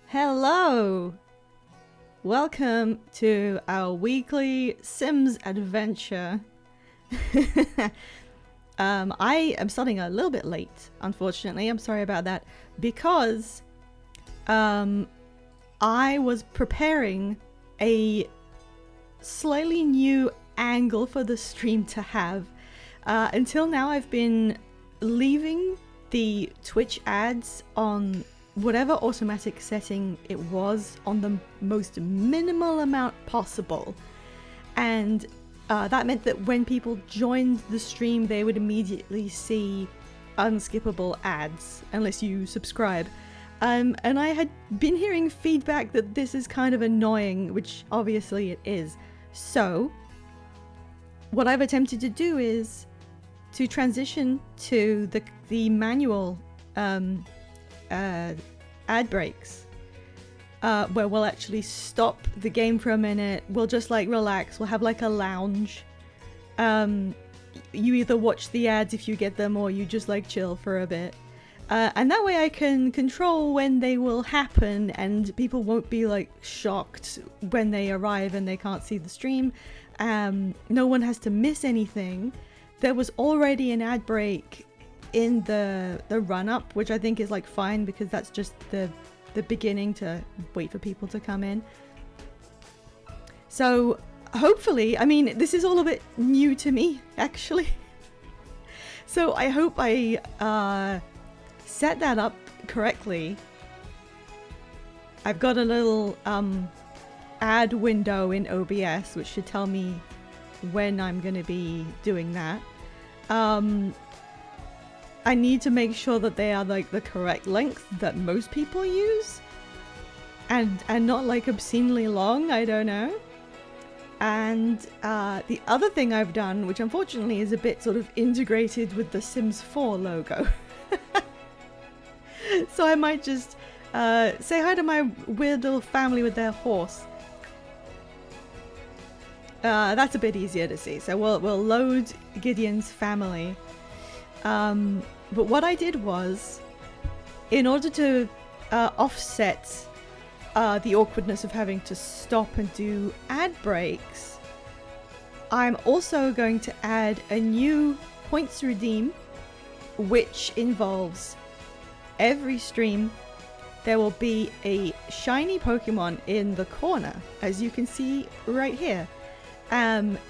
Hello! Welcome to our weekly Sims adventure. I am starting a little bit late, unfortunately. I'm sorry about that. Because I was preparing a slightly new angle for the stream to have. Until now, I've been leaving the Twitch ads on whatever automatic setting it was on the most minimal amount possible. And that meant that when people joined the stream, they would immediately see unskippable ads unless you subscribe. And I had been hearing feedback that this is kind of annoying, which obviously it is. So what I've attempted to do is to transition to the manual ad breaks, where we'll actually stop the game for a minute. We'll just like relax. We'll have like a lounge. You either watch the ads if you get them, or you just like chill for a bit. And that way I can control when they will happen, and people won't be like shocked when they arrive and they can't see the stream. No one has to miss anything. There was already an ad break in the run-up, which I think is like fine, because that's just the beginning to wait for people to come in. So hopefully, I mean, this is all a bit new to me actually. So I hope I set that up correctly. I've got a little ad window in OBS which should tell me when I'm going to be doing that. I need to make sure that they are like the correct length that most people use, and not like obscenely long. I don't know. And the other thing I've done, which unfortunately is a bit sort of integrated with the Sims 4 logo, so I might just say hi to my weird little family with their horse. That's a bit easier to see. So we'll load Gideon's family. But what I did was, in order to offset the awkwardness of having to stop and do ad breaks, I'm also going to add a new points redeem, which involves every stream there will be a shiny Pokemon in the corner, as you can see right here.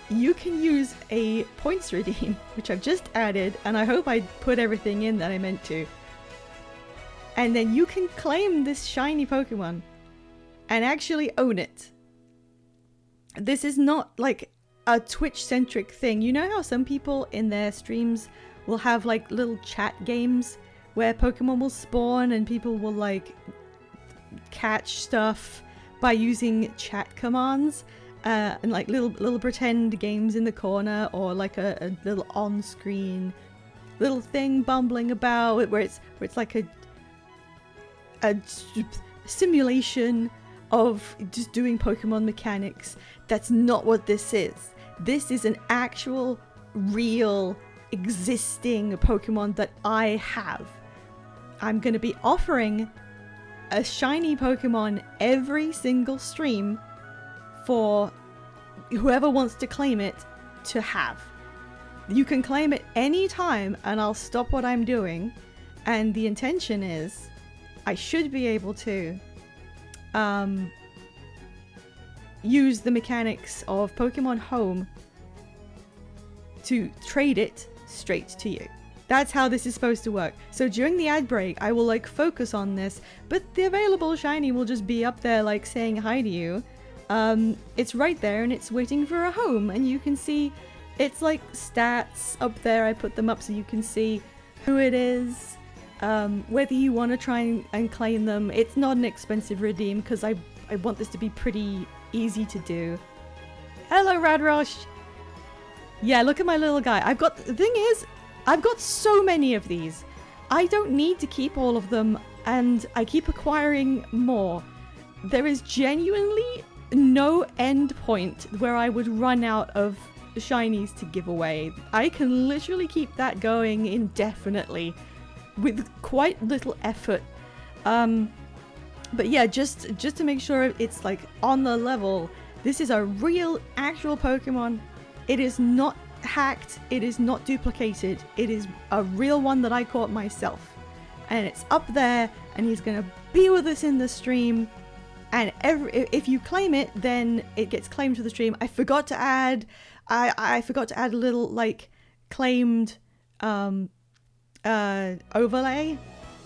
You can use a points redeem, which I've just added, and I hope I put everything in that I meant to. And then you can claim this shiny Pokemon and actually own it. This is not like a Twitch-centric thing. You know how some people in their streams will have like little chat games where Pokemon will spawn and people will like catch stuff by using chat commands? And like little pretend games in the corner, or like a little on-screen little thing bumbling about where it's like a simulation of just doing Pokemon mechanics. That's not what this is. This is an actual, real, existing Pokemon that I have. I'm going to be offering a shiny Pokemon every single stream for whoever wants to claim it to have. You can claim it any time and I'll stop what I'm doing, and the intention is I should be able to use the mechanics of Pokemon Home to trade it straight to you. That's how this is supposed to work. So during the ad break I will like focus on this, but the available shiny will just be up there like saying hi to you. It's right there and it's waiting for a home, and you can see it's like stats up there. I put them up so you can see who it is, whether you want to try and claim them. It's not an expensive redeem because I want this to be pretty easy to do. Hello Radrosh! Yeah, look at my little guy. The thing is, I've got so many of these. I don't need to keep all of them, and I keep acquiring more. There is genuinely no end point where I would run out of shinies to give away. I can literally keep that going indefinitely with quite little effort. But yeah, just to make sure it's like on the level, this is a real actual Pokemon. It is not hacked, it is not duplicated, it is a real one that I caught myself. And it's up there, and he's gonna be with us in the stream. And if you claim it, then it gets claimed to the stream. I forgot to add a little like claimed overlay.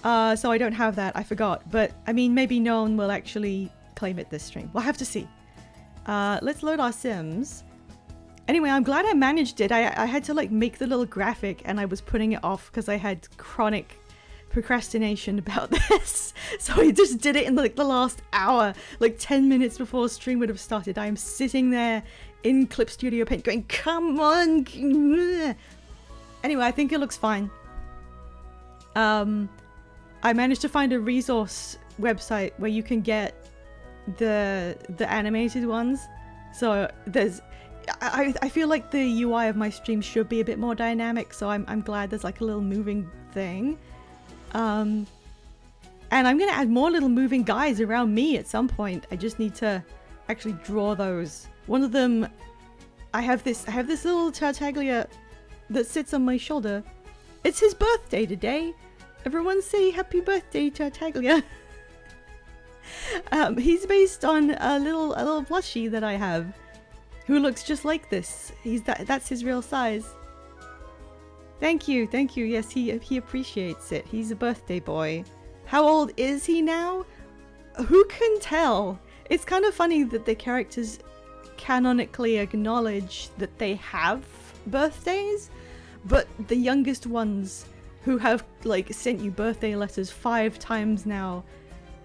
So I don't have that. I forgot. But I mean, maybe no one will actually claim it this stream. We'll have to see. Let's load our Sims. Anyway, I'm glad I managed it. I had to like make the little graphic, and I was putting it off because I had chronic procrastination about this. So I just did it in like the last hour, like 10 minutes before stream would have started. I am sitting there in Clip Studio Paint going, come on. Anyway, I think it looks fine. I managed to find a resource website where you can get the animated ones. So I feel like the UI of my stream should be a bit more dynamic, so I'm glad there's like a little moving thing. And I'm gonna add more little moving guys around me at some point. I just need to actually draw those. One of them, I have this little Tartaglia that sits on my shoulder. It's his birthday today. Everyone say happy birthday, Tartaglia. He's based on a little plushie that I have, who looks just like this. That's his real size. Thank you. Yes, he appreciates it. He's a birthday boy. How old is he now? Who can tell? It's kind of funny that the characters canonically acknowledge that they have birthdays, but the youngest ones who have like sent you birthday letters 5 times now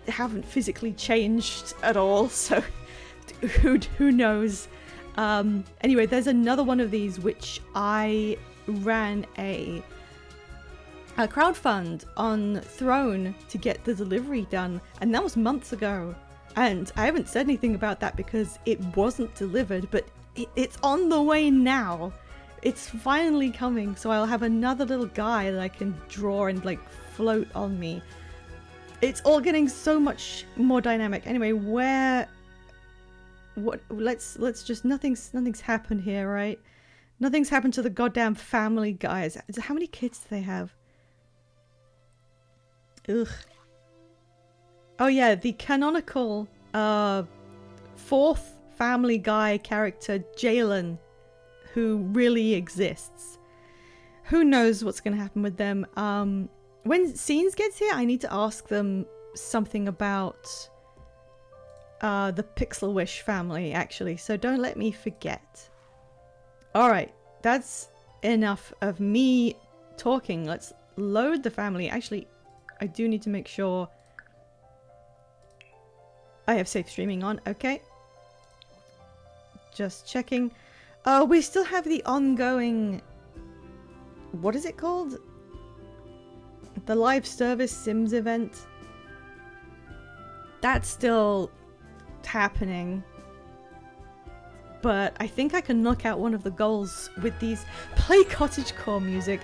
haven't physically changed at all, so who knows. Anyway, there's another one of these which I ran a crowdfund on Throne to get the delivery done, and that was months ago, and I haven't said anything about that because it wasn't delivered, but it's on the way now. It's finally coming, so I'll have another little guy that I can draw and like float on me. It's all getting so much more dynamic. Anyway, let's just nothing's happened here, right? Nothing's happened to the goddamn family, guys. How many kids do they have? Ugh. Oh yeah, the canonical 4th Family Guy character, Jalen, who really exists. Who knows what's going to happen with them. When Scenes gets here, I need to ask them something about the Pixel Wish family, actually, so don't let me forget. Alright, that's enough of me talking. Let's load the family. Actually, I do need to make sure I have safe streaming on. Okay. Just checking. Oh, we still have the ongoing... What is it called? The live service Sims event. That's still happening. But I think I can knock out one of the goals with these play cottagecore music.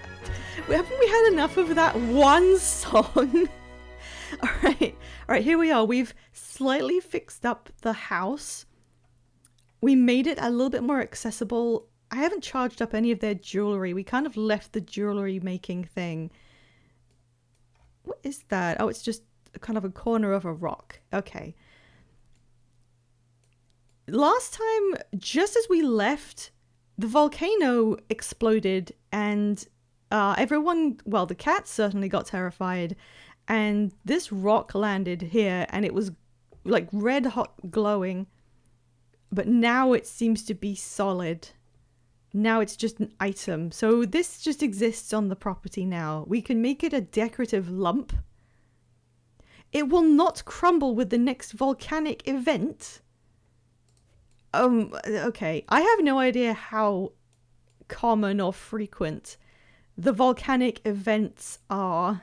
Haven't we had enough of that one song? Alright, here we are. We've slightly fixed up the house. We made it a little bit more accessible. I haven't charged up any of their jewelry. We kind of left the jewelry making thing. What is that? Oh, it's just kind of a corner of a rock. Okay. Last time, just as we left, the volcano exploded and everyone, well, the cats certainly got terrified, and this rock landed here and it was like red hot glowing, but now it seems to be solid. Now it's just an item. So this just exists on the property now. We can make it a decorative lump. It will not crumble with the next volcanic event. Okay. I have no idea how common or frequent the volcanic events are.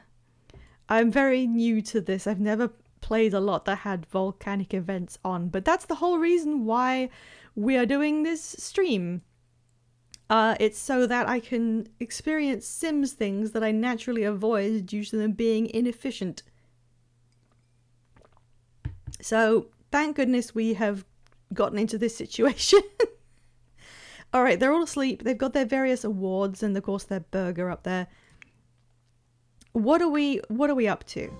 I'm very new to this. I've never played a lot that had volcanic events on, but that's the whole reason why we are doing this stream. It's so that I can experience Sims things that I naturally avoid due to them being inefficient. So thank goodness we have gotten into this situation. All right, they're all asleep. They've got their various awards and of course their burger up there. What are we up to?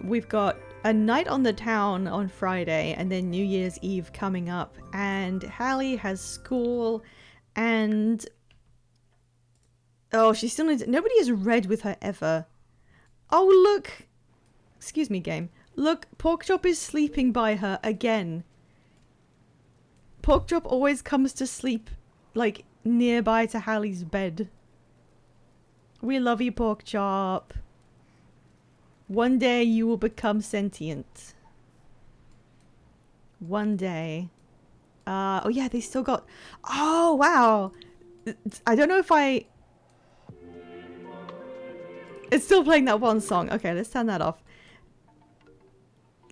We've got a night on the town on Friday and then New Year's Eve coming up, and Hallie has school and oh, she still needs, nobody has read with her ever. Oh look, excuse me game, look, Porkchop is sleeping by her again. Porkchop always comes to sleep like nearby to Hallie's bed. We love you, Porkchop. One day you will become sentient. One day. Oh yeah, they still got... Oh, wow. I don't know if I... It's still playing that one song. Okay, let's turn that off.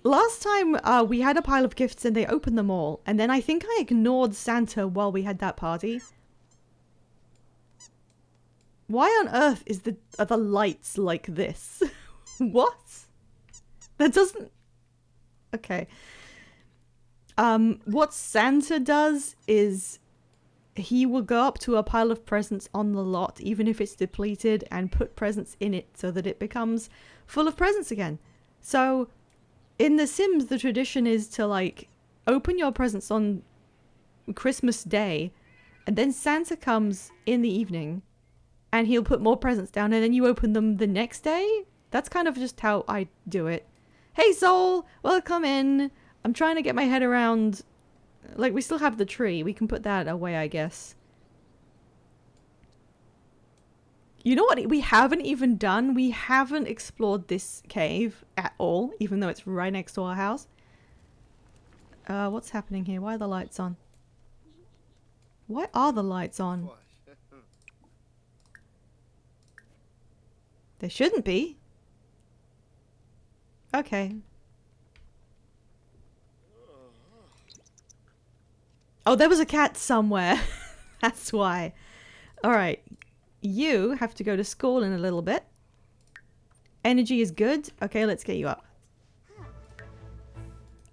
Last time we had a pile of gifts and they opened them all. And then I think I ignored Santa while we had that party. Why on earth are the lights like this? What? That doesn't... Okay. What Santa does is he will go up to a pile of presents on the lot, even if it's depleted, and put presents in it so that it becomes full of presents again. So in The Sims, the tradition is to like open your presents on Christmas Day, and then Santa comes in the evening and he'll put more presents down, and then you open them the next day. That's kind of just how I do it. Hey Soul, welcome in. I'm trying to get my head around... Like, we still have the tree. We can put that away, I guess. You know what we haven't even done? We haven't explored this cave at all, even though it's right next to our house. What's happening here? Why are the lights on? Why are the lights on? They shouldn't be. Okay. Oh, there was a cat somewhere. That's why. Alright. You have to go to school in a little bit. Energy is good. Okay, let's get you up.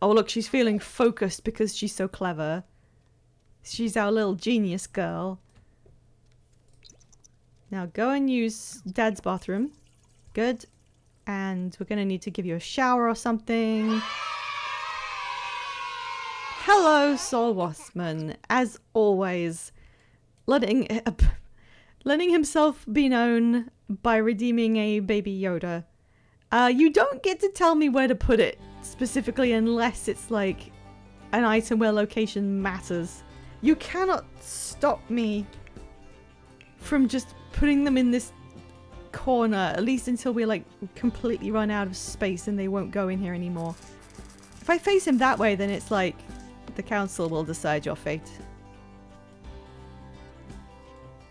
Oh, look, she's feeling focused because she's so clever. She's our little genius girl. Now go and use Dad's bathroom. Good. And we're going to need to give you a shower or something. Hello, Soul Waspman. As always, letting himself be known by redeeming a baby Yoda. You don't get to tell me where to put it specifically unless it's like an item where location matters. You cannot stop me from just putting them in this corner, at least until we're like completely run out of space and they won't go in here anymore. If I face him that way, then it's like the council will decide your fate.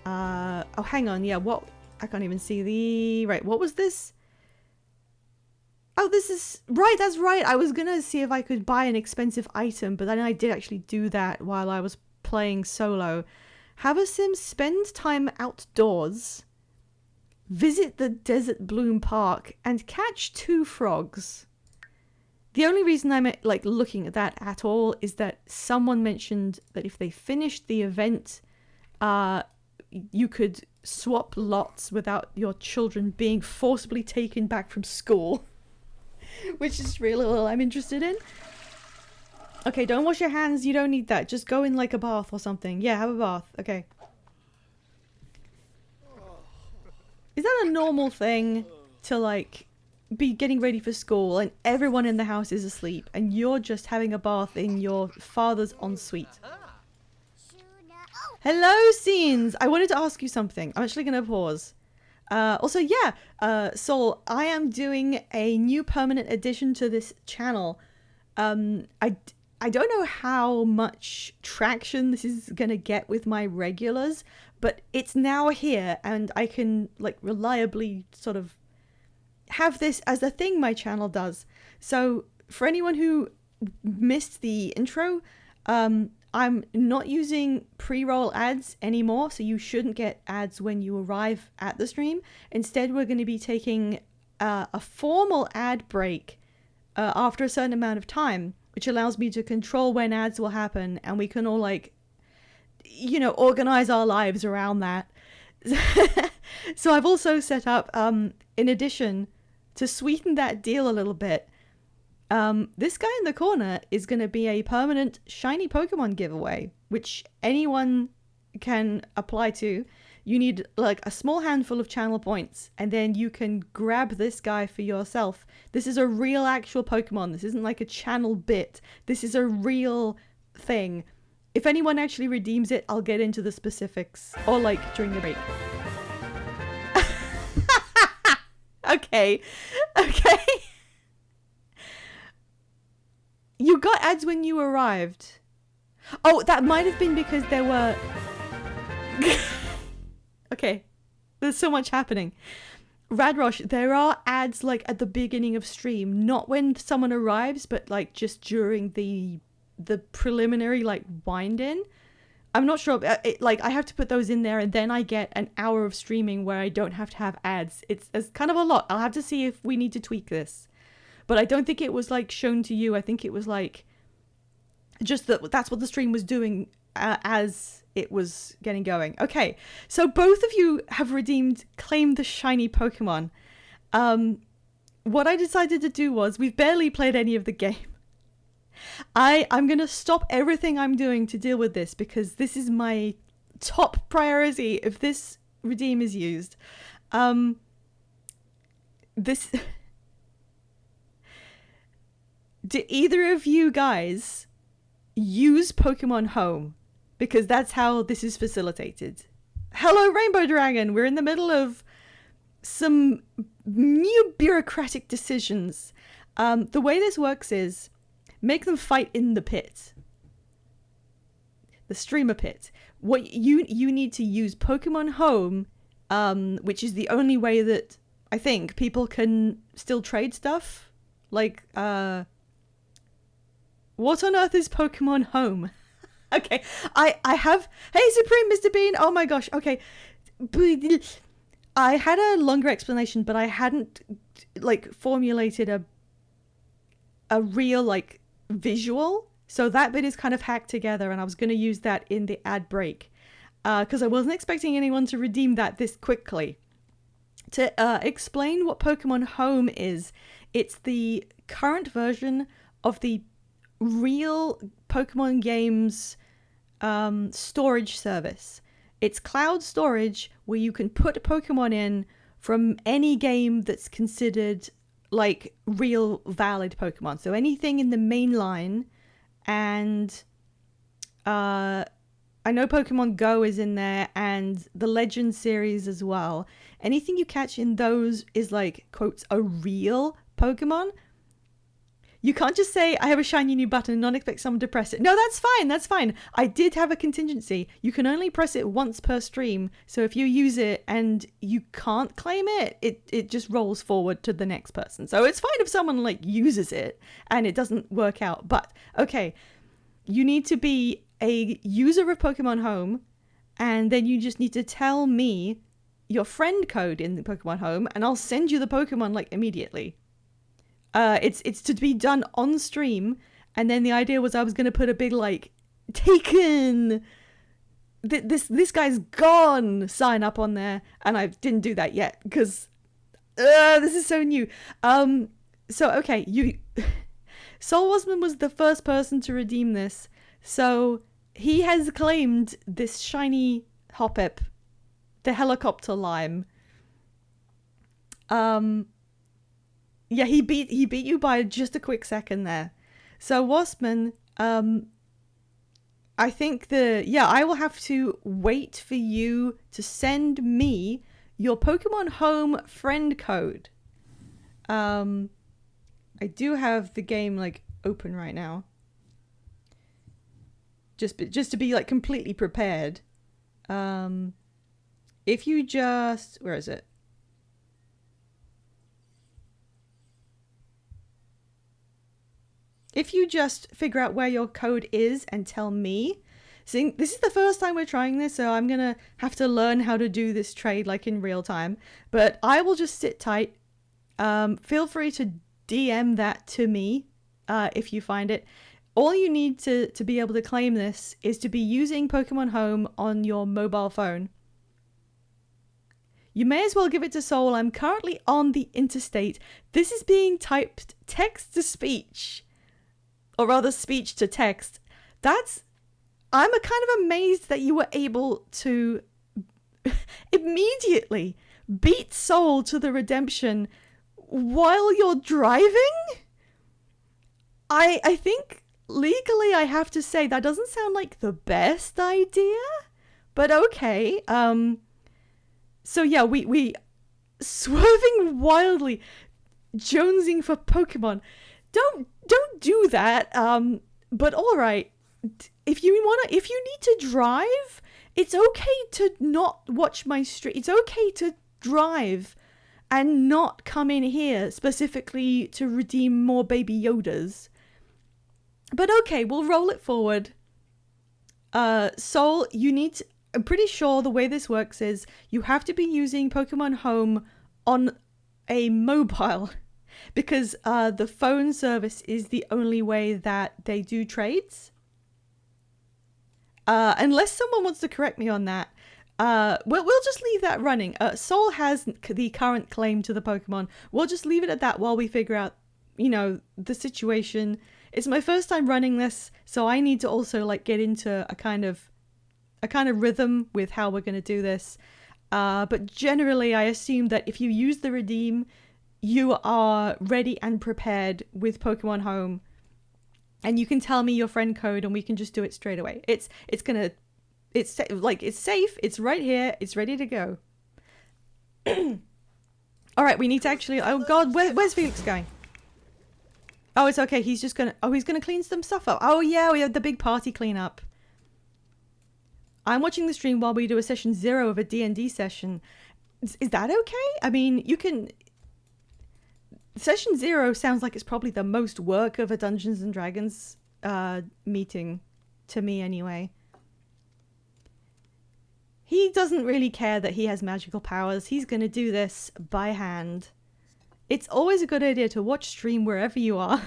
Oh, hang on. Yeah, what? I can't even see the... Right, what was this? Oh, this is... Right, that's right. I was gonna see if I could buy an expensive item, but then I did actually do that while I was playing solo. Have a sim spend time outdoors, visit the Desert Bloom Park, and catch 2 frogs. The only reason I'm like looking at that at all is that someone mentioned that if they finished the event, you could swap lots without your children being forcibly taken back from school. Which is really all I'm interested in. Okay, don't wash your hands. You don't need that. Just go in like a bath or something. Yeah, have a bath. Okay. Is that a normal thing to like be getting ready for school and everyone in the house is asleep and you're just having a bath in your father's ensuite? Hello, Scenes! I wanted to ask you something. I'm actually going to pause. Also, yeah, Soul, I am doing a new permanent addition to this channel. I don't know how much traction this is going to get with my regulars, but it's now here and I can like reliably sort of have this as a thing my channel does. So for anyone who missed the intro, I'm not using pre-roll ads anymore, so you shouldn't get ads when you arrive at the stream. Instead, we're going to be taking a formal ad break after a certain amount of time, which allows me to control when ads will happen, and we can all like, you know, organize our lives around that. So I've also set up, in addition, to sweeten that deal a little bit, this guy in the corner is going to be a permanent shiny Pokemon giveaway, which anyone can apply to. You need like a small handful of channel points, and then you can grab this guy for yourself. This is a real actual Pokemon. This isn't like a channel bit. This is a real thing. If anyone actually redeems it, I'll get into the specifics, or like during the break. Okay. You got ads when you arrived. Oh, that might have been because there were... Okay, there's so much happening. Radrosh, there are ads like at the beginning of stream, not when someone arrives, but like just during the preliminary like wind in. I'm not sure, like I have to put those in there, and then I get an hour of streaming where I don't have to have ads. It's kind of a lot. I'll have to see if we need to tweak this, but I don't think it was like shown to you. I think it was like just that's what the stream was doing as it was getting going. Okay, so both of you have claimed the shiny Pokemon. What I decided to do was, we've barely played any of the game. I'm gonna stop everything I'm doing to deal with this, because this is my top priority if this redeem is used. This do either of you guys use Pokemon Home? Because that's how this is facilitated. Hello, Rainbow Dragon! We're in the middle of some new bureaucratic decisions. The way this works is, make them fight in the pit. The streamer pit. What you need to use Pokemon Home, which is the only way that I think people can still trade stuff. Like, what on earth is Pokemon Home? Okay, I have... Hey, Supreme Mr. Bean! Oh my gosh, okay. I had a longer explanation, but I hadn't, like, formulated a real, like, visual. So that bit is kind of hacked together, and I was going to use that in the ad break. Because I wasn't expecting anyone to redeem that this quickly. To explain what Pokemon Home is, it's the current version of the real Pokemon games storage service. It's cloud storage where you can put Pokemon in from any game that's considered like real valid Pokemon. So anything in the main line, and I know Pokemon Go is in there, and the Legend series as well. Anything you catch in those is like, quotes, a real Pokemon. You can't just say, I have a shiny new button and not expect someone to press it. No, that's fine. That's fine. I did have a contingency. You can only press it once per stream. So if you use it and you can't claim it, it just rolls forward to the next person. So it's fine if someone like uses it and it doesn't work out. But okay, you need to be a user of Pokemon Home, and then you just need to tell me your friend code in the Pokemon Home, and I'll send you the Pokemon like immediately. It's to be done on stream, and then the idea was I was going to put a big like taken, this guy's gone sign up on there, and I didn't do that yet because this is so new. So okay, Soul Wasman was the first person to redeem this, so he has claimed this shiny Hoppip, the helicopter lime. Yeah, he beat you by just a quick second there. So Waspman, I think I will have to wait for you to send me your Pokemon Home friend code. I do have the game like open right now. Just to be like completely prepared. If you just, where is it? If you just figure out where your code is and tell me. See, this is the first time we're trying this, so I'm gonna have to learn how to do this trade like in real time. But I will just sit tight. feel free to DM that to me if you find it. All you need to be able to claim this is to be using Pokemon Home on your mobile phone. You may as well give it to Soul. I'm currently on the interstate. This is being typed text to speech. Or rather, speech to text. I'm kind of amazed that you were able to immediately beat Soul to the redemption while you're driving? I think legally I have to say that doesn't sound like the best idea, but okay. So yeah, we swerving wildly, jonesing for Pokemon. Don't do that. But all right, if you need to drive, it's okay to not watch my stream. It's okay to drive and not come in here specifically to redeem more Baby Yodas. But okay, we'll roll it forward. Soul, I'm pretty sure the way this works is you have to be using Pokemon Home on a mobile because the phone service is the only way that they do trades. Unless someone wants to correct me on that, we'll just leave that running. Soul has the current claim to the Pokemon. We'll just leave it at that while we figure out, the situation. It's my first time running this, so I need to also get into a kind of rhythm with how we're going to do this. But generally, I assume that if you use the redeem, you are ready and prepared with Pokemon Home. And you can tell me your friend code and we can just do it straight away. It's safe. It's right here. It's ready to go. All right, we need to actually, oh God, where's Felix going? Oh, it's okay. He's just gonna clean some stuff up. Oh yeah, we have the big party cleanup. I'm watching the stream while we do a session 0 of a D&D session. Is that okay? I mean, you can... Session 0 sounds like it's probably the most work of a Dungeons and Dragons meeting, to me anyway. He doesn't really care that he has magical powers. He's going to do this by hand. It's always a good idea to watch stream wherever you are.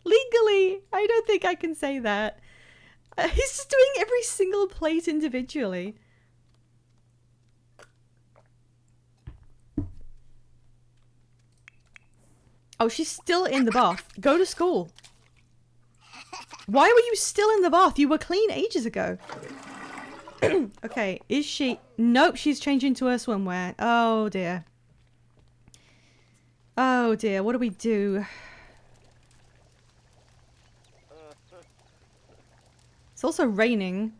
Legally, I don't think I can say that. He's just doing every single plate individually. Oh, she's still in the bath. Go to school. Why were you still in the bath? You were clean ages ago. Okay, is she... Nope, she's changing to her swimwear. Oh, dear. Oh, dear. What do we do? It's also raining.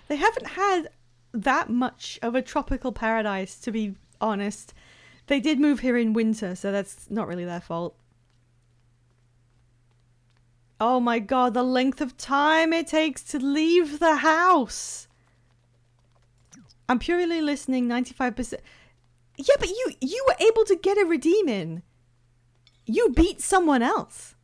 They haven't had that much of a tropical paradise, to be honest. They did move here in winter, so that's not really their fault. Oh my God, the length of time it takes to leave the house. I'm purely listening 95%. Yeah, but you were able to get a redeem in. You beat someone else.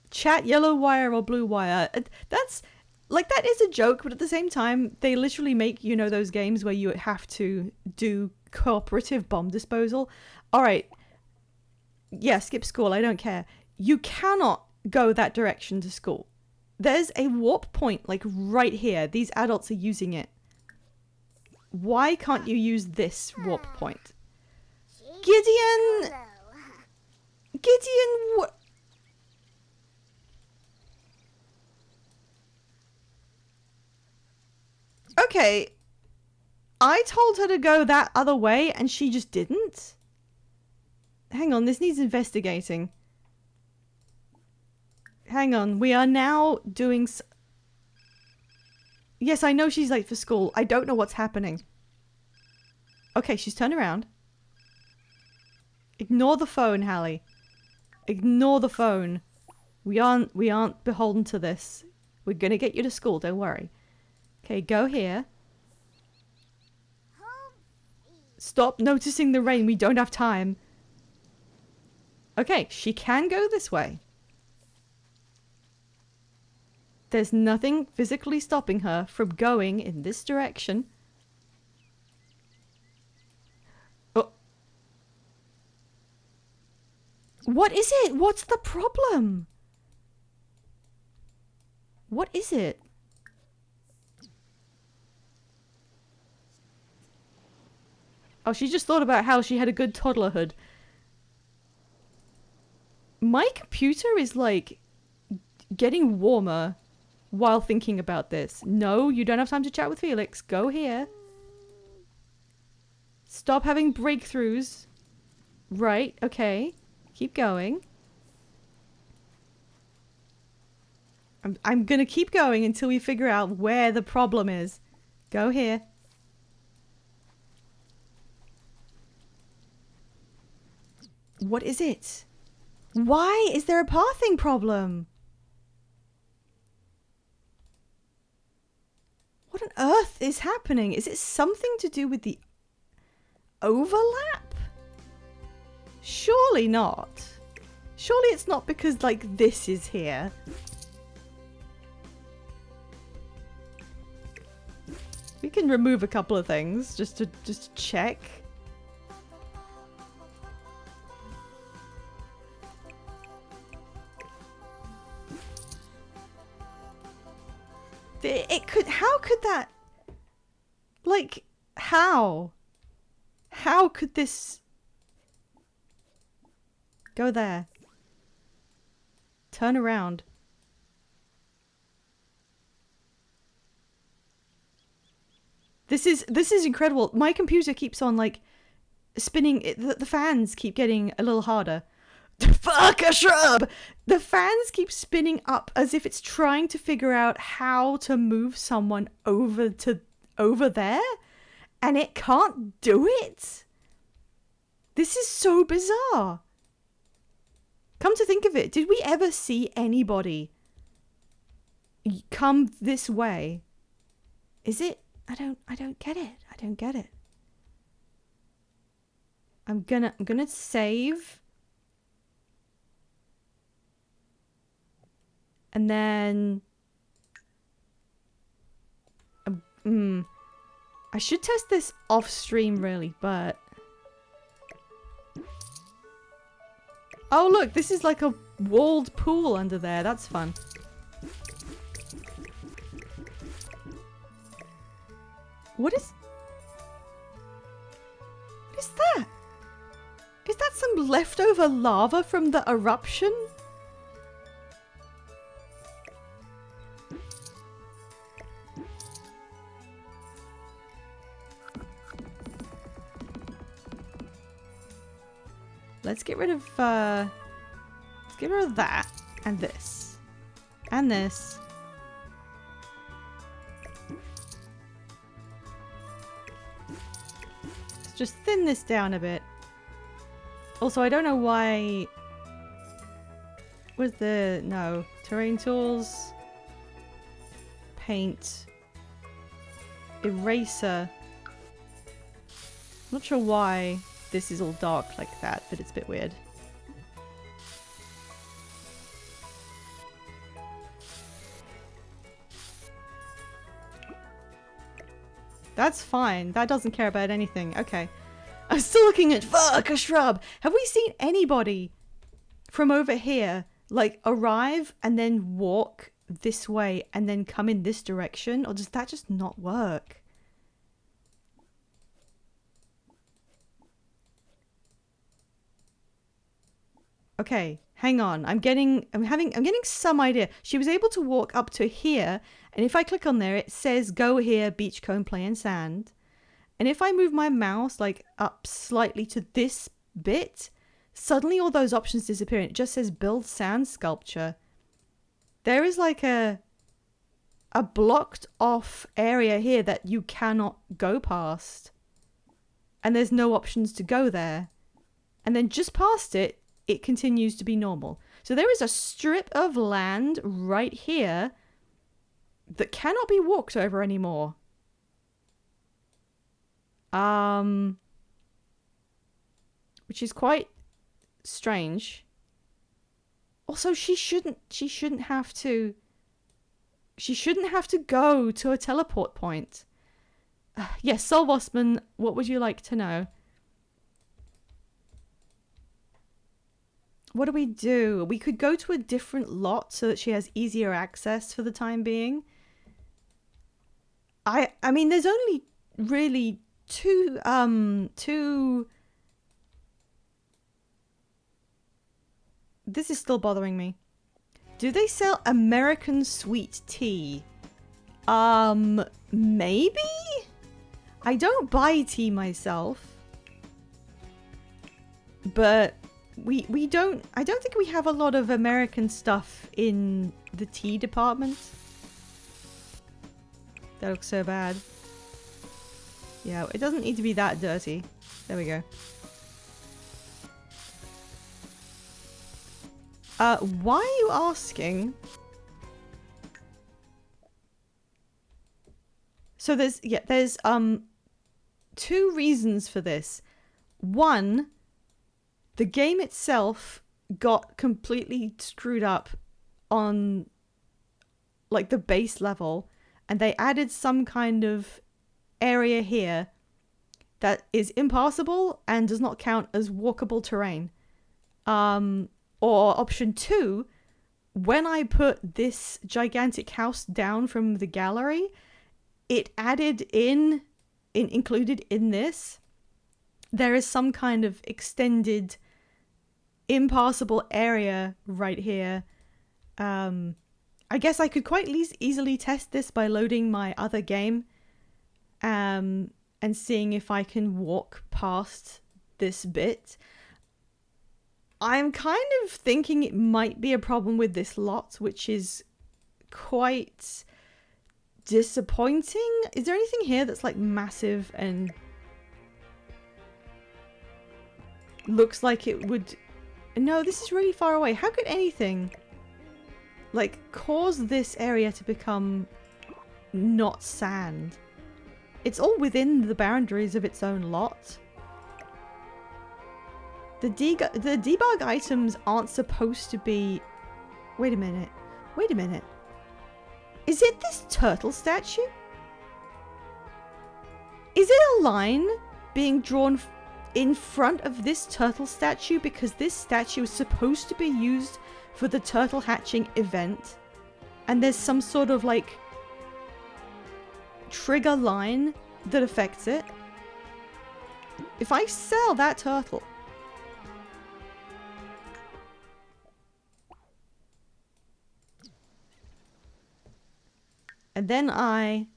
Chat yellow wire or blue wire. That's like, that is a joke, but at the same time, they literally make, those games where you have to do cooperative bomb disposal. All right. Yeah, skip school. I don't care. You cannot go that direction to school. There's a warp point, right here. These adults are using it. Why can't you use this warp point? Gideon! Gideon, what? Okay. I told her to go that other way and she just didn't? Hang on, this needs investigating. Hang on, we are now doing... Yes, I know she's late for school. I don't know what's happening. Okay, she's turned around. Ignore the phone, Hallie. Ignore the phone. We aren't beholden to this. We're gonna get you to school, don't worry. Okay, go here. Stop noticing the rain. We don't have time. Okay, she can go this way. There's nothing physically stopping her from going in this direction. What is it? What's the problem? What is it? Oh, she just thought about how she had a good toddlerhood. My computer is like getting warmer while thinking about this. No, you don't have time to chat with Felix. Go here. Stop having breakthroughs. Right, okay. Keep going. I'm gonna keep going until we figure out where the problem is. Go here. What is it? Why is there a pathing problem? What on earth is happening? Is it something to do with the overlap? Surely not. Surely it's not because, like, this is here. We can remove a couple of things just to check. It could. How could that? Like, how? How could this go there? Turn around. This is incredible. My computer keeps on like spinning. The fans keep getting a little harder. Fuck a shrub! The fans keep spinning up as if it's trying to figure out how to move someone over there, and it can't do it. This is so bizarre. Come to think of it, did we ever see anybody come this way? Is it? I don't get it. I don't get it. I'm gonna save. And then I should test this off stream really, but oh look, this is like a walled pool under there. That's fun. What is that? Is that some leftover lava from the eruption? Let's get rid of that and this and this. Let's just thin this down a bit. Also, I don't know why. Where's the terrain tools, paint, eraser. Not sure why this is all dark like that, but it's a bit weird. That's fine. That doesn't care about anything. Okay. I'm still looking at fuck a shrub. Have we seen anybody from over here like arrive and then walk this way and then come in this direction? Or does that just not work? Okay, hang on. I'm getting some idea. She was able to walk up to here, and if I click on there, it says go here, beachcomb, play in sand. And if I move my mouse like up slightly to this bit, suddenly all those options disappear and it just says build sand sculpture. There is like a blocked off area here that you cannot go past. And there's no options to go there. And then just past it, it continues to be normal. So there is a strip of land right here that cannot be walked over anymore. Which is quite strange. Also, she shouldn't have to go to a teleport point. Yes, Sol Bossman, what would you like to know? what do we do? We could go to a different lot so that she has easier access for the time being. I mean, there's only really two. This is still bothering me. Do they sell American sweet tea? Maybe? I don't buy tea myself. But I don't think we have a lot of American stuff in the tea department. That looks so bad. Yeah, it doesn't need to be that dirty. There we go. Why are you asking? So there's two reasons for this. One, the game itself got completely screwed up on like the base level, and they added some kind of area here that is impassable and does not count as walkable terrain. Or option two, when I put this gigantic house down from the gallery, it added included in this, there is some kind of extended impassable area right here. I guess I could quite easily test this by loading my other game and seeing if I can walk past this bit. I'm kind of thinking it might be a problem with this lot, which is quite disappointing. Is there anything here that's like massive and looks like it would... No, this is really far away. How could anything like cause this area to become not sand? It's all within the boundaries of its own lot. The debug items aren't supposed to be... Wait a minute. Wait a minute. Is it this turtle statue? Is it a line being drawn in front of this turtle statue because this statue is supposed to be used for the turtle hatching event? And there's some sort of like trigger line that affects it? If I sell that turtle... and then I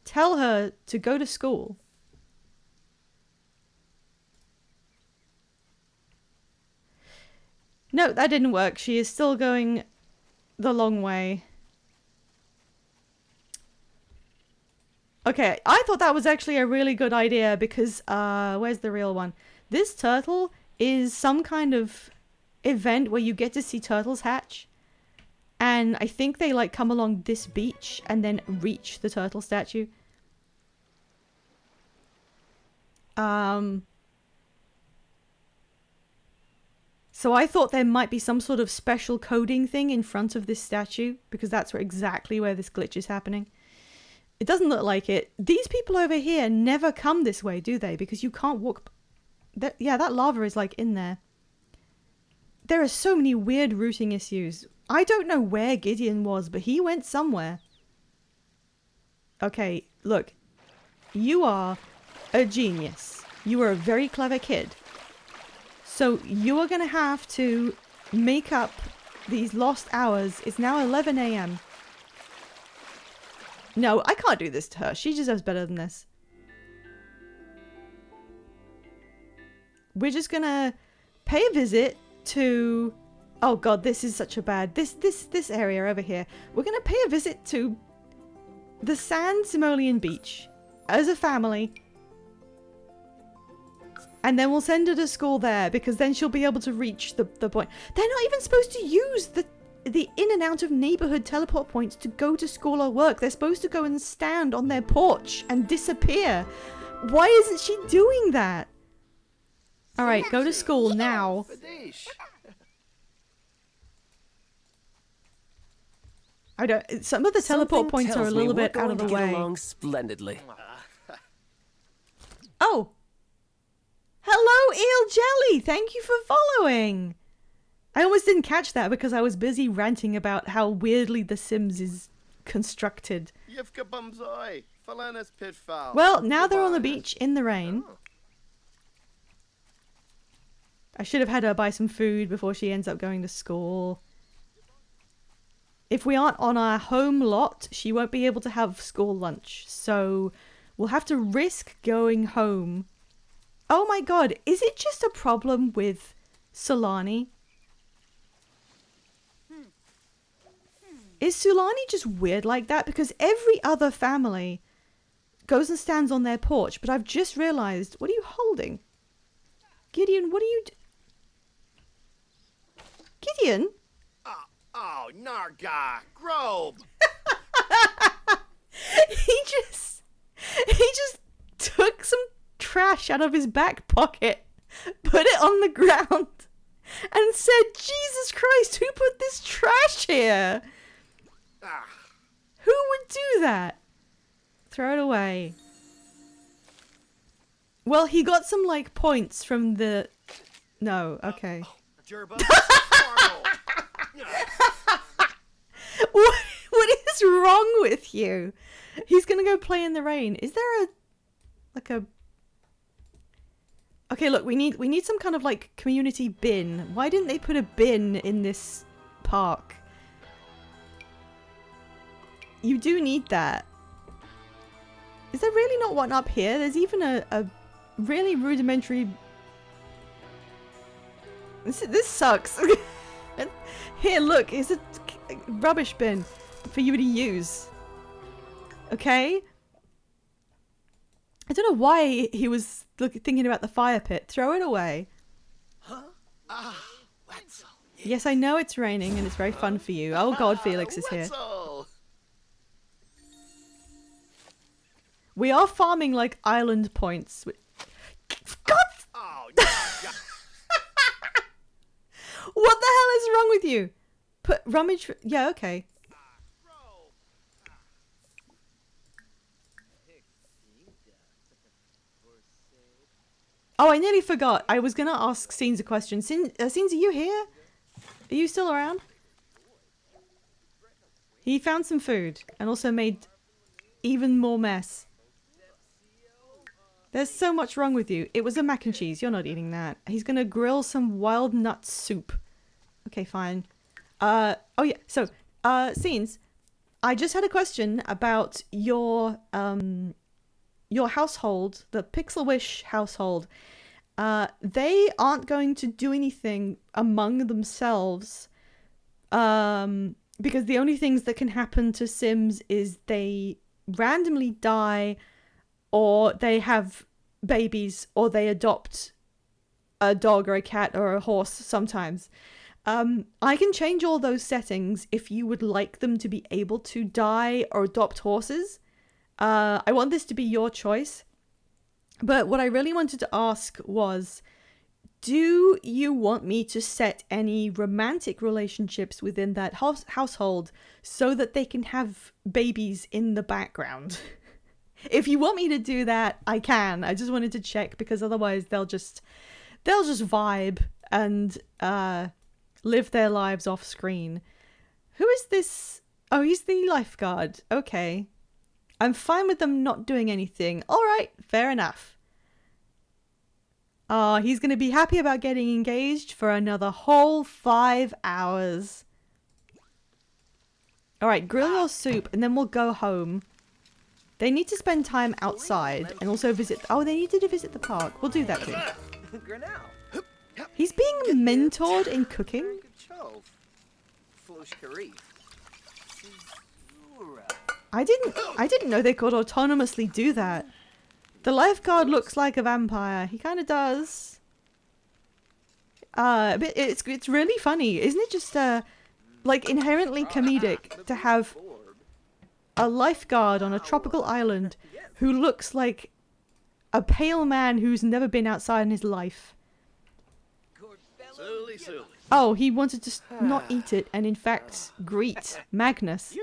tell her to go to school. No, that didn't work. She is still going the long way. Okay, I thought that was actually a really good idea because, where's the real one? This turtle is some kind of event where you get to see turtles hatch. And I think they like come along this beach and then reach the turtle statue. So I thought there might be some sort of special coding thing in front of this statue because that's exactly where this glitch is happening. It doesn't look like it. These people over here never come this way, do they? Because you can't walk... Yeah, that lava is like in there. There are so many weird routing issues. I don't know where Gideon was, but he went somewhere. Okay, look. You are a genius. You are a very clever kid. So you are going to have to make up these lost hours. It's now 11 a.m. No, I can't do this to her. She deserves better than this. We're just going to pay a visit to... Oh god, this is such a bad... This area over here. We're going to pay a visit to the San Simoleon Beach as a family. And then we'll send her to school there because then she'll be able to reach the point. They're not even supposed to use the in and out of neighborhood teleport points to go to school or work. They're supposed to go and stand on their porch and disappear. Why isn't she doing that? Alright, go to school now. I don't... Some of the teleport points are a little bit out of the way. Along splendidly. Oh! Hello, Eel Jelly, thank you for following. I almost didn't catch that because I was busy ranting about how weirdly The Sims is constructed. Well, now they're on the beach in the rain. I should have had her buy some food before she ends up going to school. If we aren't on our home lot, she won't be able to have school lunch. So we'll have to risk going home. Oh my god, is it just a problem with Sulani? Is Sulani just weird like that? Because every other family goes and stands on their porch, but I've just realized, what are you holding? Gideon, what are you Gideon? Oh, Narga, Grobe. he just took some trash out of his back pocket, put it on the ground, and said, Jesus Christ, who put this trash here? Who would do that? Throw it away. Well, he got some, like, points from the... No, okay. What is wrong with you? He's gonna go play in the rain. Is there a... Okay, look, we need some kind of, like, community bin. Why didn't they put a bin in this park? You do need that. Is there really not one up here? There's even a really rudimentary... This sucks. Here, look, it's a rubbish bin for you to use. Okay? I don't know why he was thinking about the fire pit. Throw it away. Huh? Wetzel. Yes, I know it's raining and it's very fun for you. Oh god, Felix is here. We are farming, like, island points. God! Oh, no. What the hell is wrong with you? Put rummage... Yeah, okay. Oh, I nearly forgot. I was gonna ask Scenes a question. Scenes, are you here? Are you still around? He found some food and also made even more mess. There's so much wrong with you. It was a mac and cheese. You're not eating that. He's gonna grill some wild nut soup. Okay, fine. Oh yeah. So, Scenes, I just had a question about your household, the Pixel Wish household. They aren't going to do anything among themselves, because the only things that can happen to Sims is they randomly die, or they have babies, or they adopt a dog or a cat or a horse sometimes. I can change all those settings if you would like them to be able to die or adopt horses. I want this to be your choice. But what I really wanted to ask was, do you want me to set any romantic relationships within that household so that they can have babies in the background? If you want me to do that, I can. I just wanted to check, because otherwise they'll just vibe and live their lives off screen. Who is this? Oh, he's the lifeguard. Okay. I'm fine with them not doing anything. All right, fair enough. Oh, he's going to be happy about getting engaged for another whole 5 hours. All right, grill your soup and then we'll go home. They need to spend time outside and also visit... Oh, they needed to visit the park. We'll do that too. He's being mentored in cooking? I didn't know they could autonomously do that. The lifeguard looks like a vampire. He kind of does. But it's really funny. Isn't it just like inherently comedic to have a lifeguard on a tropical island who looks like a pale man who's never been outside in his life? Oh, he wanted to not eat it and in fact greet Magnus.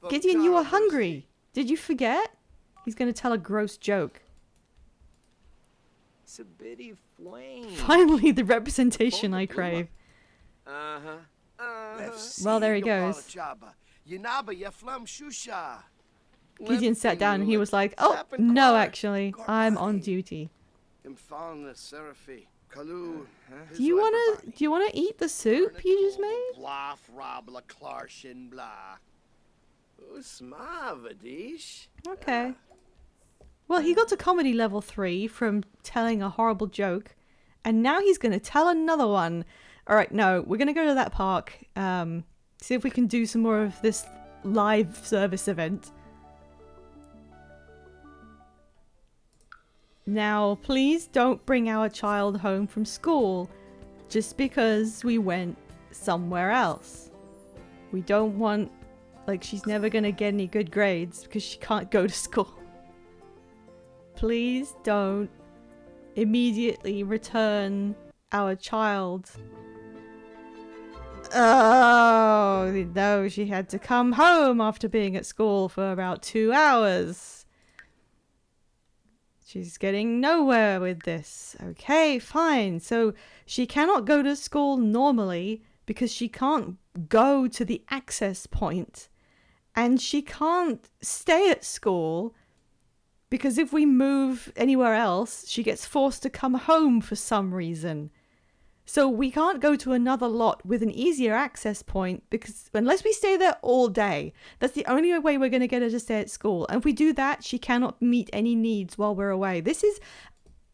Gideon, you are hungry. Did you forget? He's going to tell a gross joke. Sabidi flame. Finally, the representation I crave. Uh-huh. Well, there he goes. Yanaba ya flum shusha. Gideon sat down and he was like, "Oh, no, actually, I'm on duty. Do you wanna eat the soup you just made?" Blah, rabla, klarshin, blah. Usmavadish. Okay. Well, he got to comedy level 3 from telling a horrible joke, and now he's gonna tell another one. Alright, no, we're gonna go to that park, see if we can do some more of this live service event. Now, please don't bring our child home from school just because we went somewhere else. We don't want, like, she's never gonna get any good grades because she can't go to school. Please don't immediately return our child. Oh, no, she had to come home after being at school for about 2 hours. She's getting nowhere with this. Okay, fine. So she cannot go to school normally because she can't go to the access point. And she can't stay at school because if we move anywhere else, she gets forced to come home for some reason. So we can't go to another lot with an easier access point because unless we stay there all day, that's the only way we're going to get her to stay at school. And if we do that, she cannot meet any needs while we're away. This is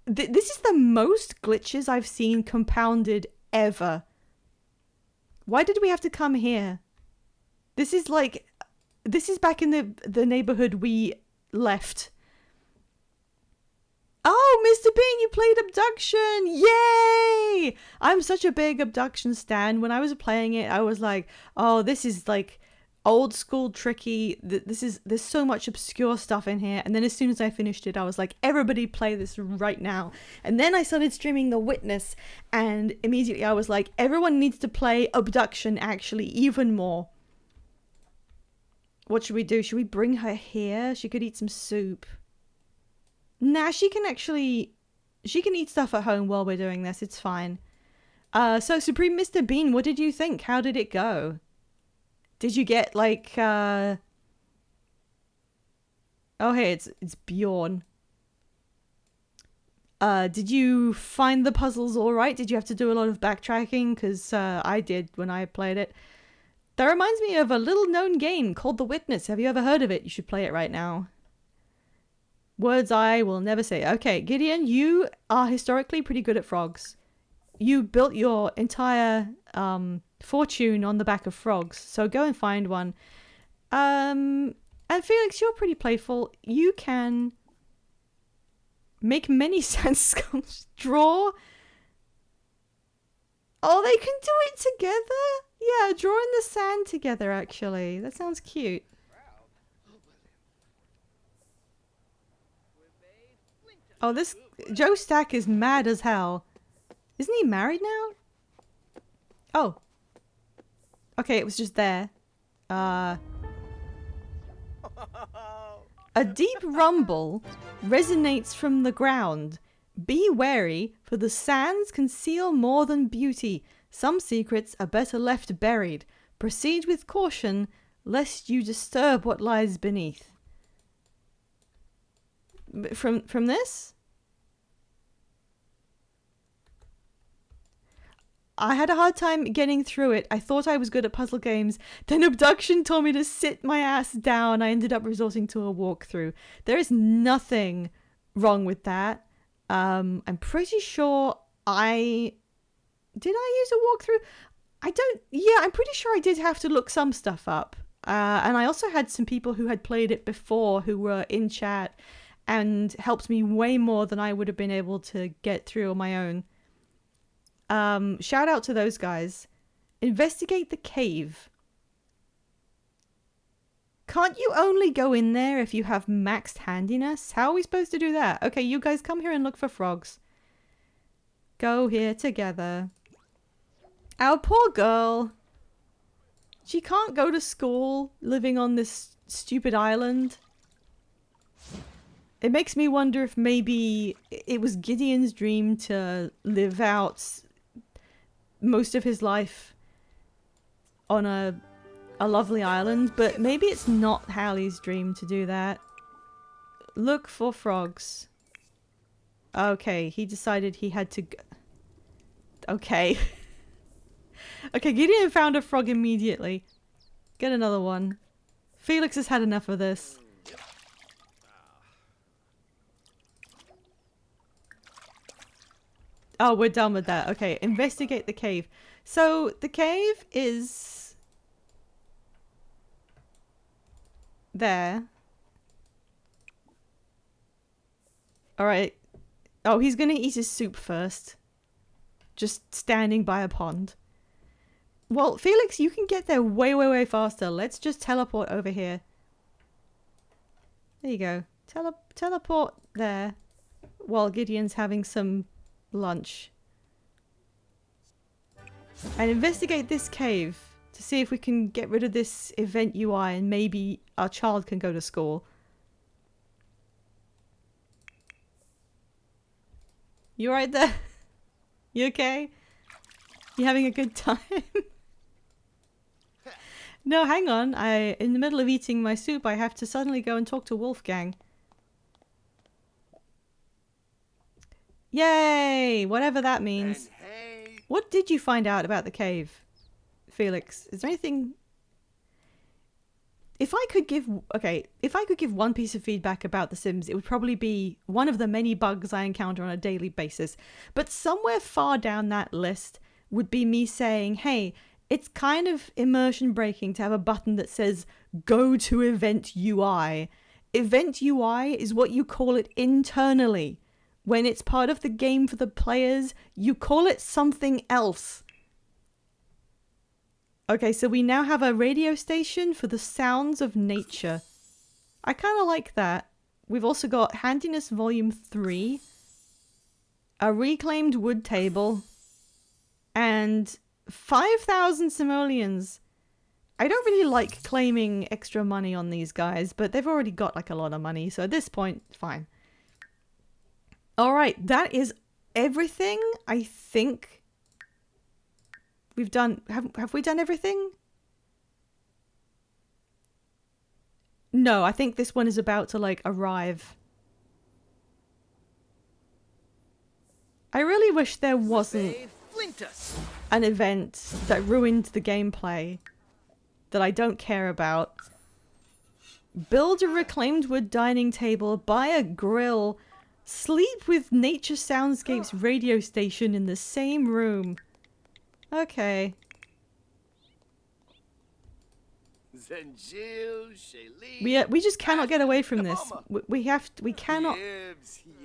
the most glitches I've seen compounded ever. Why did we have to come here? This is back in the neighborhood we left. Oh, Mr. Bean, you played Abduction! Yay! I'm such a big Abduction stan. When I was playing it, I was like, oh, this is like old school tricky. There's so much obscure stuff in here. And then as soon as I finished it, I was like, everybody play this right now. And then I started streaming The Witness, and immediately I was like, everyone needs to play Abduction actually even more. What should we do? Should we bring her here? She could eat some soup. Nah, she can eat stuff at home while we're doing this. It's fine. So Supreme Mr. Bean, what did you think? How did it go? Did you get like, oh hey, it's Bjorn. Did you find the puzzles all right? Did you have to do a lot of backtracking? Because I did when I played it. That reminds me of a little known game called The Witness. Have you ever heard of it? You should play it right now. Words I will never say. Okay, Gideon, you are historically pretty good at frogs. You built your entire fortune on the back of frogs, so go and find one. And Felix, you're pretty playful. You can make many sand skulls. Draw. Oh, they can do it together? Yeah, draw in the sand together, actually. That sounds cute. Oh, this Joe Stack is mad as hell. Isn't he married now? Oh. Okay, it was just there. A deep rumble resonates from the ground. Be wary, for the sands conceal more than beauty. Some secrets are better left buried. Proceed with caution, lest you disturb what lies beneath. From this? I had a hard time getting through it. I thought I was good at puzzle games. Then Abduction told me to sit my ass down. I ended up resorting to a walkthrough. There is nothing wrong with that. I'm pretty sure Did I use a walkthrough? Yeah, I'm pretty sure I did have to look some stuff up. And I also had some people who had played it before who were in chat and helped me way more than I would have been able to get through on my own. Shout out to those guys. Investigate the cave. Can't you only go in there if you have maxed handiness? How are we supposed to do that? Okay, you guys come here and look for frogs. Go here together. Our poor girl. She can't go to school living on this stupid island. It makes me wonder if maybe it was Gideon's dream to live out most of his life on a lovely island, but maybe it's not Hallie's dream to do that. Look for frogs. Okay, he decided he had to okay. Okay, Gideon found a frog immediately. Get another one. Felix has had enough of this. Oh, we're done with that. Okay, investigate the cave. So, the cave is there. Alright. Oh, he's gonna eat his soup first. Just standing by a pond. Well, Felix, you can get there way, way, way faster. Let's just teleport over here. There you go. Teleport there while Gideon's having some lunch. And investigate this cave to see if we can get rid of this event UI and maybe our child can go to school. You right there? You okay? You having a good time? No, hang on. In the middle of eating my soup, I have to suddenly go and talk to Wolfgang. Yay! Whatever that means. Hey. What did you find out about the cave, Felix? Is there anything... If I could give one piece of feedback about The Sims, it would probably be one of the many bugs I encounter on a daily basis. But somewhere far down that list would be me saying, hey, it's kind of immersion breaking to have a button that says, go to event UI. Event UI is what you call it internally. When it's part of the game for the players, you call it something else. Okay, so we now have a radio station for the sounds of nature. I kind of like that. We've also got Handiness Volume 3, a reclaimed wood table, and 5,000 simoleons. I don't really like claiming extra money on these guys, but they've already got like a lot of money, so at this point, fine. Alright, that is everything, I think. We've done... Have we done everything? No, I think this one is about to, like, arrive. I really wish there wasn't an event that ruined the gameplay that I don't care about. Build a reclaimed wood dining table, buy a grill, sleep with Nature Soundscapes radio station in the same room. Okay. We just cannot get away from this. We cannot.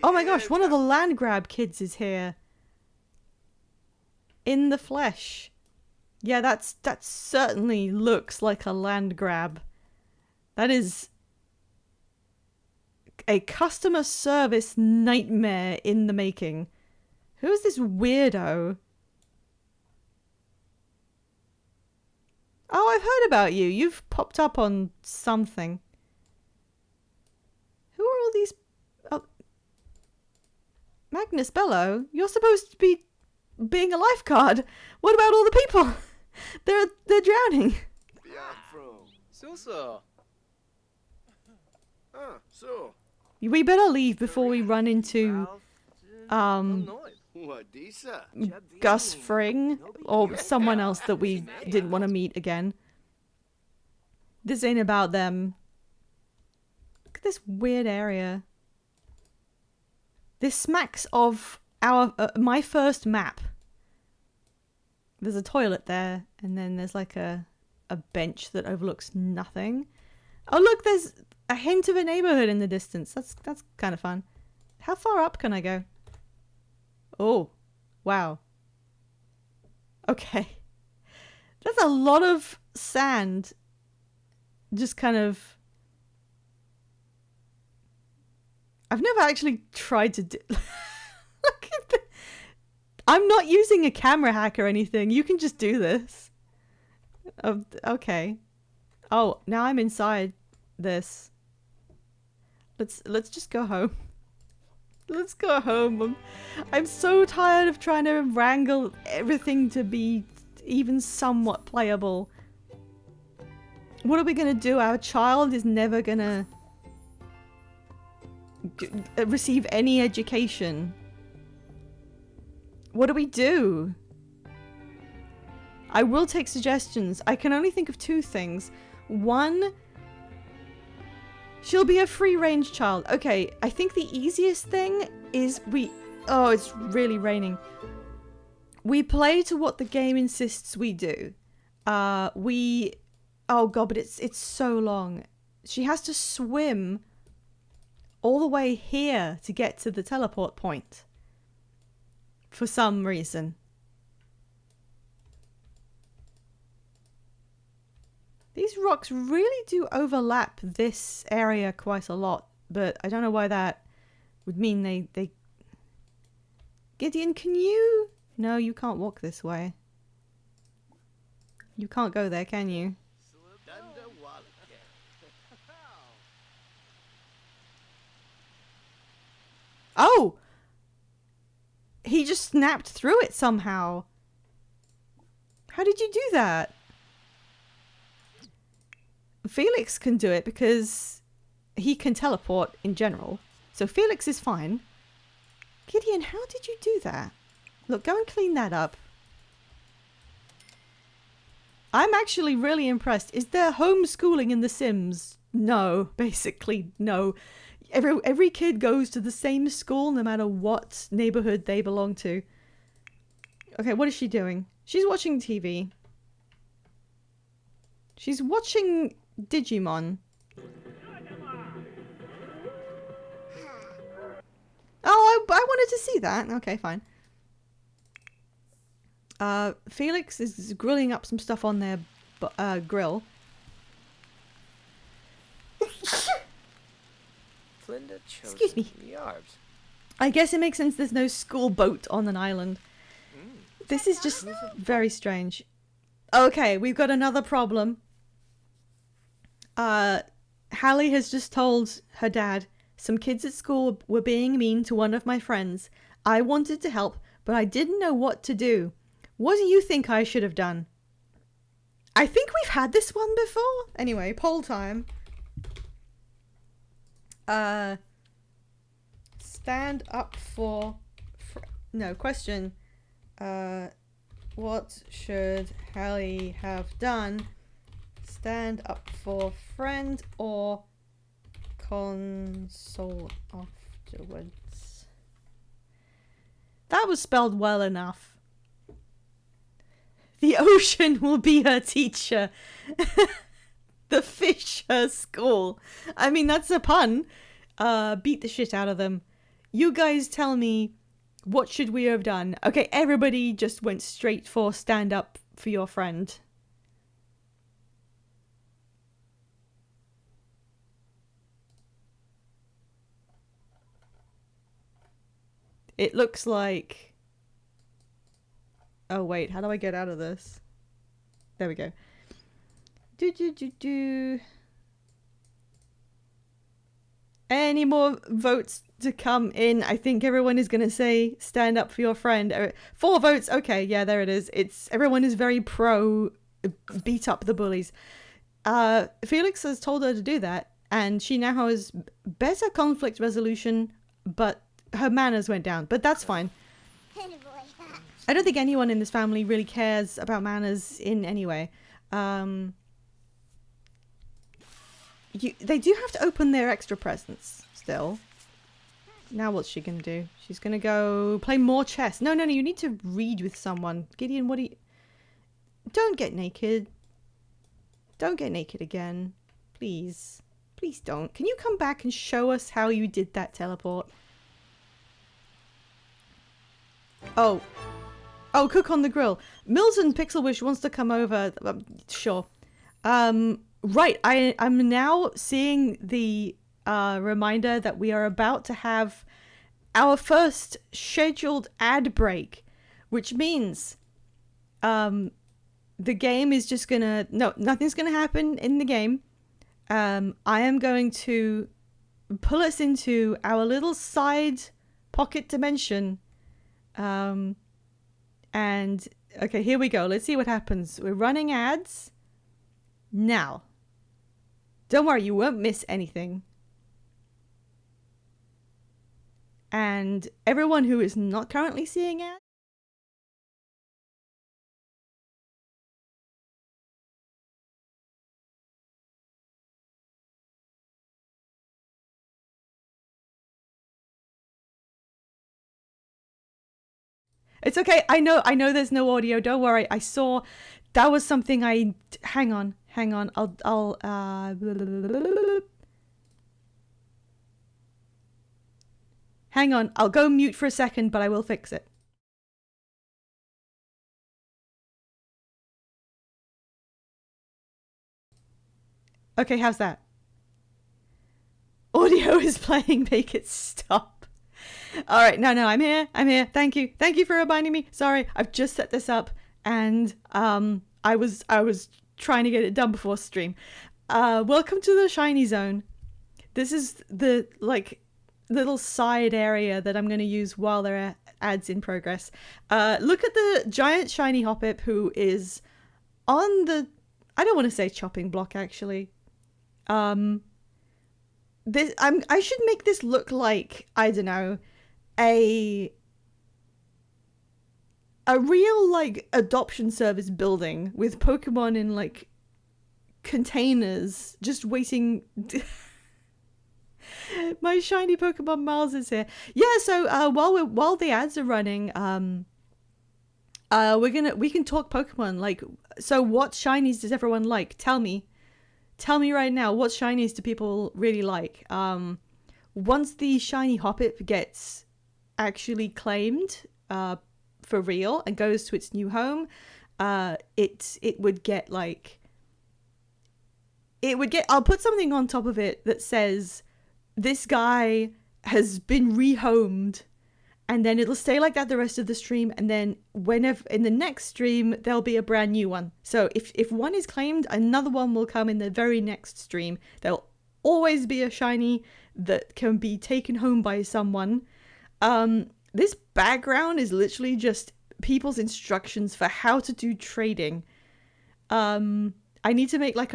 Oh my gosh, one of the land grab kids is here. In the flesh. Yeah, that certainly looks like a land grab. That is a customer service nightmare in the making. Who is this weirdo? Oh, I've heard about you. You've popped up on something. Who are all these... Oh. Magnus Bello? You're supposed to be being a lifeguard. What about all the people? They're drowning. We better leave before we run into Gus Fring or someone else that we didn't want to meet again. This ain't about them. Look at this weird area. This smacks of my first map. There's a toilet there, and then there's like a bench that overlooks nothing. Oh look, there's a hint of a neighborhood in the distance. That's kind of fun. How far up can I go? Oh, wow. Okay. That's a lot of sand. Just kind of... I've never actually tried to do... Look at the... I'm not using a camera hack or anything. You can just do this. Okay. Oh, now I'm inside this. Let's just go home. Let's go home. I'm so tired of trying to wrangle everything to be even somewhat playable. What are we gonna do? Our child is never gonna receive any education. What do we do? I will take suggestions. I can only think of two things. One, she'll be a free-range child. Okay, I think the easiest thing is oh, it's really raining. We play to what the game insists we do. Oh god, but it's so long. She has to swim all the way here to get to the teleport point. For some reason. These rocks really do overlap this area quite a lot, but I don't know why that would mean they... Gideon, can you... No, you can't walk this way. You can't go there, can you? Oh! He just snapped through it somehow. How did you do that? Felix can do it because he can teleport in general. So Felix is fine. Gideon, how did you do that? Look, go and clean that up. I'm actually really impressed. Is there homeschooling in The Sims? No, basically no. Every kid goes to the same school no matter what neighborhood they belong to. Okay, what is she doing? She's watching TV. She's watching Digimon. Oh, I wanted to see that. Okay, fine. Felix is grilling up some stuff on their grill. Excuse me. I guess it makes sense there's no school boat on an island. This is just very strange. Okay, we've got another problem. Hallie has just told her dad, some kids at school were being mean to one of my friends. I wanted to help, but I didn't know what to do. What do you think I should have done? I think we've had this one before. Anyway, poll time. Stand up for... No, question. What should Hallie have done? Stand up for friend or console afterwards? That was spelled well enough. The ocean will be her teacher. The fish her school. I mean, that's a pun. Beat the shit out of them. You guys tell me, what should we have done? Okay, everybody just went straight for stand up for your friend. It looks like... Oh wait, how do I get out of this? There we go. Any more votes to come in? I think everyone is going to say stand up for your friend. 4 votes. Okay, yeah, there it is. Everyone is very pro beat up the bullies. Felix has told her to do that, and she now has better conflict resolution, but her manners went down. But that's fine. I don't think anyone in this family really cares about manners in any way. They do have to open their extra presents still. Now what's she gonna do? She's gonna go play more chess. No, you need to read with someone. Gideon, what do you... Don't get naked. Don't get naked again. Please. Please don't. Can you come back and show us how you did that teleport? Oh, cook on the grill. Milton Pixelwish wants to come over. Sure. Right, I'm now seeing the reminder that we are about to have our first scheduled ad break, which means the game is just gonna... No, nothing's gonna happen in the game. I am going to pull us into our little side pocket dimension. And okay, here we go. Let's see what happens. We're running ads now. Don't worry, you won't miss anything. And everyone who is not currently seeing ads, it's okay. I know there's no audio. Don't worry. I saw that was something hang on. I'll hang on. I'll go mute for a second, but I will fix it. Okay, how's that? Audio is playing. Make it stop. All right, no, I'm here. Thank you for reminding me. Sorry, I've just set this up, and I was trying to get it done before stream. Welcome to the Shiny Zone. This is the little side area that I'm going to use while there are ads in progress. Look at the giant shiny Hoppip who is on the, I don't want to say chopping block actually. I should make this look like, I don't know, a real like adoption service building with Pokemon in like containers just waiting. My shiny Pokemon Miles is here. Yeah, so while the ads are running, we can talk Pokemon. Like, so what shinies does everyone like? Tell me right now, what shinies do people really like? Once the shiny Hoppip gets actually claimed for real and goes to its new home, it would get like, I'll put something on top of it that says this guy has been rehomed, and then it'll stay like that the rest of the stream, and then whenever in the next stream there'll be a brand new one. So if one is claimed, another one will come in the very next stream. There'll always be a shiny that can be taken home by someone. This background is literally just people's instructions for how to do trading. I need to make like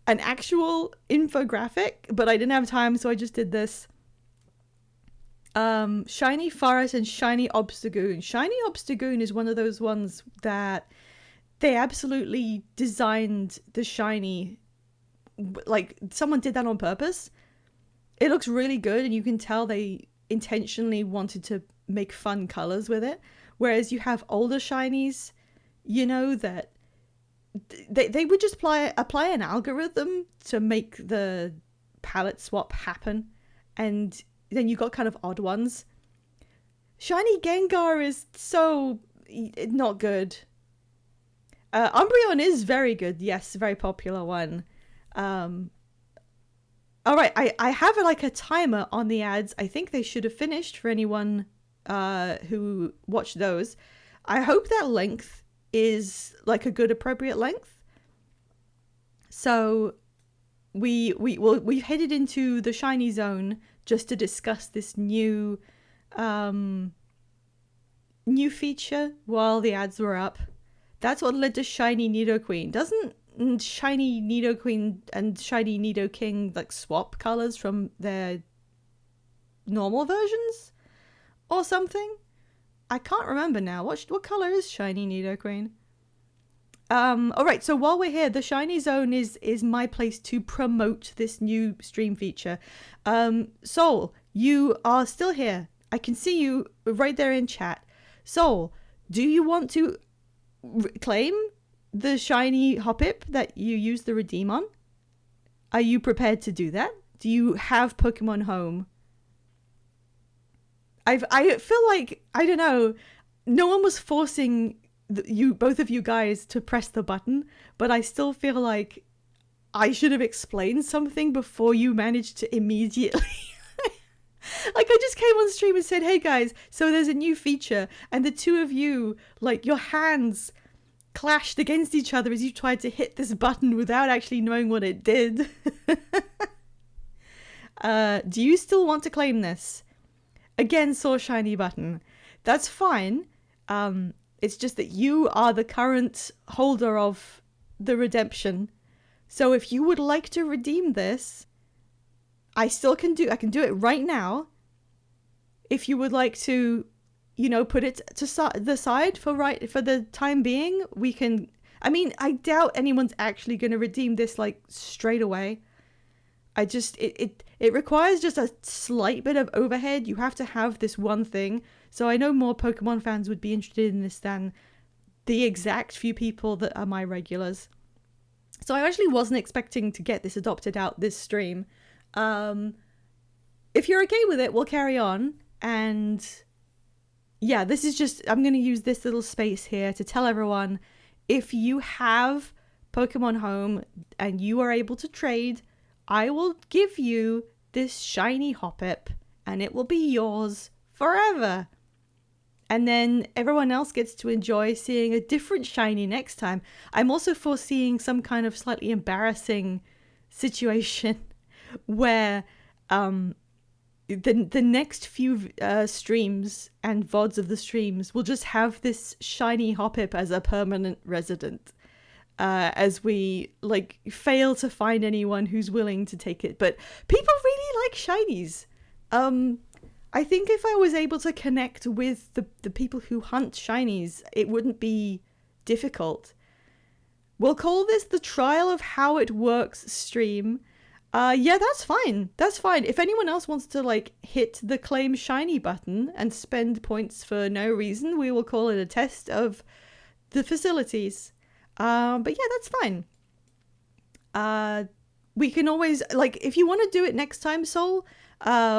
an actual infographic, but I didn't have time, so I just did this. Shiny Forest and Shiny Obstagoon. Shiny Obstagoon is one of those ones that they absolutely designed the shiny, like someone did that on purpose. It looks really good, and you can tell they intentionally wanted to make fun colors with it. Whereas you have older shinies, you know, that they would just apply an algorithm to make the palette swap happen, and then you got kind of odd ones. Shiny Gengar is so not good. Umbreon is very good, yes, very popular one. All right, I have like a timer on the ads. I think they should have finished for anyone who watched those. I hope that length is like a good appropriate length. So we've headed into the shiny zone just to discuss this new feature while the ads were up. That's what led to Shiny Nidoqueen. Doesn't Shiny Nidoqueen and Shiny Nidoking like swap colors from their normal versions or something? I can't remember now. What color is Shiny Nidoqueen? All right, so while we're here, the Shiny Zone is my place to promote this new stream feature. Soul, you are still here. I can see you right there in chat. Soul, do you want to claim the shiny Hoppip that you used the redeem on? Are you prepared to do that? Do you have Pokemon Home? I feel like, I don't know, no one was forcing both of you guys to press the button, but I still feel like I should have explained something before you managed to immediately. Like, I just came on stream and said, hey guys, so there's a new feature, and the two of you, like, your hands clashed against each other as you tried to hit this button without actually knowing what it did. Do you still want to claim this? Again, saw shiny button. That's fine. It's just that you are the current holder of the redemption. So if you would like to redeem this, I can do it right now. If you would like to, put it to the side for the time being, we can. I mean, I doubt anyone's actually going to redeem this like straight away. It requires just a slight bit of overhead. You have to have this one thing. So I know more Pokemon fans would be interested in this than the exact few people that are my regulars. So I actually wasn't expecting to get this adopted out this stream. If you're okay with it, we'll carry on. And yeah, this is just, I'm going to use this little space here to tell everyone, if you have Pokemon Home and you are able to trade, I will give you this shiny Hoppip and it will be yours forever. And then everyone else gets to enjoy seeing a different shiny next time. I'm also foreseeing some kind of slightly embarrassing situation where the next few streams and VODs of the streams will just have this shiny Hoppip as a permanent resident. As we fail to find anyone who's willing to take it. But people really like shinies. I think if I was able to connect with the people who hunt shinies, it wouldn't be difficult. We'll call this the trial of how it works stream. Yeah, that's fine. That's fine. If anyone else wants to hit the claim shiny button and spend points for no reason, we will call it a test of the facilities. But yeah, that's fine. We can always, if you want to do it next time, Soul,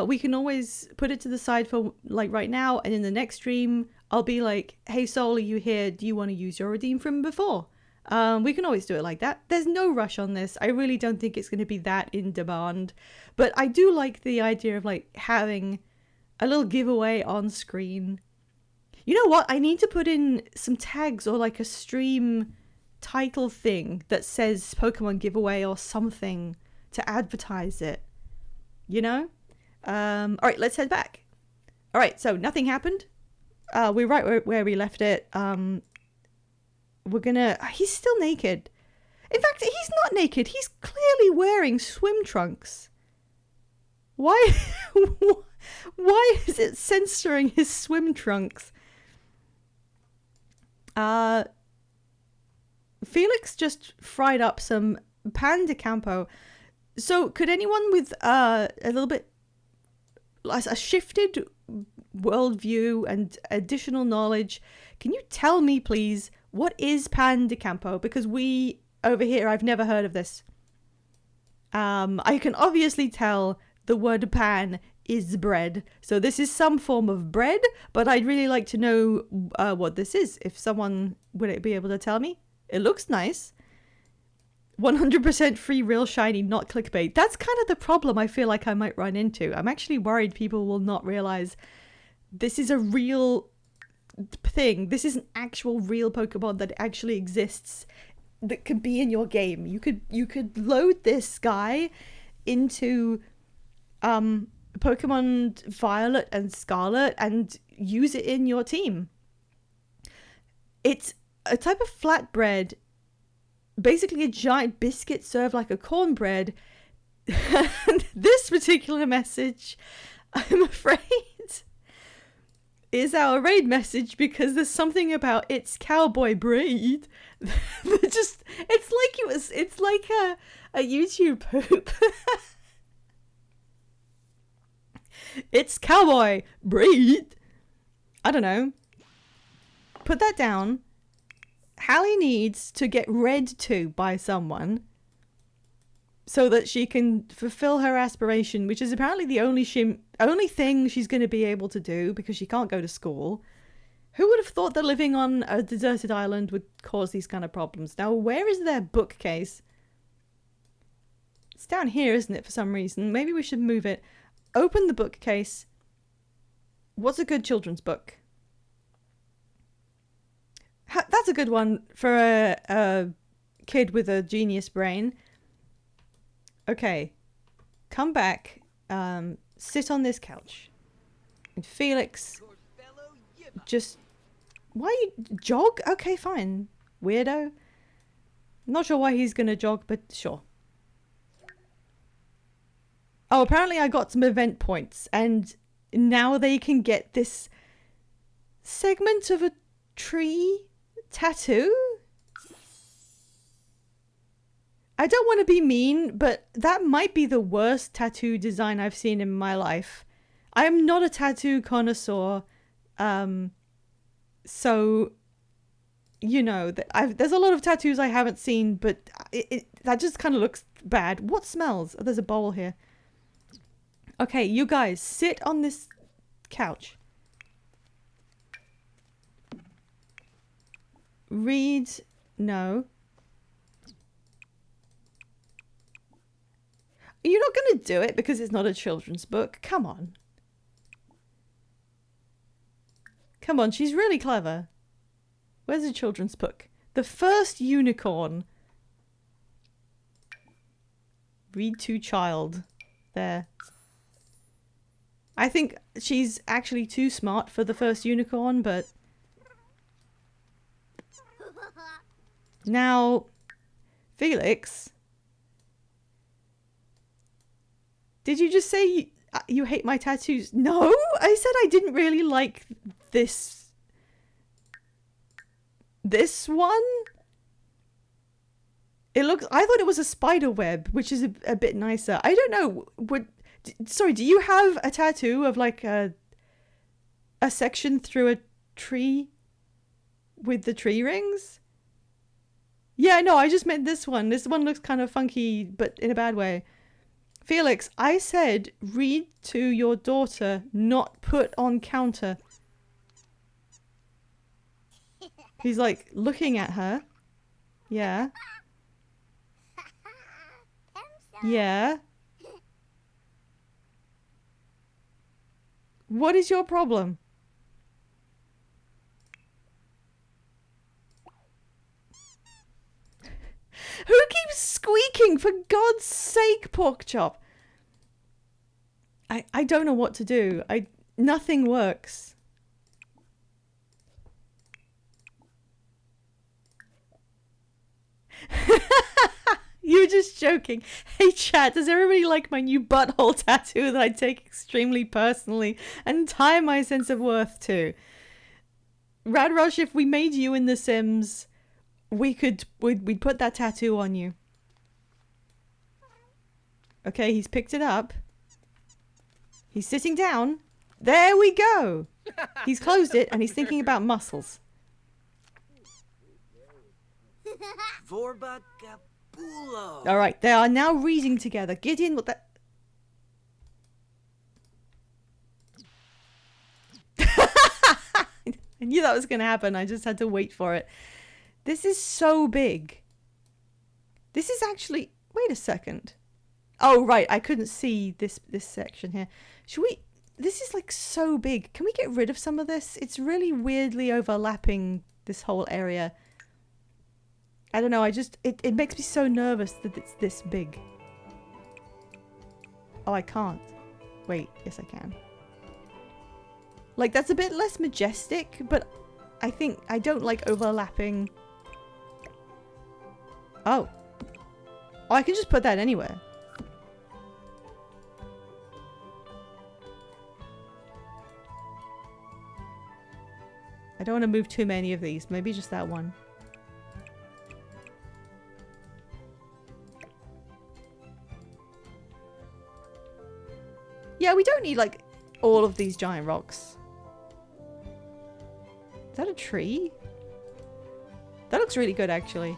we can always put it to the side for right now, and in the next stream I'll be like, hey Soul, are you here? Do you want to use your redeem from before? We can always do it like that. There's no rush on this. I really don't think it's going to be that in demand, but I do like the idea of having a little giveaway on screen. You know what? I need to put in some tags or a stream title thing that says Pokemon giveaway or something to advertise it. All right, let's head back. All right, so nothing happened. We're right where we left it. He's still naked. In fact, he's not naked. He's clearly wearing swim trunks. Why why is it censoring his swim trunks? Felix just fried up some pan de campo. So could anyone with a little bit a shifted worldview and additional knowledge, can you tell me please, what is pan de campo? Because we over here, I've never heard of this. I can obviously tell the word pan is bread, so this is some form of bread, but I'd really like to know what this is. If someone would be able to tell me. It looks nice. 100% free, real shiny, not clickbait. That's kind of the problem I feel like I might run into. I'm actually worried people will not realize this is a real thing. This is an actual real Pokemon that actually exists that could be in your game. You could load this guy into Pokemon Violet and Scarlet and use it in your team. It's a type of flatbread, basically a giant biscuit served like a cornbread. And this particular message, I'm afraid, is our raid message, because there's something about its cowboy breed that just, it's like a YouTube poop. It's cowboy breed. I don't know. Put that down. Hallie needs to get read to by someone so that she can fulfill her aspiration, which is apparently the only thing she's going to be able to do because she can't go to school. Who would have thought that living on a deserted island would cause these kind of problems? Now, where is their bookcase? It's down here, isn't it, for some reason? Maybe we should move it. Open the bookcase. What's a good children's book? That's a good one for a kid with a genius brain. Okay. Come back. sit on this couch. And Felix, just... Why you jog? Okay, fine. Weirdo. Not sure why he's gonna jog, but sure. Oh, apparently I got some event points, and now they can get this segment of a tree tattoo. I don't want to be mean, but that might be the worst tattoo design I've seen in my life. I am not a tattoo connoisseur, so you know that there's a lot of tattoos I haven't seen, but that just kind of looks bad. What smells? Oh, there's a bowl here. Okay, you guys, sit on this couch. Read. No. You're not going to do it because it's not a children's book. Come on. Come on, she's really clever. Where's the children's book? The First Unicorn. Read to child. There. I think she's actually too smart for The First Unicorn, but... Now, Felix... Did you just say you hate my tattoos? No, I said I didn't really like this one. It looks... I thought it was a spider web, which is a bit nicer. I don't know. Sorry, do you have a tattoo of like a section through a tree with the tree rings? Yeah, no, I just meant this one. This one looks kind of funky, but in a bad way. Felix, I said read to your daughter, not put on counter. He's like looking at her. Yeah. Yeah. What is your problem? Who keeps squeaking? For God's sake, Porkchop. I don't know what to do. Nothing works. You're just joking. Hey chat, does everybody like my new butthole tattoo that I take extremely personally and tie my sense of worth to? Radrush, if we made you in The Sims, we'd put that tattoo on you. Okay, he's picked it up. He's sitting down. There we go. He's closed it and he's thinking about muscles. All right, they are now reading together. Gideon, what that? I knew that was going to happen. I just had to wait for it. This is so big. This is actually... Wait a second. Oh, right. I couldn't see this section here. Should we... This is like so big. Can we get rid of some of this? It's really weirdly overlapping this whole area. I don't know. It makes me so nervous that it's this big. Oh, I can't. Wait. Yes, I can. Like, that's a bit less majestic, but I think I don't like overlapping... Oh. Oh, I can just put that anywhere. I don't want to move too many of these. Maybe just that one. Yeah, we don't need, like, all of these giant rocks. Is that a tree? That looks really good, actually.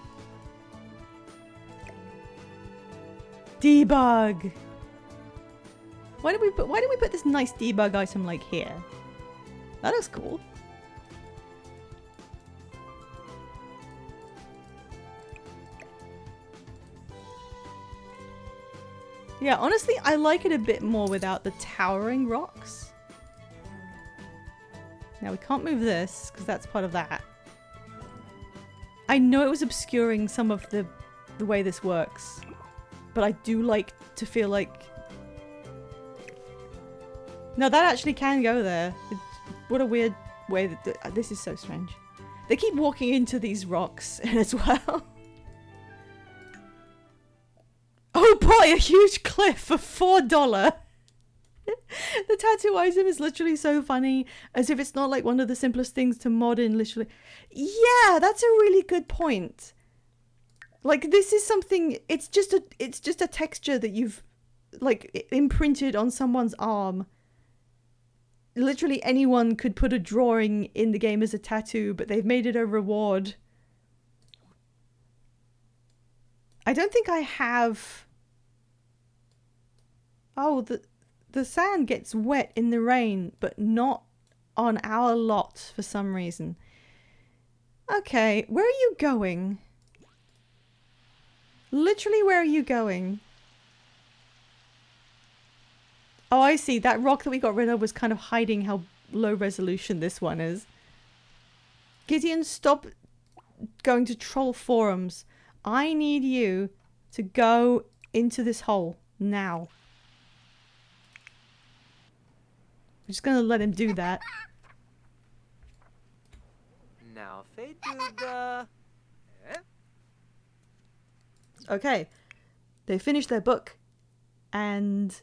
Debug. Why did we put this nice debug item like here? That looks cool. Yeah, honestly, I like it a bit more without the towering rocks. Now we can't move this because that's part of that. I know it was obscuring some of the way this works. But I do like to feel like No, that actually can go there. What a weird way that this is so strange. They keep walking into these rocks as well. Oh boy, a huge cliff for $4. The tattoo item is literally so funny, as if it's not like one of the simplest things to mod in, literally. Yeah, that's a really good point. Like, this is something, it's just a texture that you've like imprinted on someone's arm. Literally anyone could put a drawing in the game as a tattoo, but they've made it a reward. I don't think I have... Oh, the sand gets wet in the rain, but not on our lot for some reason. Okay, where are you going? Literally, where are you going? Oh, I see. That rock that we got rid of was kind of hiding how low resolution this one is. Gideon, stop going to troll forums. I need you to go into this hole now. I'm just going to let him do that. Now, if they do the... Okay. They finished their book. And...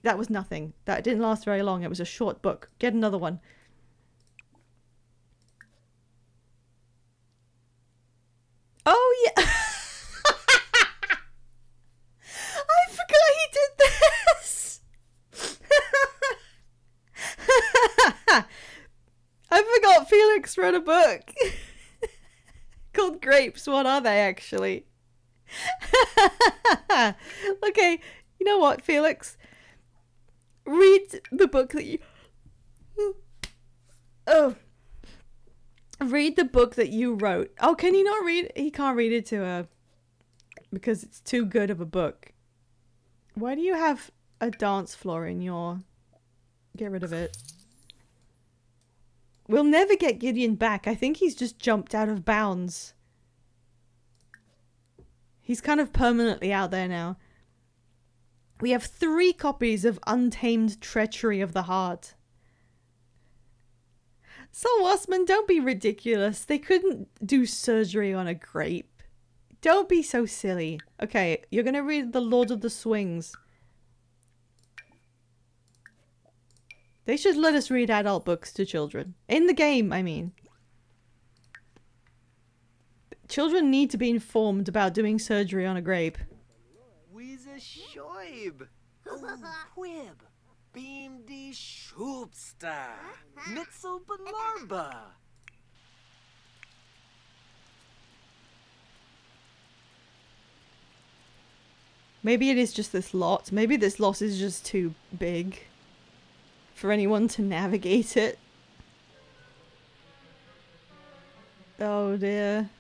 that was nothing. That didn't last very long. It was a short book. Get another one. Oh, yeah. I forgot he did this. I forgot Felix wrote a book called Grapes. What are they, actually? Okay, you know what, Felix? Read the book that you... Oh. Read the book that you wrote. Oh, can he not read? He can't read it to her. Because it's too good of a book. Why do you have a dance floor in your... Get rid of it. We'll never get Gideon back. I think he's just jumped out of bounds. He's kind of permanently out there now. We have 3 copies of Untamed Treachery of the Heart. So, Wasman, don't be ridiculous. They couldn't do surgery on a grape. Don't be so silly. Okay, you're going to read The Lord of the Swings. They should let us read adult books to children. In the game, I mean. Children need to be informed about doing surgery on a grape. Weezer Shoib. Quib. Beam die Schubster. Nitzel Benarba. Maybe it is just this lot. Maybe this lot is just too big for anyone to navigate it. Oh dear.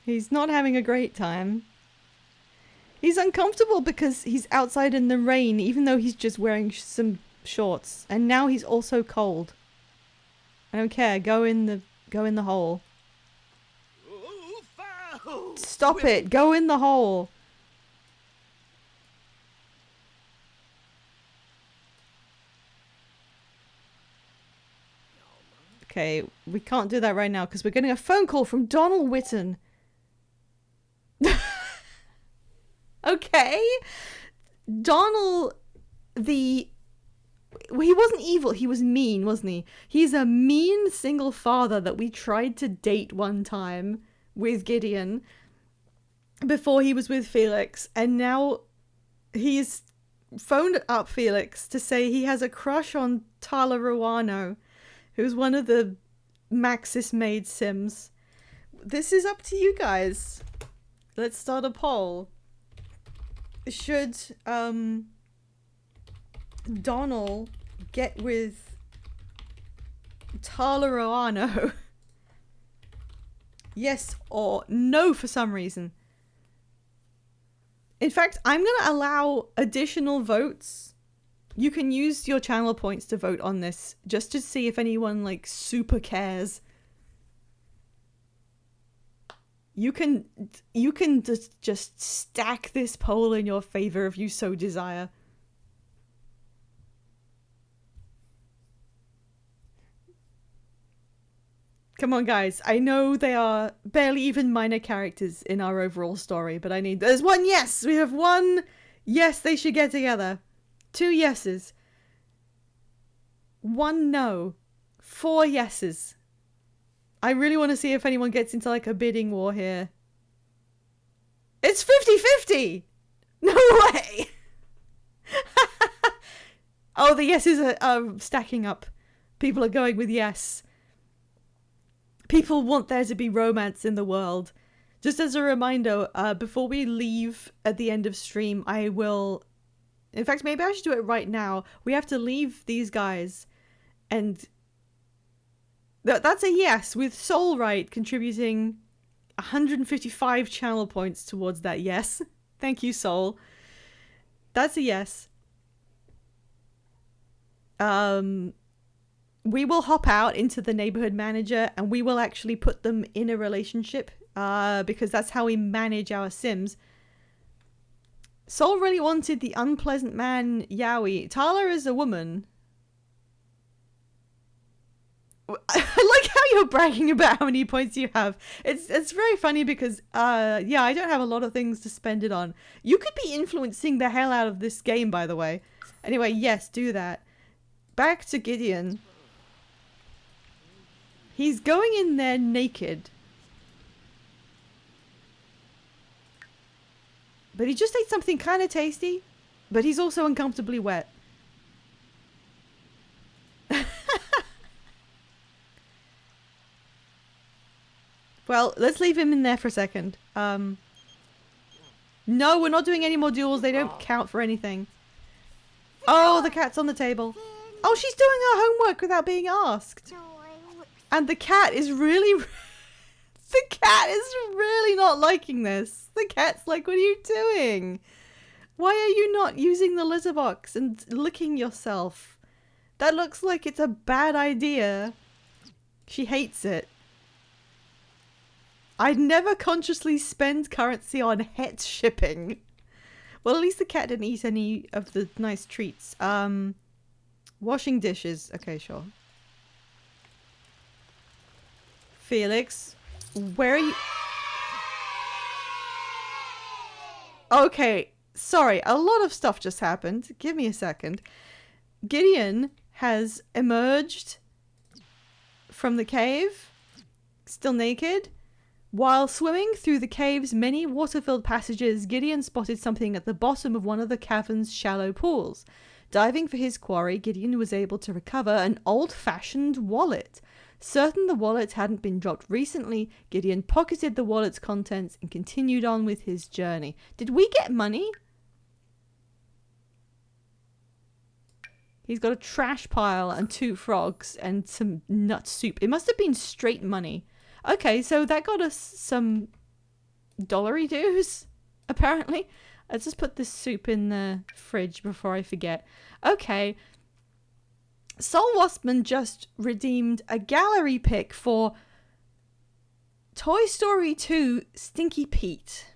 He's not having a great time. He's uncomfortable because he's outside in the rain, even though he's just wearing some shorts. And now he's also cold. I don't care. Go in the hole. Stop it. Go in the hole. Okay, we can't do that right now because we're getting a phone call from Donald Whitten. Okay. Donald, he wasn't evil, he was mean, wasn't he? He's a mean single father that we tried to date one time with Gideon before he was with Felix, and now he's phoned up Felix to say he has a crush on Tala Ruano, who's one of the Maxis made Sims. This is up to you guys. Let's start a poll. Should Donald get with Tala Ruano? Yes or no for some reason. In fact, I'm going to allow additional votes. You can use your channel points to vote on this, just to see if anyone, like, super cares. You can just stack this poll in your favor if you so desire. Come on, guys. I know they are barely even minor characters in our overall story, but there's one yes! We have one yes, they should get together. 2 yeses. 1 no. 4 yeses. I really want to see if anyone gets into like a bidding war here. It's 50-50! No way! Oh, the yeses are stacking up. People are going with yes. People want there to be romance in the world. Just as a reminder, before we leave at the end of stream, I will... In fact, maybe I should do it right now. We have to leave these guys. And... That's a yes, with Soulright contributing 155 channel points towards that yes. Thank you, Soul. That's a yes. We will hop out into the neighborhood manager and we will actually put them in a relationship because that's how we manage our Sims. Sol really wanted the unpleasant man Yowie. Tala is a woman. I like how you're bragging about how many points you have. It's very funny because yeah, I don't have a lot of things to spend it on. You could be influencing the hell out of this game, by the way. Anyway, yes, do that. Back to Gideon. He's going in there naked. But he just ate something kind of tasty. But he's also uncomfortably wet. Well, let's leave him in there for a second. No, we're not doing any more duels. They don't count for anything. Oh, the cat's on the table. Oh, she's doing her homework without being asked. And the cat is really... the cat is really not liking this. The cat's like, what are you doing? Why are you not using the litter box and licking yourself? That looks like it's a bad idea. She hates it. I'd never consciously spend currency on het shipping. Well, at least the cat didn't eat any of the nice treats. Washing dishes. Okay, sure. Felix, where are you? Okay, sorry. A lot of stuff just happened. Give me a second. Gideon has emerged from the cave, still naked. While swimming through the cave's many water-filled passages, Gideon spotted something at the bottom of one of the cavern's shallow pools. Diving for his quarry, Gideon was able to recover an old-fashioned wallet. Certain the wallet hadn't been dropped recently, Gideon pocketed the wallet's contents and continued on with his journey. Did we get money? He's got a trash pile and 2 frogs and some nut soup. It must have been straight money. Okay, so that got us some dollary dues, apparently. Let's just put this soup in the fridge before I forget. Okay. Soul Waspman just redeemed a gallery pick for Toy Story 2 Stinky Pete.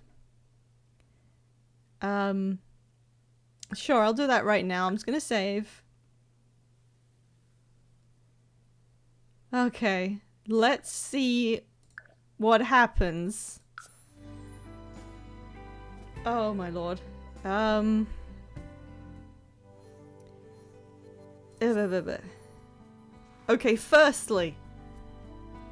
Sure, I'll do that right now. I'm just gonna save. Okay. Let's see what happens. Oh my lord. Okay, firstly.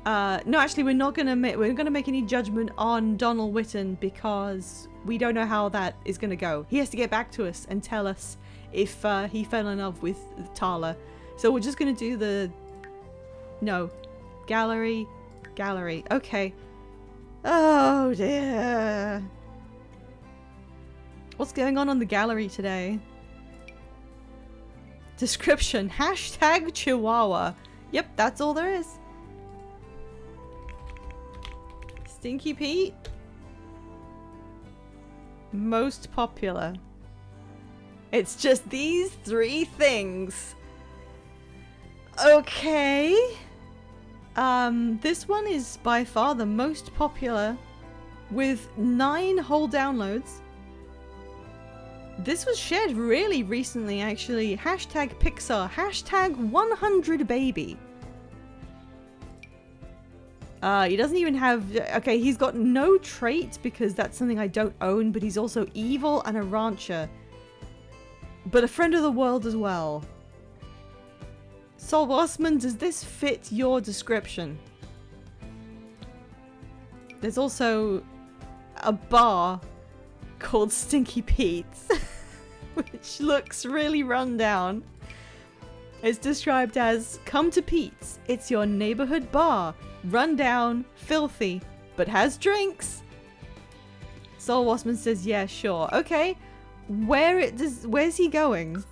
No, actually we're not gonna make any judgment on Donald Whitten because we don't know how that is gonna go. He has to get back to us and tell us if he fell in love with Tala. So we're just gonna do the... No. Gallery. Okay. Oh dear. What's going on the gallery today? Description. Hashtag Chihuahua. Yep, that's all there is. Stinky Pete. Most popular. It's just these 3 things. Okay. This one is by far the most popular with 9 whole downloads. This was shared really recently, actually. Hashtag Pixar. Hashtag 100baby. He doesn't even have... Okay, he's got no traits because that's something I don't own, but he's also evil and a rancher. But a friend of the world as well. Sol Bossman, does this fit your description? There's also a bar called Stinky Pete's, which looks really run down. It's described as, come to Pete's, it's your neighborhood bar, run down, filthy, but has drinks. Sol Bossman says, yeah, sure. Okay, where's he going?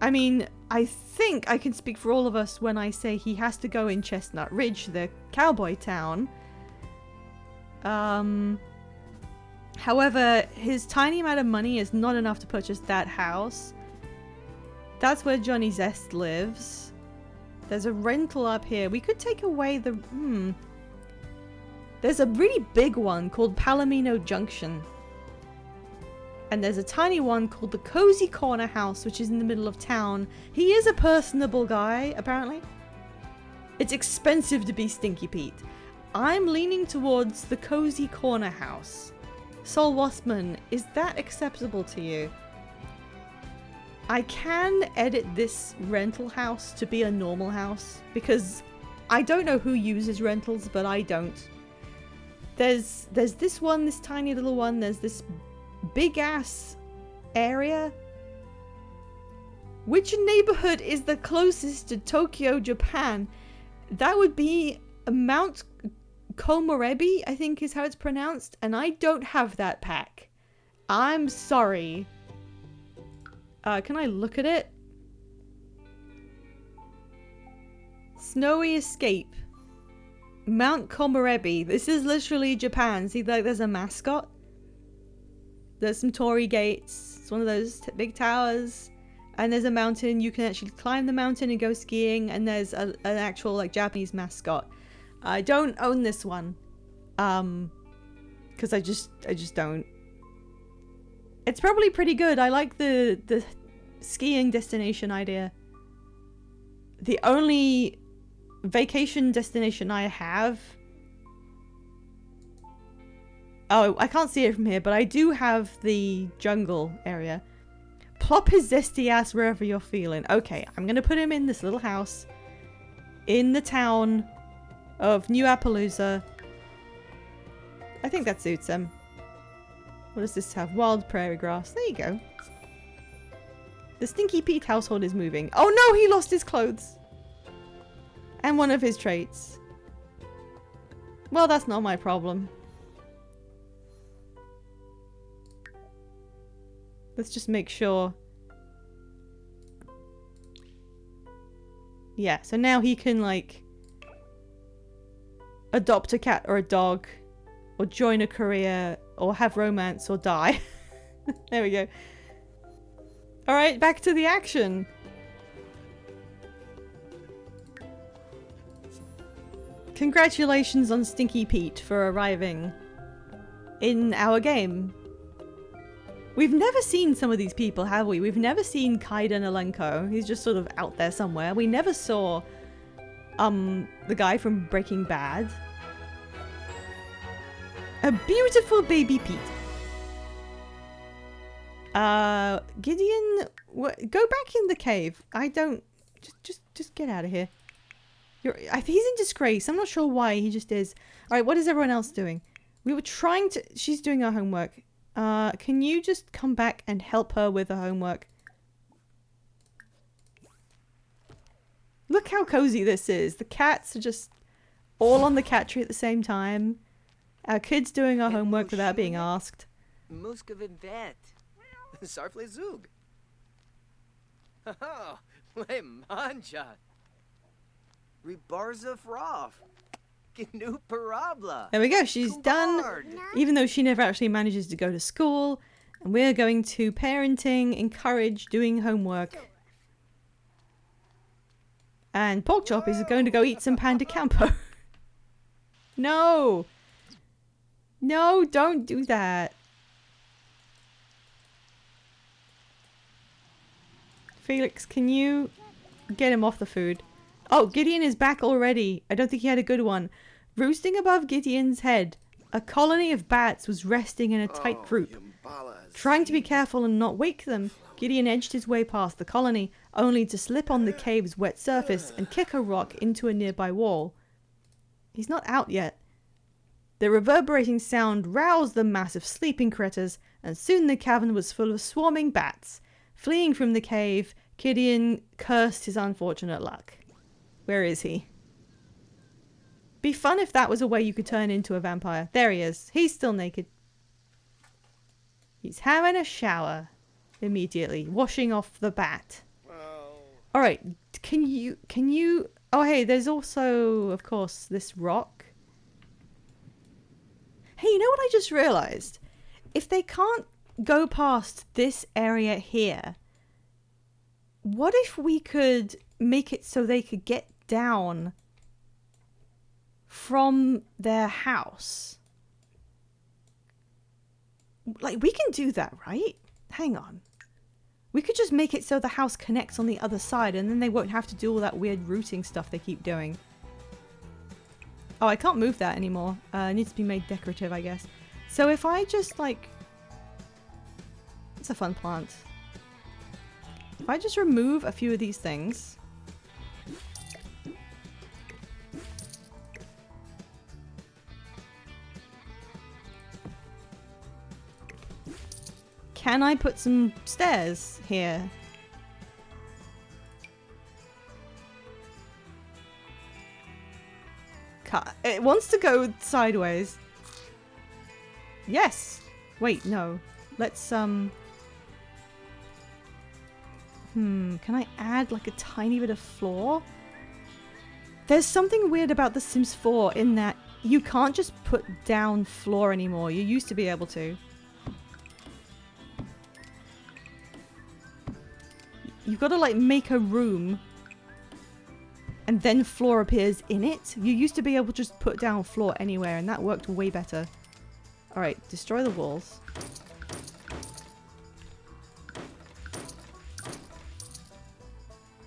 I mean, I think I can speak for all of us when I say he has to go in Chestnut Ridge, the cowboy town. However, his tiny amount of money is not enough to purchase that house. That's where Johnny Zest lives. There's a rental up here. We could take away the... There's a really big one called Palomino Junction. And there's a tiny one called the Cozy Corner House, which is in the middle of town. He is a personable guy, apparently. It's expensive to be Stinky Pete. I'm leaning towards the Cozy Corner House. Sol Bossman, is that acceptable to you? I can edit this rental house to be a normal house, because I don't know who uses rentals, but I don't. There's this one, this tiny little one, there's this big ass area. Which neighborhood is the closest to Tokyo, Japan? That would be Mount Komorebi, I think is how it's pronounced, and I don't have that pack. I'm sorry. Can I look at it? Snowy Escape. Mount Komorebi. This is literally Japan. See, like, there's a mascot. There's some torii gates. It's one of those big towers. And there's a mountain. You can actually climb the mountain and go skiing. And there's an actual, like, Japanese mascot. I don't own this one. Because I just don't. It's probably pretty good. I like the skiing destination idea. The only vacation destination I have... Oh, I can't see it from here, but I do have the jungle area. Plop his zesty ass wherever you're feeling. Okay, I'm gonna put him in this little house in the town of New Appaloosa. I think that suits him. What does this have? Wild prairie grass. There you go. The Stinky Pete household is moving. Oh no, he lost his clothes. And one of his traits. Well, that's not my problem. Let's just make sure. Yeah, so now he can, like, adopt a cat or a dog, or join a career, or have romance, or die. There we go. Alright, back to the action. Congratulations on Stinky Pete for arriving in our game. We've never seen some of these people, have we? We've never seen Kaiden Alenko. He's just sort of out there somewhere. We never saw the guy from Breaking Bad. A beautiful baby Pete. Gideon, go back in the cave. I don't... Just get out of here. He's in disgrace. I'm not sure why. He just is. Alright, what is everyone else doing? We were trying to... She's doing her homework. Can you just come back and help her with her homework? Look how cozy this is. The cats are just all on the cat tree at the same time. Our kid's doing our homework without being asked. Muscovin vet. Sarfle Zug. Oh, le manja. Ribarza Froff. Gnu Parabla. There we go, she's done. Even though she never actually manages to go to school. And we're going to parenting, encourage doing homework. And Porkchop is going to go eat some Panda Campo. No! No, don't do that. Felix, can you get him off the food? Oh, Gideon is back already. I don't think he had a good one. Roosting above Gideon's head, a colony of bats was resting in a tight group. Trying to be careful and not wake them, Gideon edged his way past the colony, only to slip on the cave's wet surface and kick a rock into a nearby wall. He's not out yet. The reverberating sound roused the massive sleeping critters, and soon the cavern was full of swarming bats. Fleeing from the cave, Gideon cursed his unfortunate luck. Where is he? Be fun if that was a way you could turn into a vampire. There he is. He's still naked. He's having a shower. Immediately. Washing off the bat. Alright. Can you... Oh, hey, there's also, of course, this rock. Hey, you know what I just realized? If they can't go past this area here, what if we could make it so they could get down from their house? Like, we can do that, right? Hang on. We could just make it so the house connects on the other side, and then they won't have to do all that weird routing stuff they keep doing. Oh, I can't move that anymore. It needs to be made decorative, I guess. So if I just, like... It's a fun plant. If I just remove a few of these things... Can I put some stairs here? It wants to go sideways. Yes. Wait, no. Let's, Can I add, like, a tiny bit of floor? There's something weird about The Sims 4 in that you can't just put down floor anymore. You used to be able to. You've got to, like, make a room and then floor appears in it. You used to be able to just put down floor anywhere, and that worked way better. Alright, destroy the walls.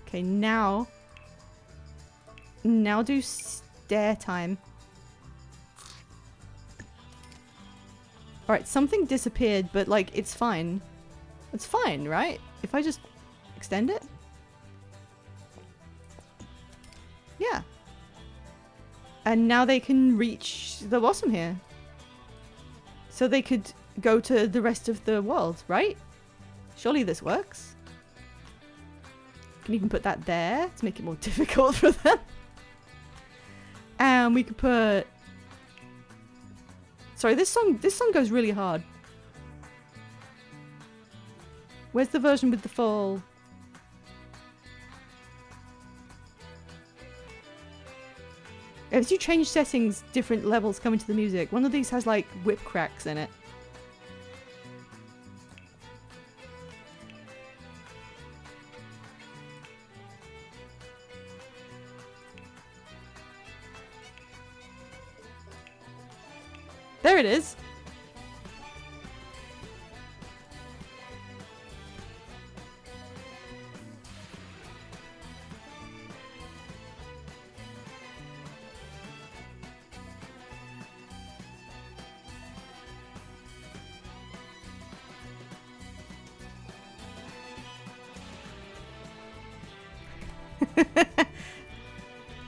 Okay, now do stair time. Alright, something disappeared, but, like, it's fine. It's fine, right? If I just extend it? Yeah. And now they can reach the bottom here. So they could go to the rest of the world, right? Surely this works. Can even put that there to make it more difficult for them. And we could put... Sorry, this song goes really hard. Where's the version with the full... As you change settings, different levels come into the music. One of these has, like, whip cracks in it. There it is!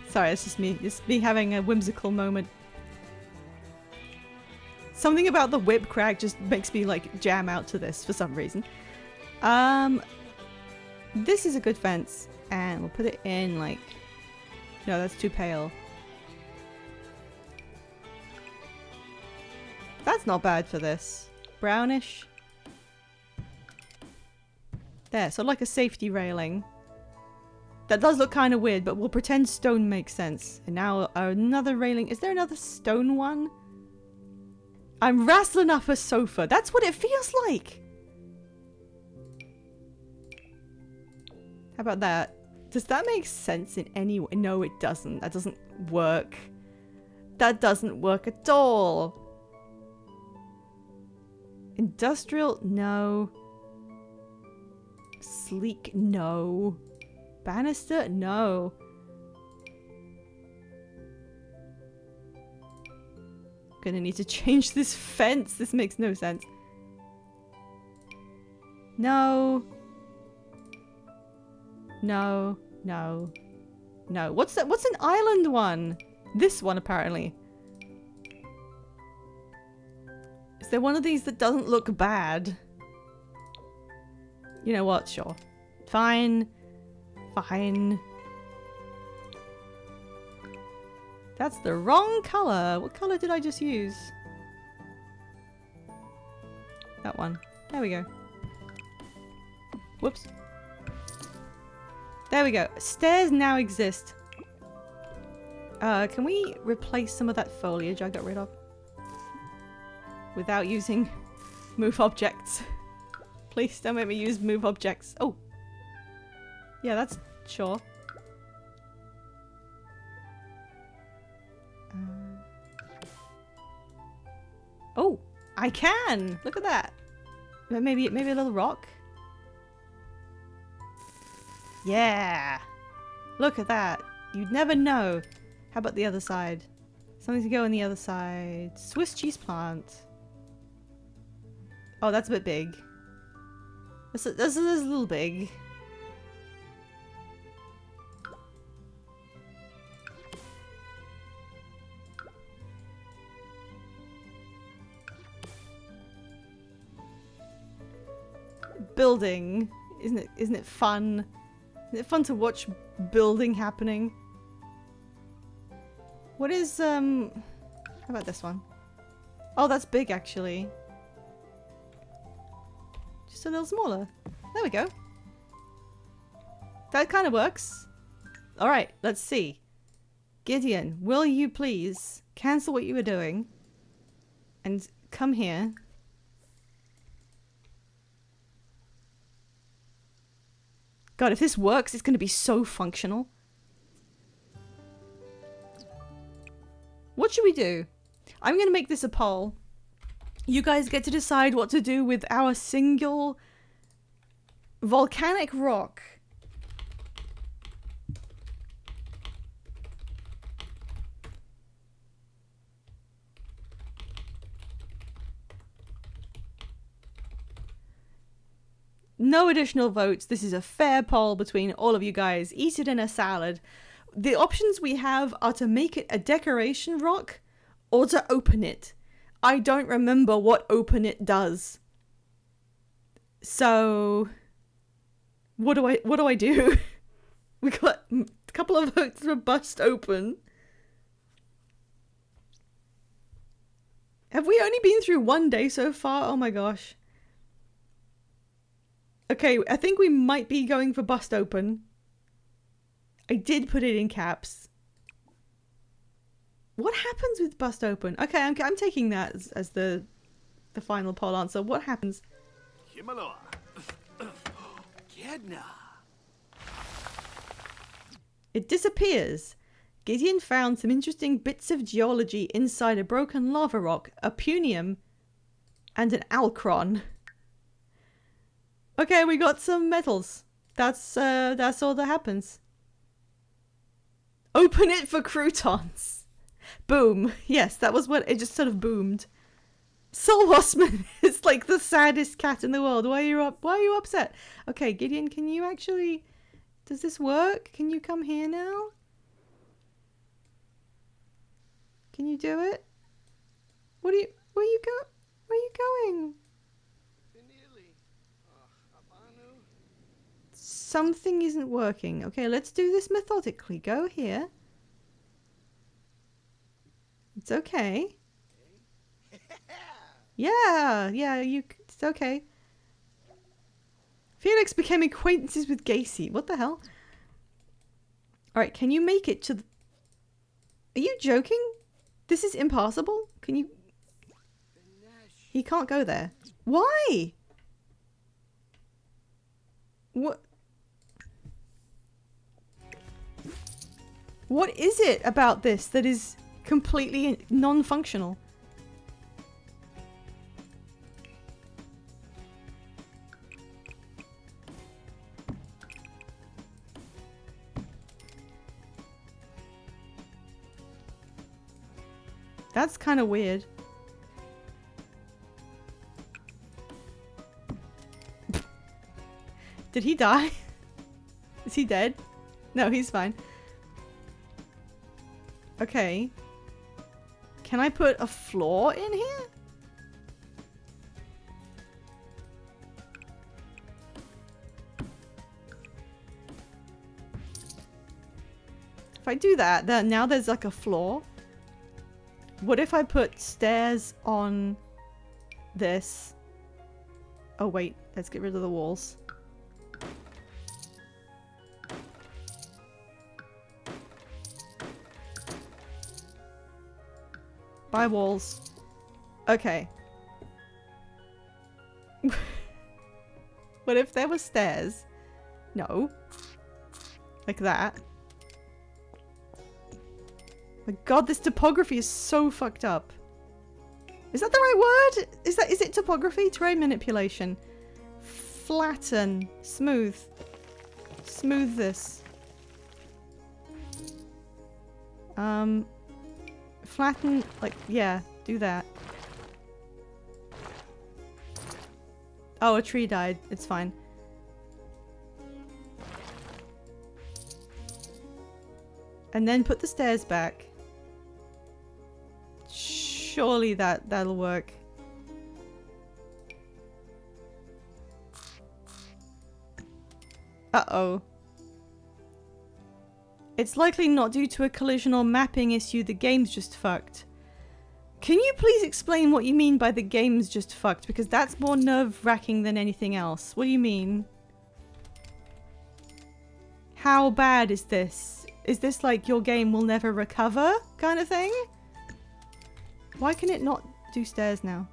Sorry, it's just me having a whimsical moment. Something about the whip crack just makes me, like, jam out to this for some reason. This is a good fence, and we'll put it in, like... No, that's too pale. That's not bad for this. Brownish. There, so like a safety railing. That does look kind of weird, but we'll pretend stone makes sense. And now another railing. Is there another stone one? I'm wrestling up a sofa. That's what it feels like. How about that? Does that make sense in any way? No, it doesn't. That doesn't work. That doesn't work at all. Industrial, no. Sleek, no. Banister, no. Gonna need to change this fence. This makes no sense. No. No. No. No. What's that? What's an island one? This one, apparently. Is there one of these that doesn't look bad? You know what? Sure. Fine. Fine. That's the wrong color. What color did I just use? That one. There we go. Whoops. There we go. Stairs now exist. Can we replace some of that foliage I got rid of? Without using move objects. Please don't make me use move objects. Oh. Yeah, that's sure. Oh, I can! Look at that. Maybe a little rock? Yeah! Look at that. You'd never know. How about the other side? Something to go on the other side. Swiss cheese plant. Oh, that's a bit big. This is a little big. Building. Isn't it fun? Isn't it fun to watch building happening? What is how about this one? Oh, that's big actually. Just a little smaller. There we go. That kind of works. Alright, let's see. Gideon, will you please cancel what you were doing and come here? God, if this works, it's going to be so functional. What should we do? I'm going to make this a poll. You guys get to decide what to do with our single volcanic rock. No additional votes. This is a fair poll between all of you guys. Eat it in a salad. The options we have are to make it a decoration rock or to open it. I don't remember what open it does. So what do I do? We got a couple of votes for bust open. Have we only been through one day so far? Oh my gosh. Okay, I think we might be going for bust open. I did put it in caps. What happens with bust open? Okay, I'm taking that as the final poll answer. What happens? It disappears. Gideon found some interesting bits of geology inside a broken lava rock, a punium, and an alcron. Okay, we got some metals. That's all that happens. Open it for croutons. Boom. Yes, that was what it just sort of boomed. Sol Rossman is like the saddest cat in the world. Why are you upset? Okay, Gideon, can you actually... Does this work? Can you come here now? Can you do it? Where you going? Something isn't working. Okay, let's do this methodically. Go here. It's okay. Yeah, it's okay. Felix became acquaintances with Gacy. What the hell? Alright, can you make it to the... Are you joking? This is impossible? Can you... He can't go there. Why? What? What is it about this that is completely non-functional. That's kind of weird. Did he die? Is he dead? No, he's fine. Okay. Can I put a floor in here? If I do that, then now there's like a floor. What if I put stairs on this? Oh wait, let's get rid of the walls. By walls. Okay. What if there were stairs? No. Like that. My god, this topography is so fucked up. Is that the right word? Is it topography? Terrain manipulation. Flatten. Smooth. Smooth this. Flatten, like, yeah, do that. Oh, a tree died. It's fine. And then put the stairs back. Surely that'll work. Uh-oh. It's likely not due to a collision or mapping issue. The game's just fucked. Can you please explain what you mean by the game's just fucked? Because that's more nerve-wracking than anything else. What do you mean? How bad is this? Is this like your game will never recover kind of thing? Why can it not do stairs now?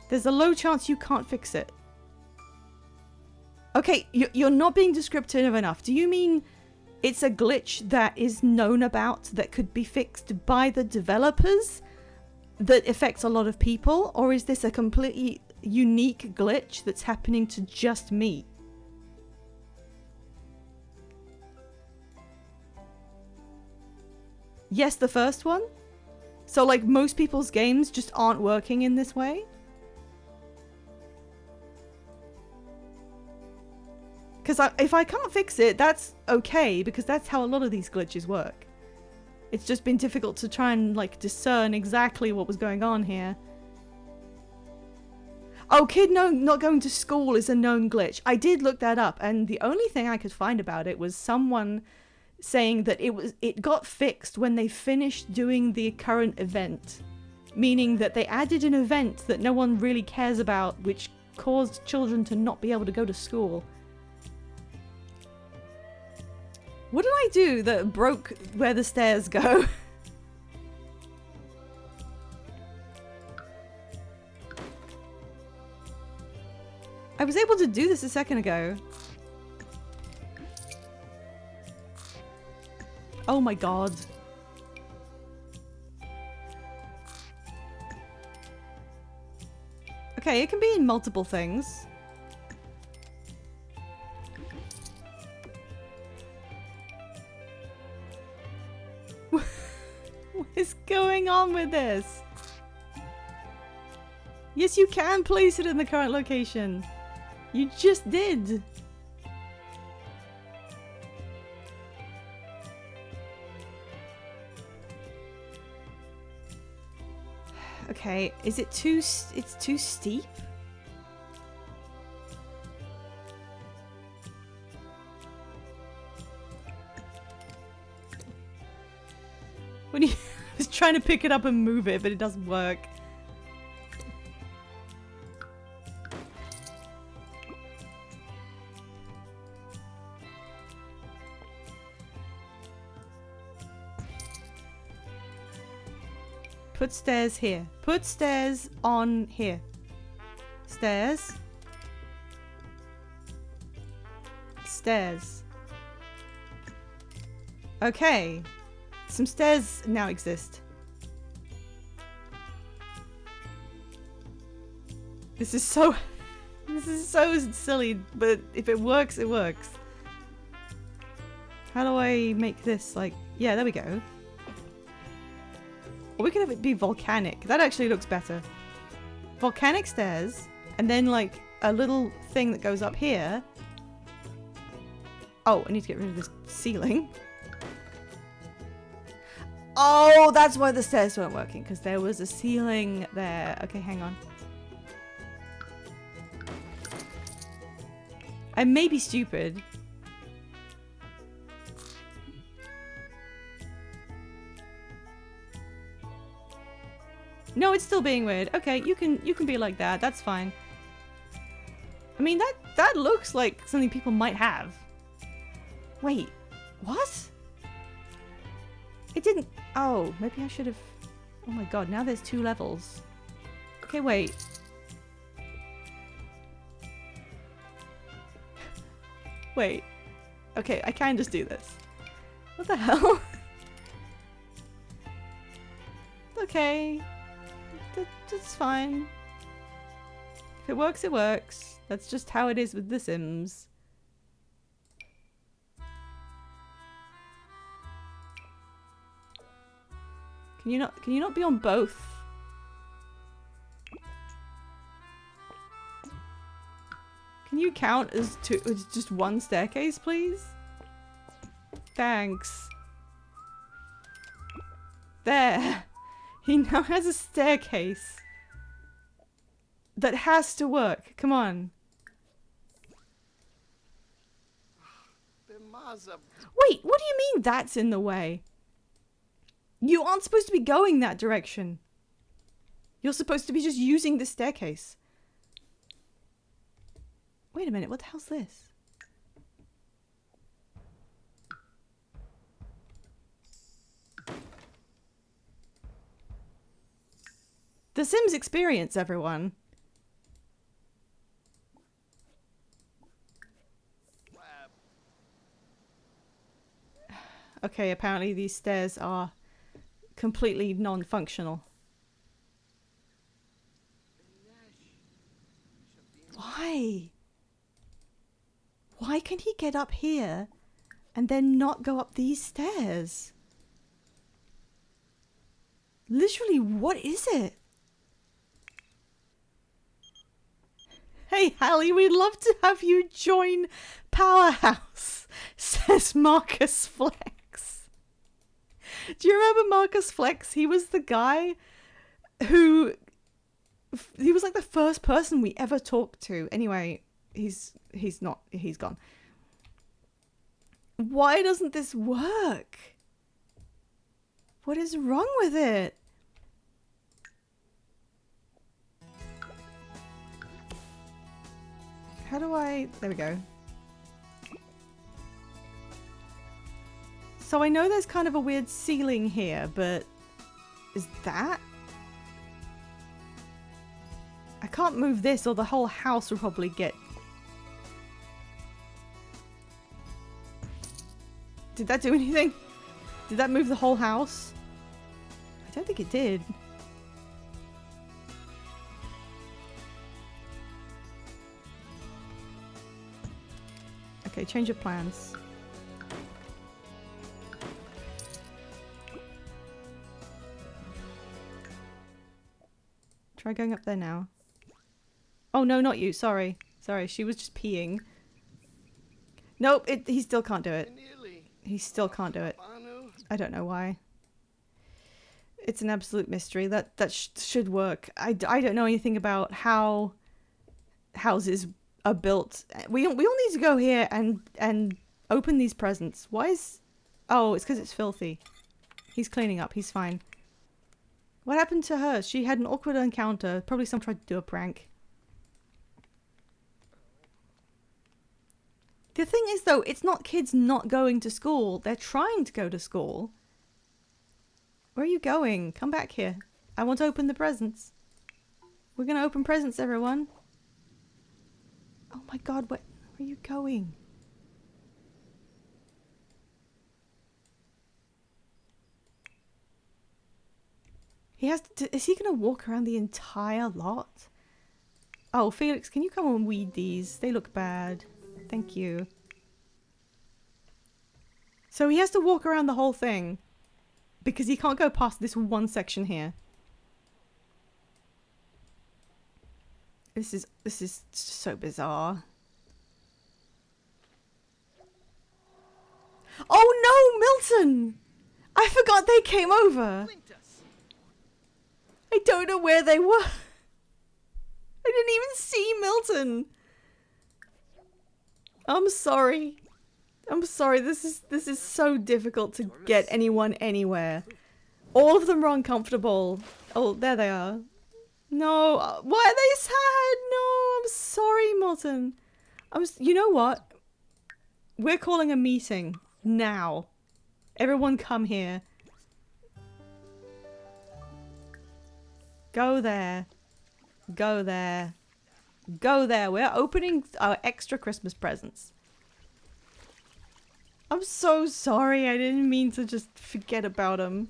There's a low chance you can't fix it. Okay, you're not being descriptive enough. Do you mean it's a glitch that is known about that could be fixed by the developers that affects a lot of people? Or is this a completely unique glitch that's happening to just me? Yes, the first one? So like most people's games just aren't working in this way? Because if I can't fix it, that's okay, because that's how a lot of these glitches work. It's just been difficult to try and, like, discern exactly what was going on here. Oh, kid not going to school is a known glitch. I did look that up, and the only thing I could find about it was someone saying that it got fixed when they finished doing the current event. Meaning that they added an event that no one really cares about, which caused children to not be able to go to school. What did I do that broke where the stairs go? I was able to do this a second ago. Oh my god. Okay, it can be in multiple things. What is going on with this? Yes, you can place it in the current location. You just did. Okay, is it it's too steep? When you I was trying to pick it up and move it, but it doesn't work. Put stairs here. Put stairs on here. Stairs. stairs. Okay. Some stairs now exist. This is so silly, but if it works, it works. How do I make this like, yeah, there we go. Or we can have it be volcanic. That actually looks better. Volcanic stairs, and then like a little thing that goes up here. Oh, I need to get rid of this ceiling. Oh, that's why the stairs weren't working, because there was a ceiling there. Okay, hang on. I may be stupid. No, it's still being weird. Okay, you can be like that. That's fine. I mean, that looks like something people might have. Wait, what? It didn't. Oh, maybe I should have. Oh my god, now there's 2 levels. Okay, wait. Wait. Okay, I can just do this. What the hell? Okay. That's fine. If it works, it works. That's just how it is with The Sims. Can you not be on both? Can you count as just 1 staircase, please? Thanks. There. He now has a staircase that has to work. Come on. Wait, what do you mean that's in the way? You aren't supposed to be going that direction. You're supposed to be just using the staircase. Wait a minute, what the hell's this? The Sims experience, everyone. Okay, apparently these stairs are completely non-functional. Why? Why can he get up here and then not go up these stairs? Literally, what is it? Hey, Hallie, we'd love to have you join Powerhouse, says Marcus Flex. Do you remember Marcus Flex? He was the guy who... He was like the first person we ever talked to. Anyway, he's gone. Why doesn't this work? What is wrong with it? How do I... There we go. So I know there's kind of a weird ceiling here, but... Is that... I can't move this or the whole house will probably get... Did that do anything? Did that move the whole house? I don't think it did. Okay, change of plans. Try going up there now. Oh no, not you. Sorry. Sorry, she was just peeing. Nope, he still can't do it. He still can't do it. I don't know why. It's an absolute mystery. That should work. I don't know anything about how houses are built. We all need to go here and open these presents. Why is... Oh, it's because it's filthy. He's cleaning up. He's fine. What happened to her? She had an awkward encounter. Probably someone tried to do a prank. The thing is, though, it's not kids not going to school. They're trying to go to school. Where are you going? Come back here. I want to open the presents. We're going to open presents, everyone. Oh my god, where are you going? He has to, is he gonna walk around the entire lot? Oh, Felix, can you come and weed these? They look bad. Thank you. So he has to walk around the whole thing because he can't go past this one section here. This is so bizarre. Oh no, Milton! I forgot they came over. I don't know where they were. I didn't even see Milton. I'm sorry. I'm sorry. This is so difficult to get anyone anywhere. All of them are uncomfortable. Oh, there they are. No, why are they sad? No, I'm sorry, Milton. You know what? We're calling a meeting now. Everyone come here. Go there. Go there. Go there. We're opening our extra Christmas presents. I'm so sorry. I didn't mean to just forget about them.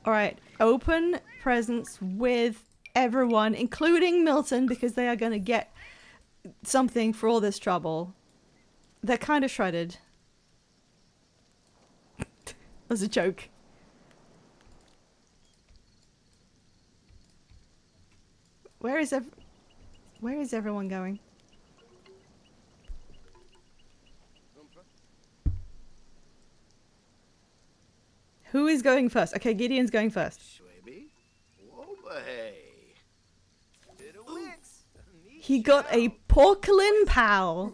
Alright. Open presents with everyone, including Milton, because they are going to get something for all this trouble. They're kind of shredded. That was a joke. Where is everyone going? Who is going first? Okay, Gideon's going first. He got a porcelain pal.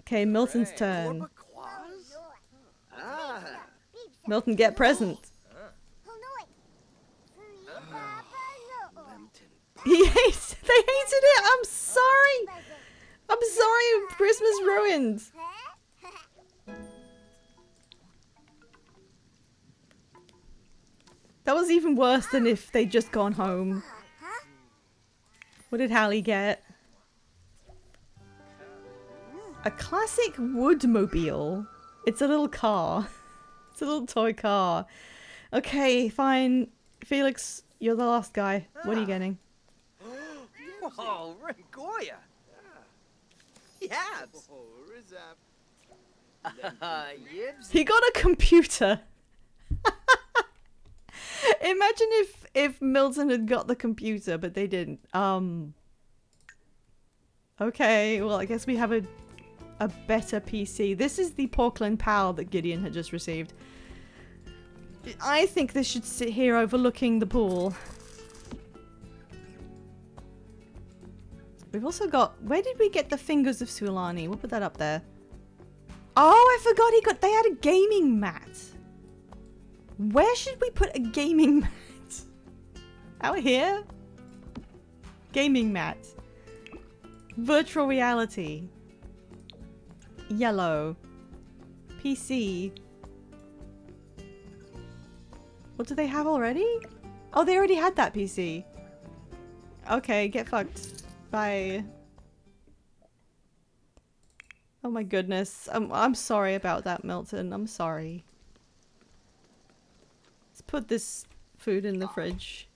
Okay, Milton's turn. Milton, get present. They hated it. I'm sorry. I'm sorry. Christmas ruined. That was even worse than if they'd just gone home. What did Hallie get? A classic Woodmobile. It's a little car. It's a little toy car. Okay, fine. Felix, you're the last guy. What are you getting? Whoa, Rangoya! Yabs! Yibs? He got a computer. Imagine if Milton had got the computer, but they didn't. Okay, well, I guess we have a better PC. This is the porcelain pal that Gideon had just received. I think this should sit here overlooking the pool. We've also got... Where did we get the fingers of Sulani? We'll put that up there. Oh, I forgot they had a gaming mat. Where should we put a gaming mat? Out here? Gaming mat. Virtual reality. Yellow. PC. What do they have already? Oh, they already had that PC. Okay, get fucked. Bye. Oh my goodness. I'm sorry about that, Milton. I'm sorry. Let's put this food in the fridge.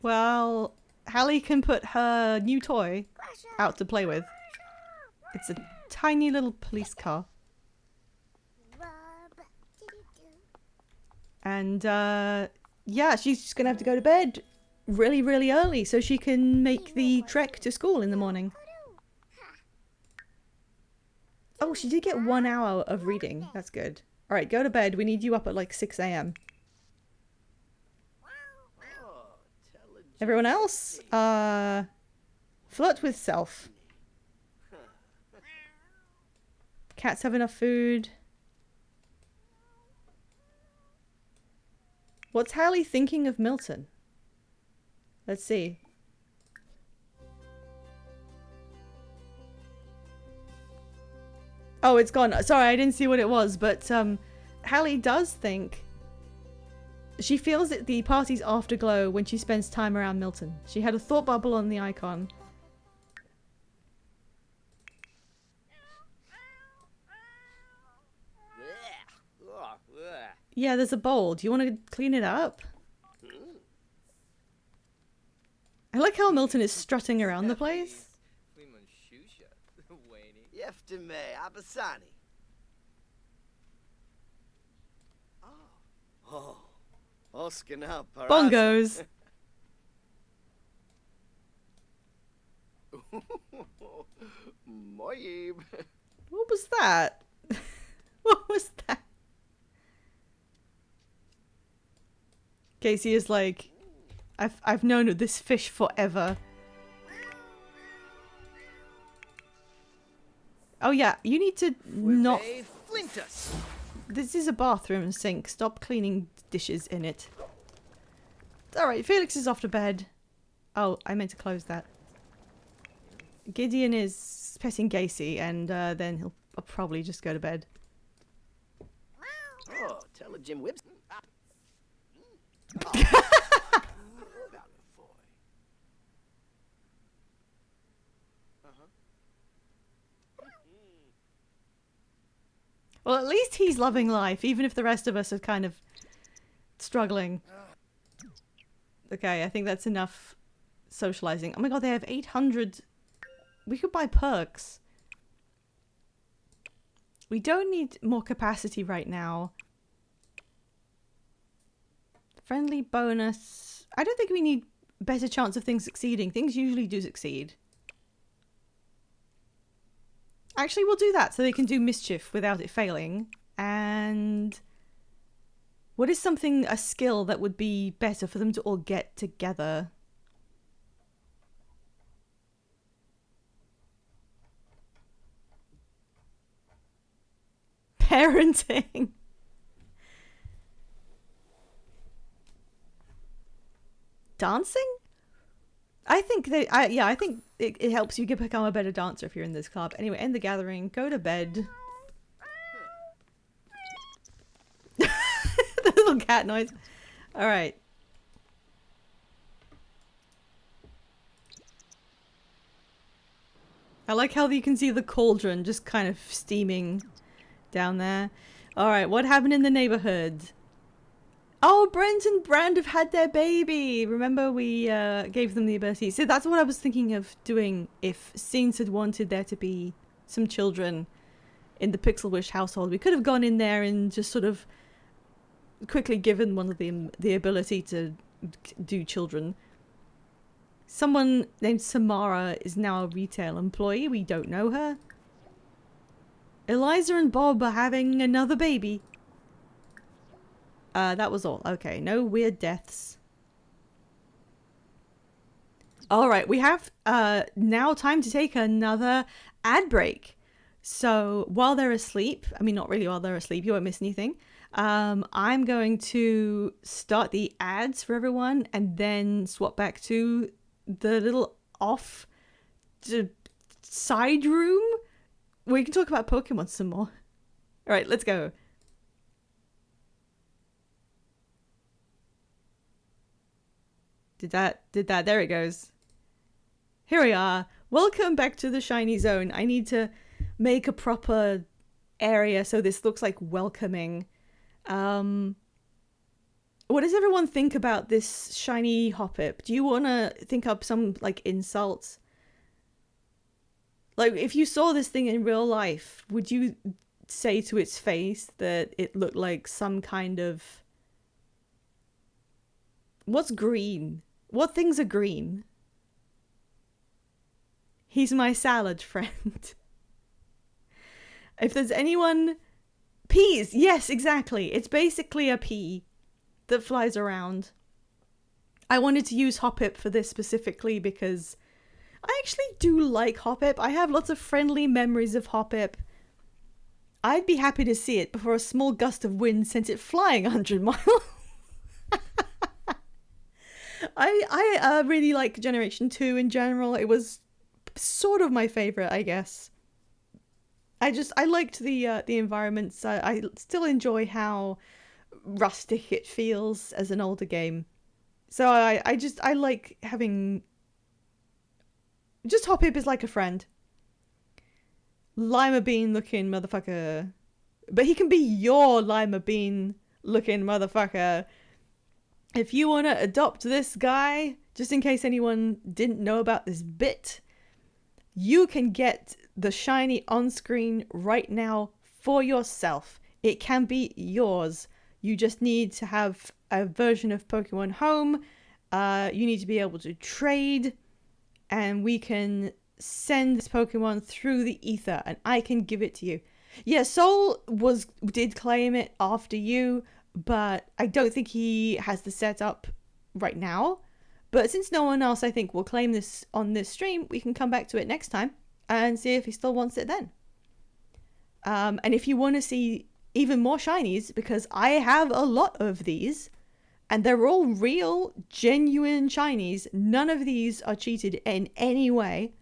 Well, Hallie can put her new toy out to play with. It's a tiny little police car. And, yeah, she's just gonna have to go to bed really, really early so she can make the trek to school in the morning. Oh, she did get 1 hour of reading. That's good. Alright, go to bed. We need you up at like 6 AM. Everyone else? Flirt with self. Cats have enough food. What's Hallie thinking of Milton? Let's see. Oh, it's gone. Sorry, I didn't see what it was, but Hallie does think She feels that the party's afterglow when she spends time around Milton. She had a thought bubble on the icon. Yeah, there's a bowl. Do you want to clean it up? I like how Milton is strutting around the place. Yeftime Abasani. Oh. Oskin up. Bongos. Moib. What was that? What was that? Casey is like, I've known this fish forever. Oh yeah, you need to not. Flintus. This is a bathroom sink. Stop cleaning dishes in it. Alright, Felix is off to bed. Oh, I meant to close that. Gideon is petting Gacy, and then he'll probably just go to bed. Oh, tell Jim Whips. Well, at least he's loving life, even if the rest of us are kind of struggling. Okay, I think that's enough socializing. Oh my god, they have 800... We could buy perks. We don't need more capacity right now. Friendly bonus. I don't think we need better chance of things succeeding. Things usually do succeed. Actually, we'll do that so they can do mischief without it failing. And what is something, a skill that would be better for them to all get together? Parenting. Dancing? I think they, I think it helps you become a better dancer if you're in this club. Anyway, end the gathering. Go to bed. The little cat noise. All right. I like how you can see the cauldron just kind of steaming down there. All right, what happened in the neighborhood? Oh, Brent and Brand have had their baby. Remember we gave them the ability. So that's what I was thinking of doing if Scenes had wanted there to be some children in the Pixel Wish household. We could have gone in there and just sort of quickly given one of them the ability to do children. Someone named Samara is now a retail employee. We don't know her. Eliza and Bob are having another baby. That was all. Okay, no weird deaths. Alright, we have now time to take another ad break. So while they're asleep, I mean not really while they're asleep, you won't miss anything. I'm going to start the ads for everyone and then swap back to the little off side room. We can talk about Pokemon some more. Alright, let's go. Did that, there it goes. Here we are. Welcome back to the Shiny Zone. I need to make a proper area so this looks like welcoming. What does everyone think about this shiny Hoppip? Do you want to think up some, like, insults? Like, if you saw this thing in real life, would you say to its face that it looked like some kind of... What's green? What things are green? He's my salad friend. If there's anyone... Peas! Yes, exactly. It's basically a pea that flies around. I wanted to use Hoppip for this specifically because I actually do like Hoppip. I have lots of friendly memories of Hoppip. I'd be happy to see it before a small gust of wind sent it flying 100 miles. I really like Generation 2 in general. It was sort of my favorite, I guess. I liked the environments. I still enjoy how rustic it feels as an older game. So I like having... Just Hoppip is like a friend. Lima bean looking motherfucker. But he can be your Lima bean looking motherfucker. If you want to adopt this guy, just in case anyone didn't know about this bit, you can get the shiny on screen right now for yourself. It can be yours. You just need to have a version of Pokemon Home. You need to be able to trade, and we can send this Pokemon through the ether, and I can give it to you. Yeah, Sol did claim it after you, but I don't think he has the setup right now. But since no one else, I think, will claim this on this stream, we can come back to it next time and see if he still wants it then. And if you want to see even more shinies, because I have a lot of these, and they're all real, genuine shinies. None of these are cheated in any way.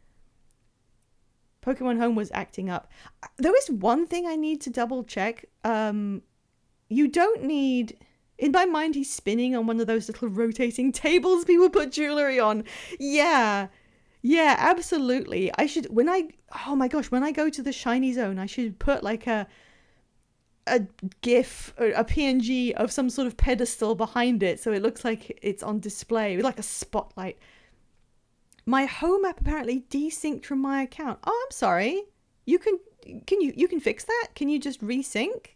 Pokemon Home was acting up. There is one thing I need to double check. You don't need... In my mind, he's spinning on one of those little rotating tables people put jewelry on. Yeah. Yeah, absolutely. I should... Oh my gosh, when I go to the shiny zone, I should put like a GIF or a PNG of some sort of pedestal behind it so it looks like it's on display, like a spotlight. My home app apparently desynced from my account. Oh, I'm sorry. You can fix that? Can you just resync?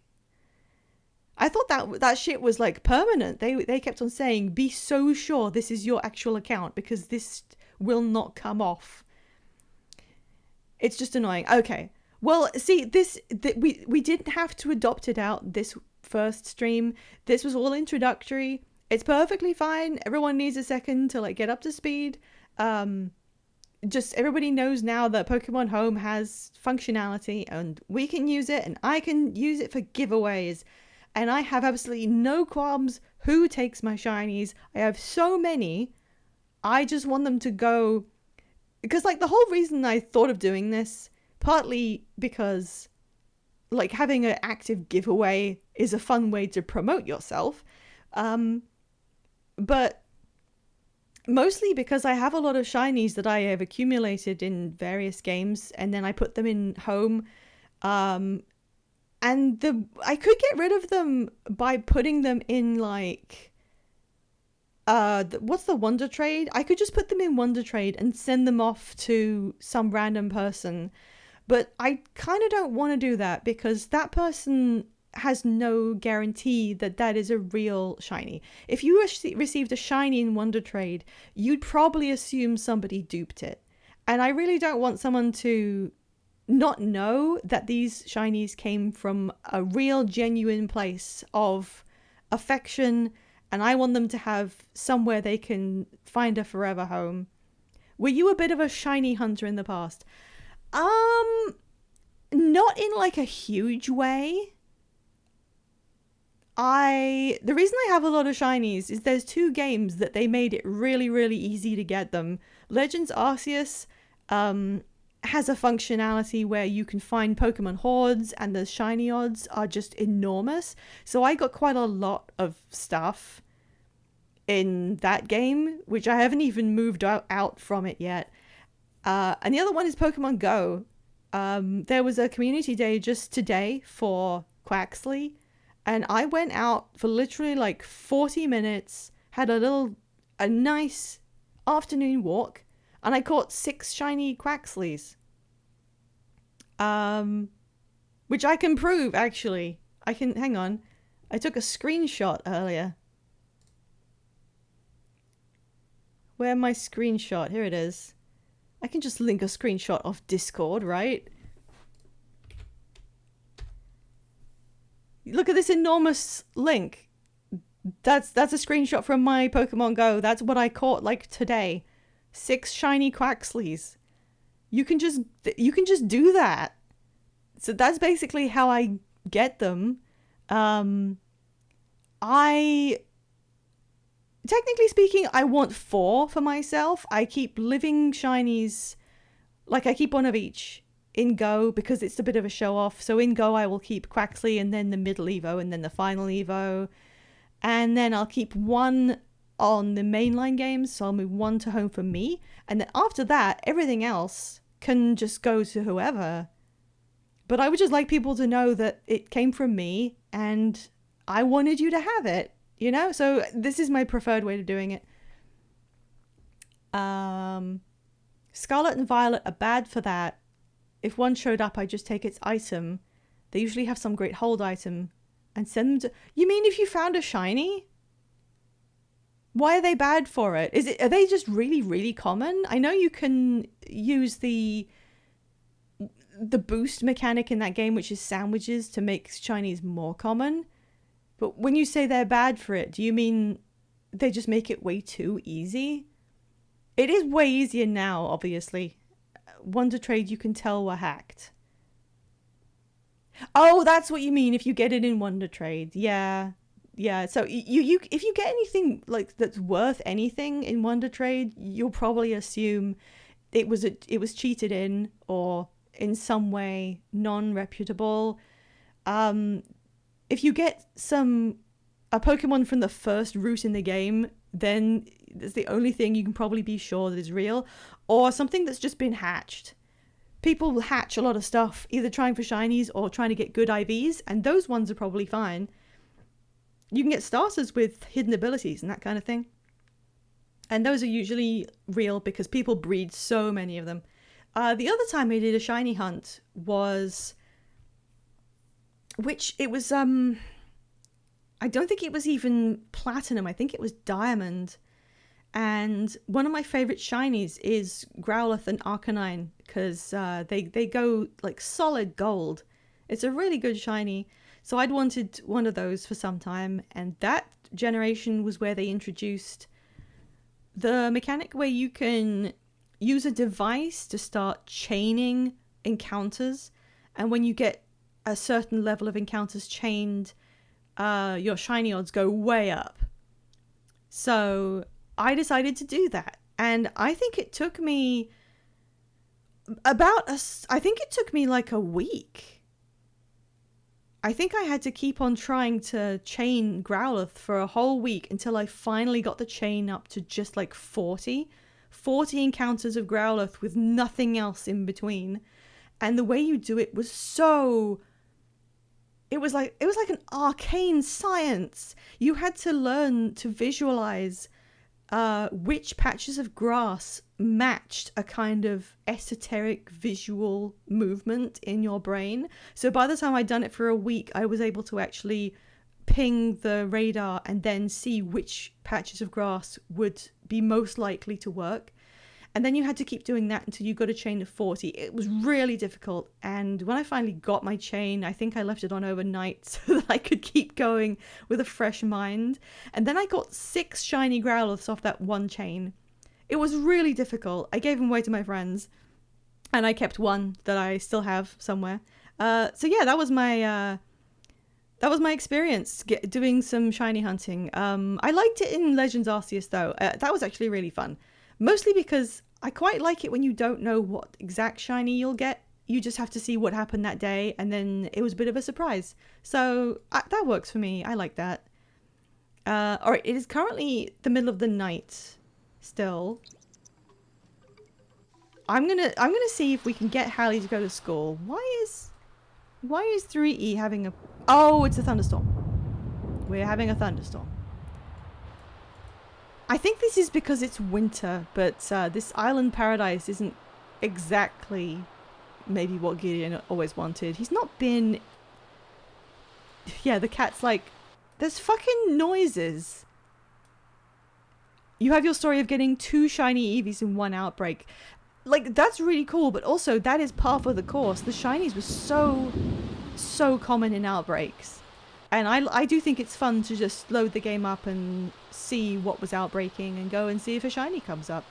I thought that shit was like permanent. They kept on saying, be so sure this is your actual account because this will not come off. It's just annoying. Okay. Well, see, we didn't have to adopt it out this first stream. This was all introductory. It's perfectly fine. Everyone needs a second to like get up to speed. Just everybody knows now that Pokemon Home has functionality and we can use it and I can use it for giveaways. And I have absolutely no qualms who takes my shinies. I have so many. I just want them to go... Because like the whole reason I thought of doing this, partly because like having an active giveaway is a fun way to promote yourself. But mostly because I have a lot of shinies that I have accumulated in various games and then I put them in Home. And I could get rid of them by putting them in like... what's the Wonder Trade? I could just put them in Wonder Trade and send them off to some random person. But I kind of don't want to do that because that person has no guarantee that that is a real shiny. If you received a shiny in Wonder Trade, you'd probably assume somebody duped it. And I really don't want someone to not know that these shinies came from a real, genuine place of affection, and I want them to have somewhere they can find a forever home. Were you a bit of a shiny hunter in the past? Not in like a huge way. The reason I have a lot of shinies is there's two games that they made it really, really easy to get them. Legends Arceus has a functionality where you can find Pokemon hordes and the shiny odds are just enormous. So I got quite a lot of stuff in that game, which I haven't even moved out from it yet. And the other one is Pokemon Go. There was a community day just today for Quaxley, and I went out for literally like 40 minutes, had a nice afternoon walk, and I caught 6 shiny Quaxleys. Which I can prove, actually. Hang on. I took a screenshot earlier. Where's my screenshot? Here it is. I can just link a screenshot off Discord, right? Look at this enormous link. That's a screenshot from my Pokemon Go. That's what I caught like today. 6 shiny Quaxleys. You can just do that. So that's basically how I get them. Technically speaking, I want 4 for myself. I keep living shinies, like I keep one of each in Go because it's a bit of a show off. So in Go, I will keep Quaxley and then the middle Evo and then the final Evo. and then I'll keep one on the mainline games, so I'll move one to home for me, and then after that, everything else can just go to whoever. But I would just like people to know that it came from me, and I wanted you to have it, you know? So this is my preferred way of doing it. Scarlet and Violet are bad for that. If one showed up, I just take its item. They usually have some great hold item and send them to... You mean if you found a shiny? Why are they bad for it? Are they just really, really common? I know you can use the boost mechanic in that game, which is sandwiches, to make shinies more common. But when you say they're bad for it, do you mean they just make it way too easy? It is way easier now, obviously. Wonder Trade, you can tell were hacked. Oh, that's what you mean if you get it in Wonder Trade. Yeah. Yeah, so you if you get anything like that's worth anything in Wonder Trade, you'll probably assume it was cheated in or in some way non-reputable. If you get a Pokemon from the first route in the game, then it's the only thing you can probably be sure that is real, or something that's just been hatched. People will hatch a lot of stuff, either trying for shinies or trying to get good IVs, and those ones are probably fine. You can get starters with hidden abilities and that kind of thing. And those are usually real because people breed so many of them. The other time I did a shiny hunt was... I don't think it was even platinum. I think it was diamond. And one of my favorite shinies is Growlithe and Arcanine because they go like solid gold. It's a really good shiny. So I'd wanted one of those for some time, and that generation was where they introduced the mechanic where you can use a device to start chaining encounters, and when you get a certain level of encounters chained, your shiny odds go way up. So I decided to do that, and I think it took me like a week. I think I had to keep on trying to chain Growlithe for a whole week until I finally got the chain up to just like 40 encounters of Growlithe with nothing else in between. And the way you do it was it was like an arcane science. You had to learn to visualize which patches of grass matched a kind of esoteric visual movement in your brain. So by the time I'd done it for a week, I was able to actually ping the radar and then see which patches of grass would be most likely to work. And then you had to keep doing that until you got a chain of 40. It was really difficult. And when I finally got my chain, I think I left it on overnight so that I could keep going with a fresh mind. And then I got 6 shiny Growlithes off that one chain. It was really difficult. I gave them away to my friends. And I kept one that I still have somewhere. So yeah, that was my experience doing some shiny hunting. I liked it in Legends Arceus though. That was actually really fun. Mostly because I quite like it when you don't know what exact shiny you'll get. You just have to see what happened that day, and then it was a bit of a surprise. So that works for me. I like that. Alright, it is currently the middle of the night still. I'm gonna see if we can get Hallie to go to school. Why is 3E having a... Oh, it's a thunderstorm. We're having a thunderstorm. I think this is because it's winter, but this island paradise isn't exactly maybe what Gideon always wanted. He's not been... Yeah, the cat's like, there's fucking noises. You have your story of getting 2 shiny Eevees in one outbreak. Like, that's really cool, but also that is par for the course. The shinies were so common in outbreaks. And I do think it's fun to just load the game up and see what was outbreaking and go and see if a shiny comes up.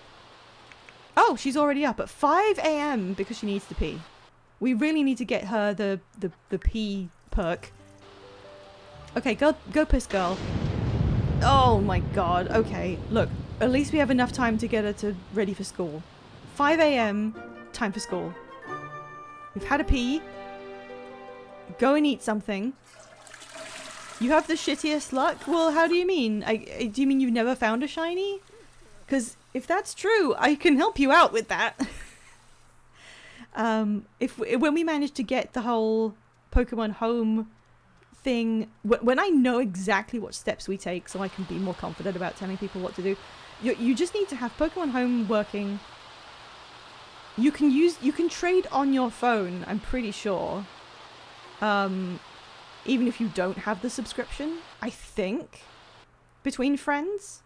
Oh, she's already up at 5 a.m. because she needs to pee. We really need to get her the pee perk. Okay, go piss girl. Oh my god. Okay, look. At least we have enough time to get her ready for school. 5 a.m. time for school. We've had a pee. Go and eat something. You have the shittiest luck? Well, how do you mean? Do you mean you've never found a shiny? Because if that's true, I can help you out with that. When we manage to get the whole Pokemon Home thing, when I know exactly what steps we take, so I can be more confident about telling people what to do, you just need to have Pokemon Home working. You can trade on your phone, I'm pretty sure. Even if you don't have the subscription, I think, between friends.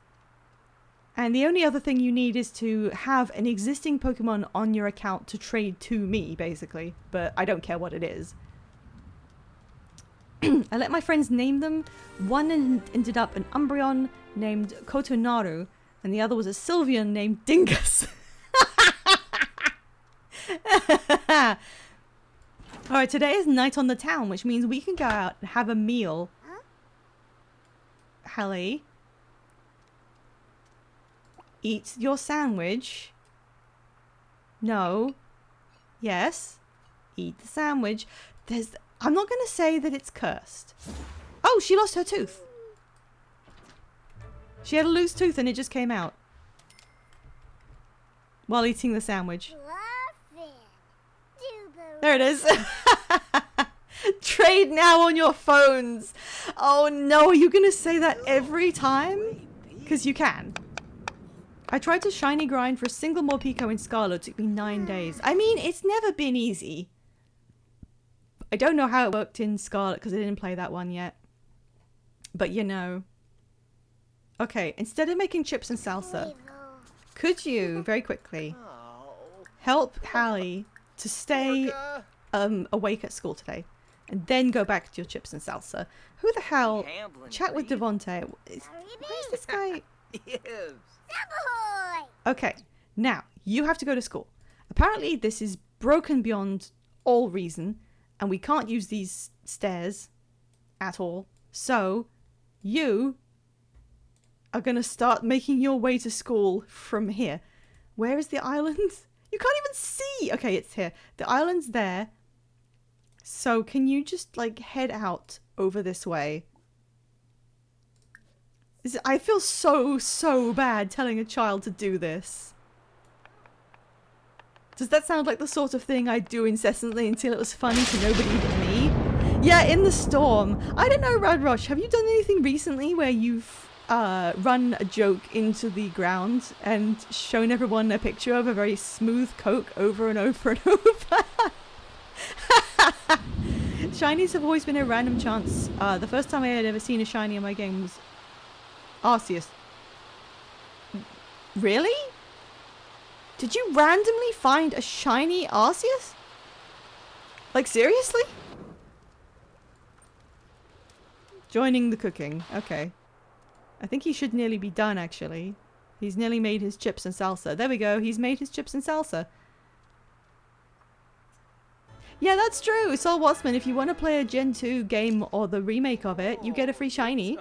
And the only other thing you need is to have an existing Pokemon on your account to trade to me, basically. But I don't care what it is. I let my friends name them. One ended up an Umbreon named Kotonaru, and the other was a Sylveon named Dingus. Alright, today is night on the town, which means we can go out and have a meal. Huh? Hallie. Eat your sandwich. No. Yes. Eat the sandwich. I'm not going to say that it's cursed. Oh, she lost her tooth. She had a loose tooth and it just came out. While eating the sandwich. There it is. Trade now on your phones. Oh no, are you going to say that every time? Because you can. I tried to shiny grind for a single Morpeko in Scarlet. It took me 9 days. I mean, it's never been easy. I don't know how it worked in Scarlet because I didn't play that one yet. But you know. Okay, instead of making chips and salsa, could you, very quickly, help Hallie to stay awake at school today? And then go back to your chips and salsa. Who the hell? Chat with Devontae. Where's this guy? Okay, now, you have to go to school. Apparently this is broken beyond all reason, and we can't use these stairs at all. So, you are going to start making your way to school from here. Where is the island? You can't even see! Okay, it's here. The island's there. So, can you just, like, head out over this way? I feel so bad telling a child to do this. Does that sound like the sort of thing I'd do incessantly until it was funny to nobody but me? Yeah, in the storm. I don't know, Radrosh, have you done anything recently where you've run a joke into the ground and shown everyone a picture of a very smooth Coke over and over and over? Shinies have always been a random chance. The first time I had ever seen a shiny in my game was Arceus. Really? Did you randomly find a shiny Arceus? Like, seriously? Joining the cooking. Okay. I think he should nearly be done, actually. He's nearly made his chips and salsa. There we go. He's made his chips and salsa. Yeah, that's true. Sol Wattsman, if you want to play a Gen 2 game or the remake of it, you get a free shiny.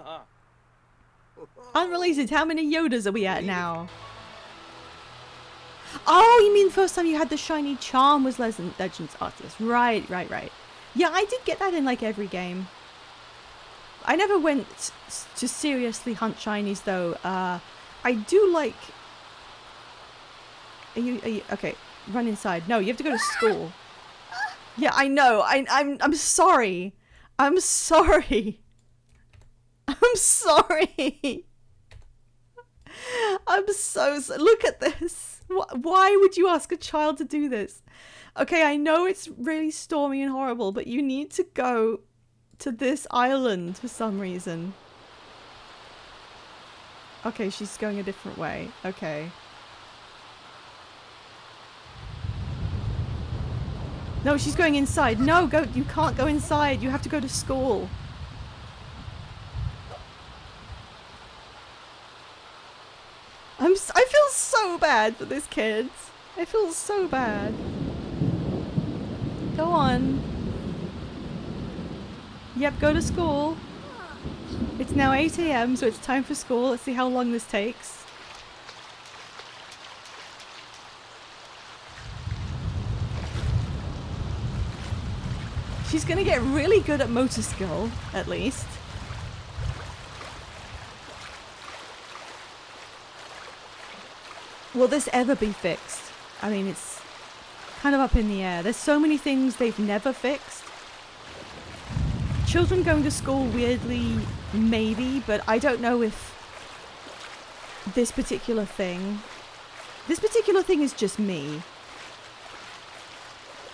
Unreleased, how many Yodas are we at now? Oh, you mean the first time you had the shiny charm was Legends Arceus. Right. Yeah, I did get that in like every game. I never went to seriously hunt shinies though. I do like... Are you... Okay, run inside. No, you have to go to school. Yeah, I know. I'm sorry. I'm sorry. I'm sorry. I'm so look at this. Why would you ask a child to do this? Okay, I know it's really stormy and horrible, but you need to go to this island for some reason. Okay, she's going a different way. Okay. No, she's going inside. No, go. You can't go inside. You have to go to school. I feel so bad for this kid. I feel so bad. Go on. Yep, go to school. It's now 8 AM, so it's time for school. Let's see how long this takes. She's gonna get really good at motor skill, at least. will this ever be fixed? I mean, it's kind of up in the air. There's so many things they've never fixed. Children going to school, weirdly, maybe, but I don't know if this particular thing is just me.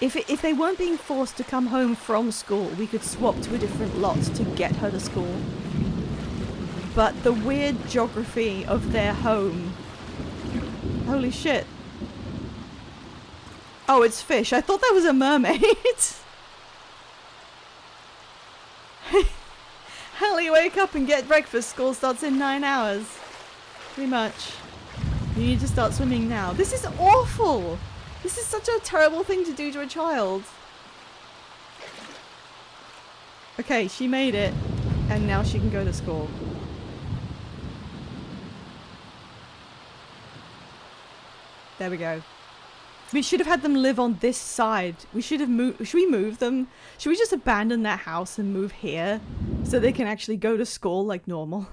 If they weren't being forced to come home from school, we could swap to a different lot to get her to school. But the weird geography of their home... Holy shit. Oh, it's fish. I thought that was a mermaid. Hallie, wake up and get breakfast. School starts in 9 hours. Pretty much. You need to start swimming now. This is awful. This is such a terrible thing to do to a child. Okay, she made it. And now she can go to school. There we go. We should have had them live on this side. We should have moved. Should we move them? Should we just abandon that house and move here so they can actually go to school like normal?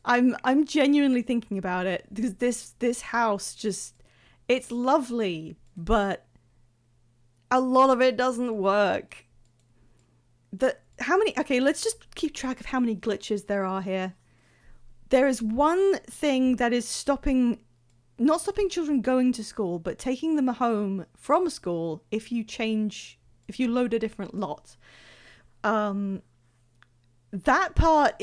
I'm genuinely thinking about it because this house just, it's lovely, but a lot of it doesn't work. Okay, let's just keep track of how many glitches there are here. There is one thing that is not stopping children going to school, but taking them home from school if you load a different lot. That part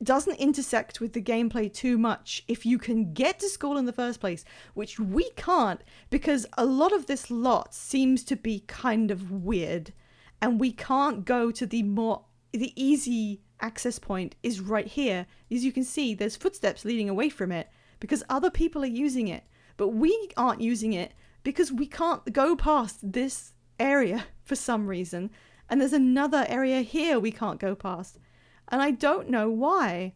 doesn't intersect with the gameplay too much if you can get to school in the first place, which we can't because a lot of this lot seems to be kind of weird and we can't go to the easy access point is right here. As you can see, there's footsteps leading away from it because other people are using it, but we aren't using it because we can't go past this area for some reason. And there's another area here we can't go past. And I don't know why.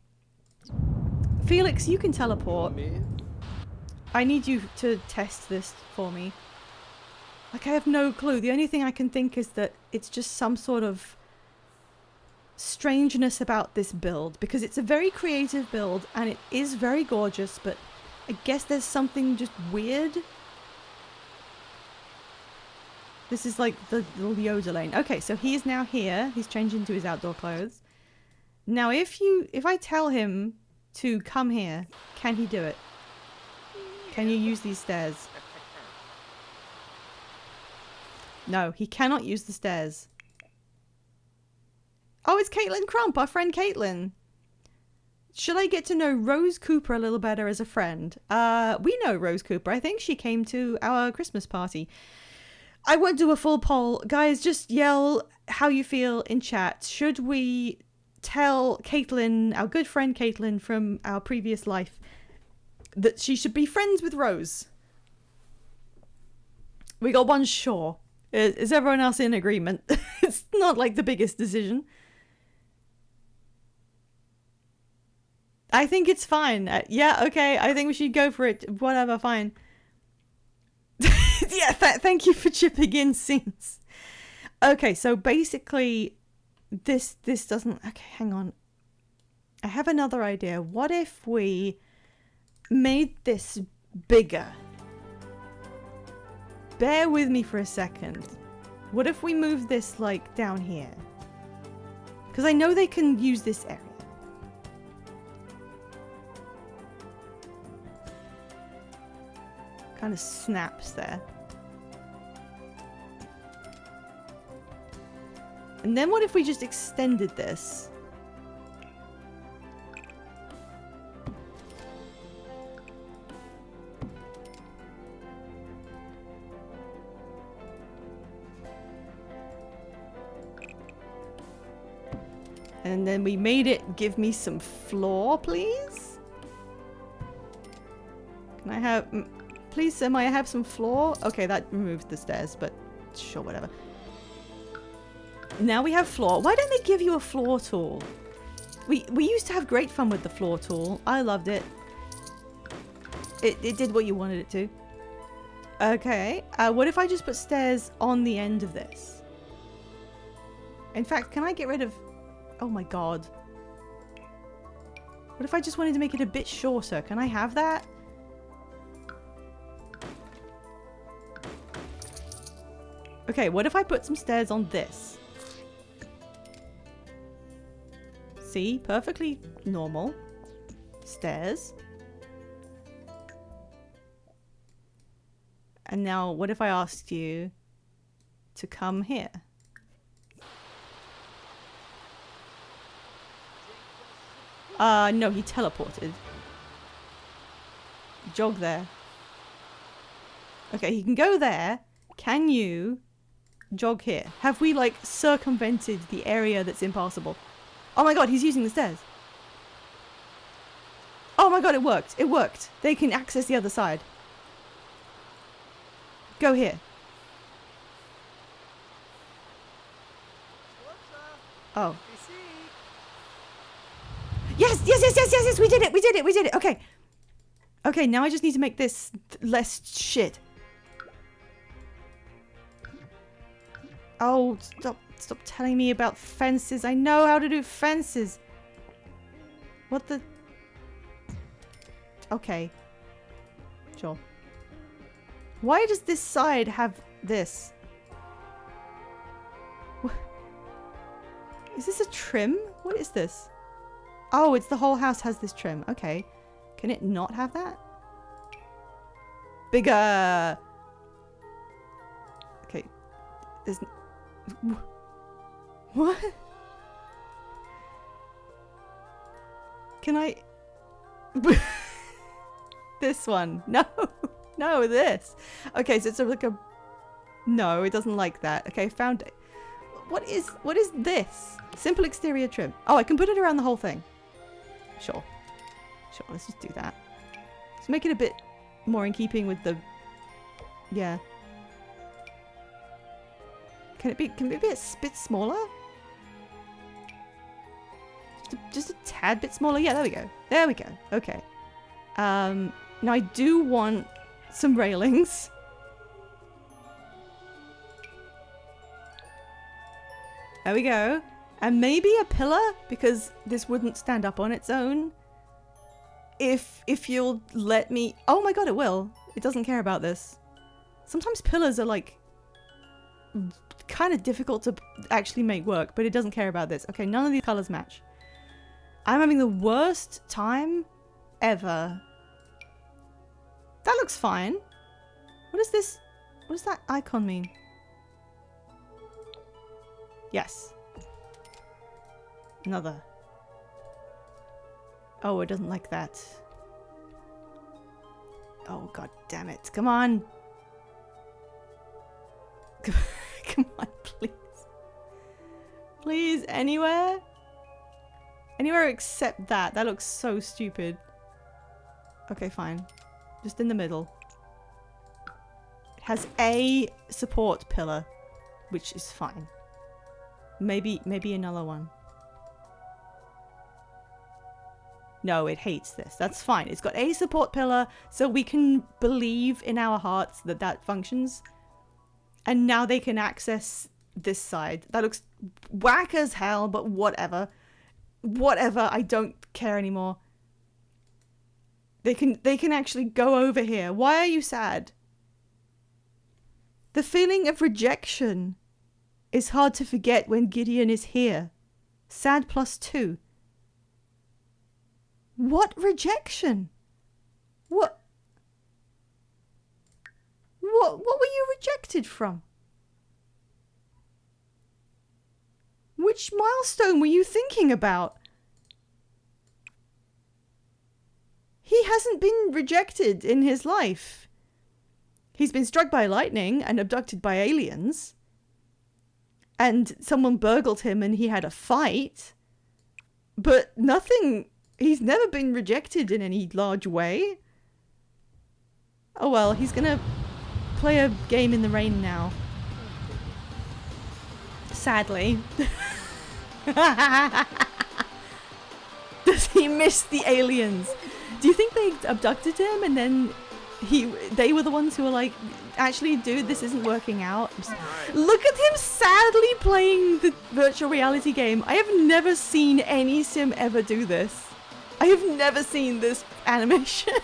Felix, you can teleport. I need you to test this for me. Like, I have no clue. The only thing I can think is that it's just some sort of strangeness about this build. Because it's a very creative build and it is very gorgeous, but I guess there's something just weird. This is like the little Yoda lane. Okay, so he is now here. He's changed into his outdoor clothes. Now, if I tell him to come here, can he do it? Can you use these stairs? No, he cannot use the stairs. Oh, it's Caitlin Crump, our friend Caitlin. Should I get to know Rose Cooper a little better as a friend? We know Rose Cooper. I think she came to our Christmas party. I won't do a full poll. Guys, just yell how you feel in chat. Should we tell Caitlin, our good friend Caitlin from our previous life, that she should be friends with Rose? We got one sure. Is everyone else in agreement? It's not like the biggest decision. I think it's fine. Yeah, okay. I think we should go for it. Whatever, fine. Yeah, thank you for chipping in, Scenes. Okay, so basically, this doesn't... Okay, hang on. I have another idea. What if we made this bigger? Bear with me for a second. What if we move this, like, down here? Because I know they can use this area. Kind of snaps there. And then what if we just extended this? And then we made it give me some floor, please? Can I have... Please, Sim, I have some floor? Okay, that removes the stairs, but sure, whatever. Now we have floor. Why don't they give you a floor tool? We used to have great fun with the floor tool. I loved it. It did what you wanted it to. Okay. What if I just put stairs on the end of this? In fact, can I get rid of... Oh my god. What if I just wanted to make it a bit shorter? Can I have that? Okay, what if I put some stairs on this? See? Perfectly normal. Stairs. And now, what if I asked you to come here? No, he teleported. Jog there. Okay, he can go there. Can you jog here? Have we, like, circumvented the area that's impassable? Oh my god, he's using the stairs. Oh my god, it worked. It worked. They can access the other side. Go here. Oh. Yes, yes, yes, yes, yes, yes, we did it, we did it, we did it. Okay. Okay, now I just need to make this less shit. Oh, stop telling me about fences. I know how to do fences. What the? Okay. Sure. Why does this side have this? What? Is this a trim? What is this? Oh, it's the whole house has this trim. Okay. Can it not have that? Bigger! Okay. There's... What? Can I... This one. No. No, this. Okay, so it's like a... No, it doesn't like that. Okay, found it. What is this? Simple exterior trim. Oh, I can put it around the whole thing. Sure. Sure, let's just do that. Let's make it a bit more in keeping with the... Yeah. Can it be a bit smaller? Just a tad bit smaller? Yeah, there we go. There we go. Okay. Now I do want some railings. There we go. And maybe a pillar, because this wouldn't stand up on its own. If you'll let me... Oh my god, it will. It doesn't care about this. Sometimes pillars are like... kind of difficult to actually make work, but it doesn't care about this. Okay, none of these colors match. I'm having the worst time ever. That looks fine. What is this? What does that icon mean? Yes. Another. Oh, it doesn't like that. Oh, god damn it. Come on. Come on, please. Please, anywhere? Anywhere except that. That looks so stupid. Okay, fine. Just in the middle. It has a support pillar, which is fine. Maybe another one. No, it hates this. That's fine. It's got a support pillar, so we can believe in our hearts that that functions. And now they can access this side. That looks whack as hell, but whatever. Whatever, I don't care anymore. They can actually go over here. Why are you sad? The feeling of rejection is hard to forget when Gideon is here. Sad +2. What rejection? What were you rejected from? Which milestone were you thinking about? He hasn't been rejected in his life. He's been struck by lightning and abducted by aliens. And someone burgled him and he had a fight. But nothing... He's never been rejected in any large way. Oh well, he's gonna play a game in the rain now. Sadly. Does he miss the aliens? Do you think they abducted him and then they were the ones who were like, actually, dude, this isn't working out? Look at him sadly playing the virtual reality game. I have never seen any sim ever do this. I have never seen this animation.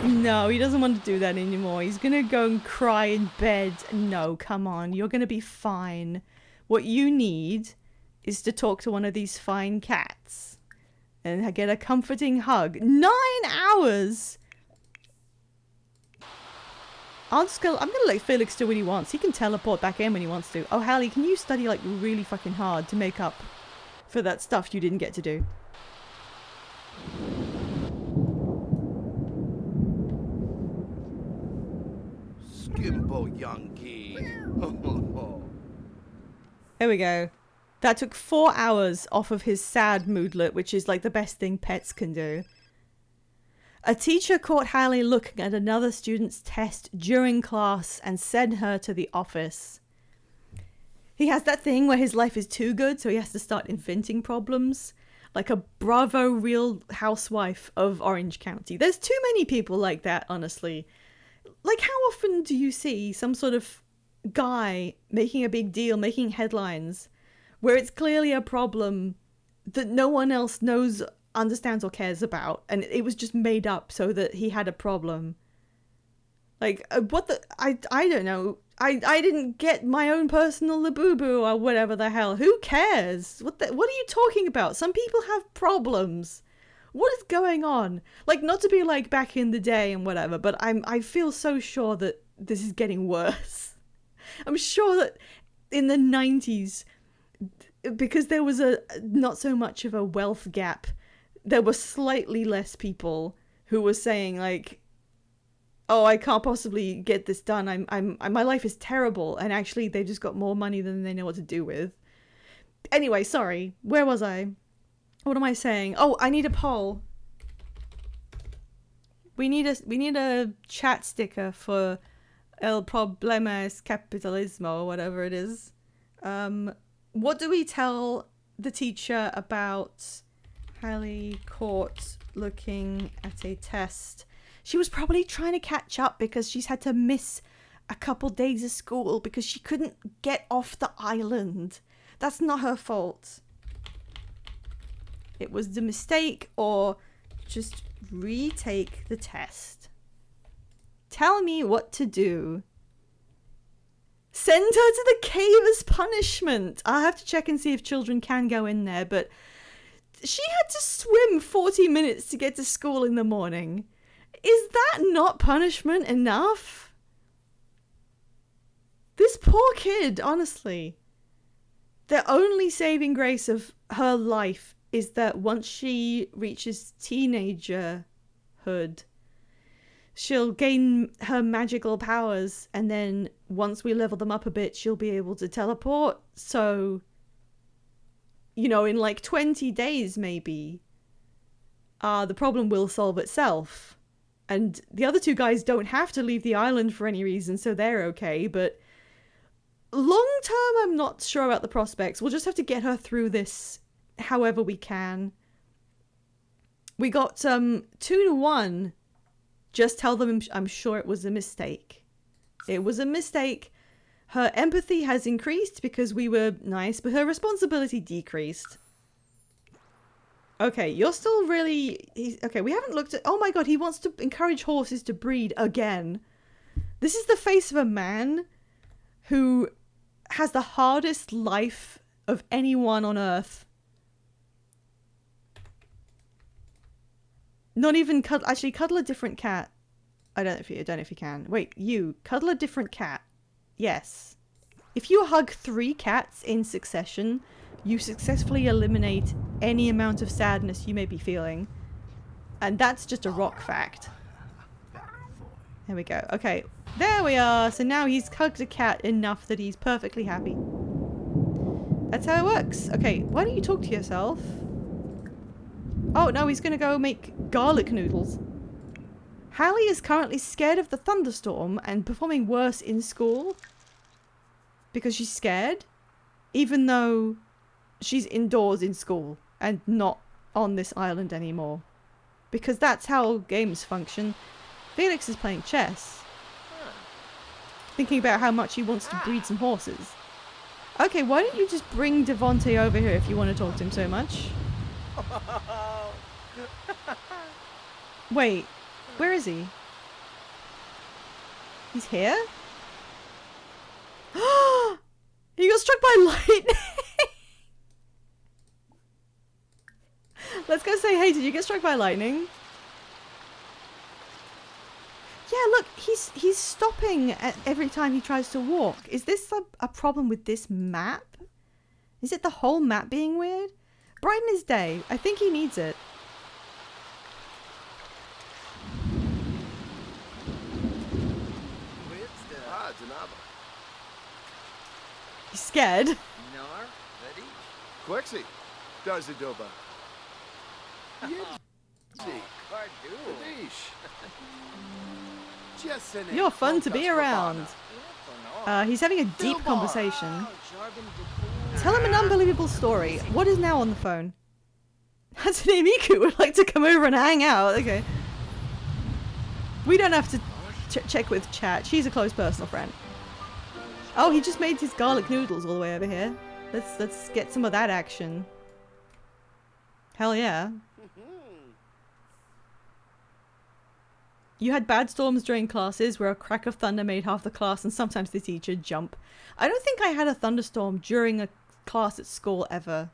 No, he doesn't want to do that anymore. He's gonna go and cry in bed. No, come on. You're gonna be fine. What you need is to talk to one of these fine cats and get a comforting hug. 9 hours! I'm gonna let Felix do what he wants. He can teleport back in when he wants to. Oh, Hallie, can you study like really fucking hard to make up for that stuff you didn't get to do? Skimbo Yankee. There we go. That took 4 hours off of his sad moodlet, which is like the best thing pets can do. A teacher caught Hallie looking at another student's test during class and sent her to the office. He has that thing where his life is too good, so he has to start inventing problems. Like a Bravo Real Housewife of Orange County. There's too many people like that, honestly. Like, how often do you see some sort of guy making a big deal, making headlines, where it's clearly a problem that no one else knows, understands, or cares about, and it was just made up so that he had a problem? Like, what the... I don't know. I didn't get my own personal Labubu or whatever the hell. Who cares? What are you talking about? Some people have problems. What is going on? Like, not to be like back in the day and whatever, but I feel so sure that this is getting worse. I'm sure that in the 90s, because there was a not so much of a wealth gap, there were slightly less people who were saying like, oh, I can't possibly get this done. My life is terrible. And actually they've just got more money than they know what to do with. Anyway, sorry. Where was I? What am I saying? Oh, I need a poll. We need a chat sticker for El Problema es Capitalismo, or whatever it is. What do we tell the teacher about Hallie caught looking at a test? She was probably trying to catch up because she's had to miss a couple days of school because she couldn't get off the island. That's not her fault. It was the mistake, or just retake the test. Tell me what to do. Send her to the cave as punishment. I'll have to check and see if children can go in there, but she had to swim 40 minutes to get to school in the morning. Is that not punishment enough? This poor kid, honestly. The only saving grace of her life is that once she reaches teenagerhood, she'll gain her magical powers, and then once we level them up a bit, she'll be able to teleport. So, you know, in like 20 days maybe, the problem will solve itself. And the other two guys don't have to leave the island for any reason, so they're okay. But long term, I'm not sure about the prospects. We'll just have to get her through this however we can. We got 2-1. Just tell them I'm sure it was a mistake. It was a mistake. Her empathy has increased because we were nice, but her responsibility decreased. Okay, you're still really... Okay, we haven't looked at... Oh my god, he wants to encourage horses to breed again. This is the face of a man who has the hardest life of anyone on Earth. Not even cuddle... Actually, cuddle a different cat. I don't know if you can. Wait, you. Cuddle a different cat. Yes. If you hug 3 cats in succession, you successfully eliminate any amount of sadness you may be feeling. And that's just a rock fact. There we go. Okay. There we are. So now he's hugged a cat enough that he's perfectly happy. That's how it works. Okay, why don't you talk to yourself? Oh, no, he's going to go make garlic noodles. Hallie is currently scared of the thunderstorm and performing worse in school because she's scared, even though she's indoors in school and not on this island anymore. Because that's how games function. Felix is playing chess, thinking about how much he wants to breed some horses. Okay, why don't you just bring Devontae over here if you want to talk to him so much? Wait, where is he? He's here? He got struck by lightning! Let's go say, hey, did you get struck by lightning? Yeah, look, he's stopping at every time he tries to walk. Is this a problem with this map? Is it the whole map being weird? Brighten his day. I think he needs it. Ah, Janaba. He's scared. Nar, ready? Quexi. Darzadoba. Yipsy. Cardu. Kadish. Jesene. You're fun to be around. He's having a deep Bilbar. conversation. Tell him an unbelievable story. What is now on the phone? Hatsune Miku would like to come over and hang out. Okay. We don't have to check with chat. She's a close personal friend. Oh, he just made his garlic noodles all the way over here. Let's get some of that action. Hell yeah. You had bad storms during classes where a crack of thunder made half the class and sometimes the teacher jump. I don't think I had a thunderstorm during a class at school ever.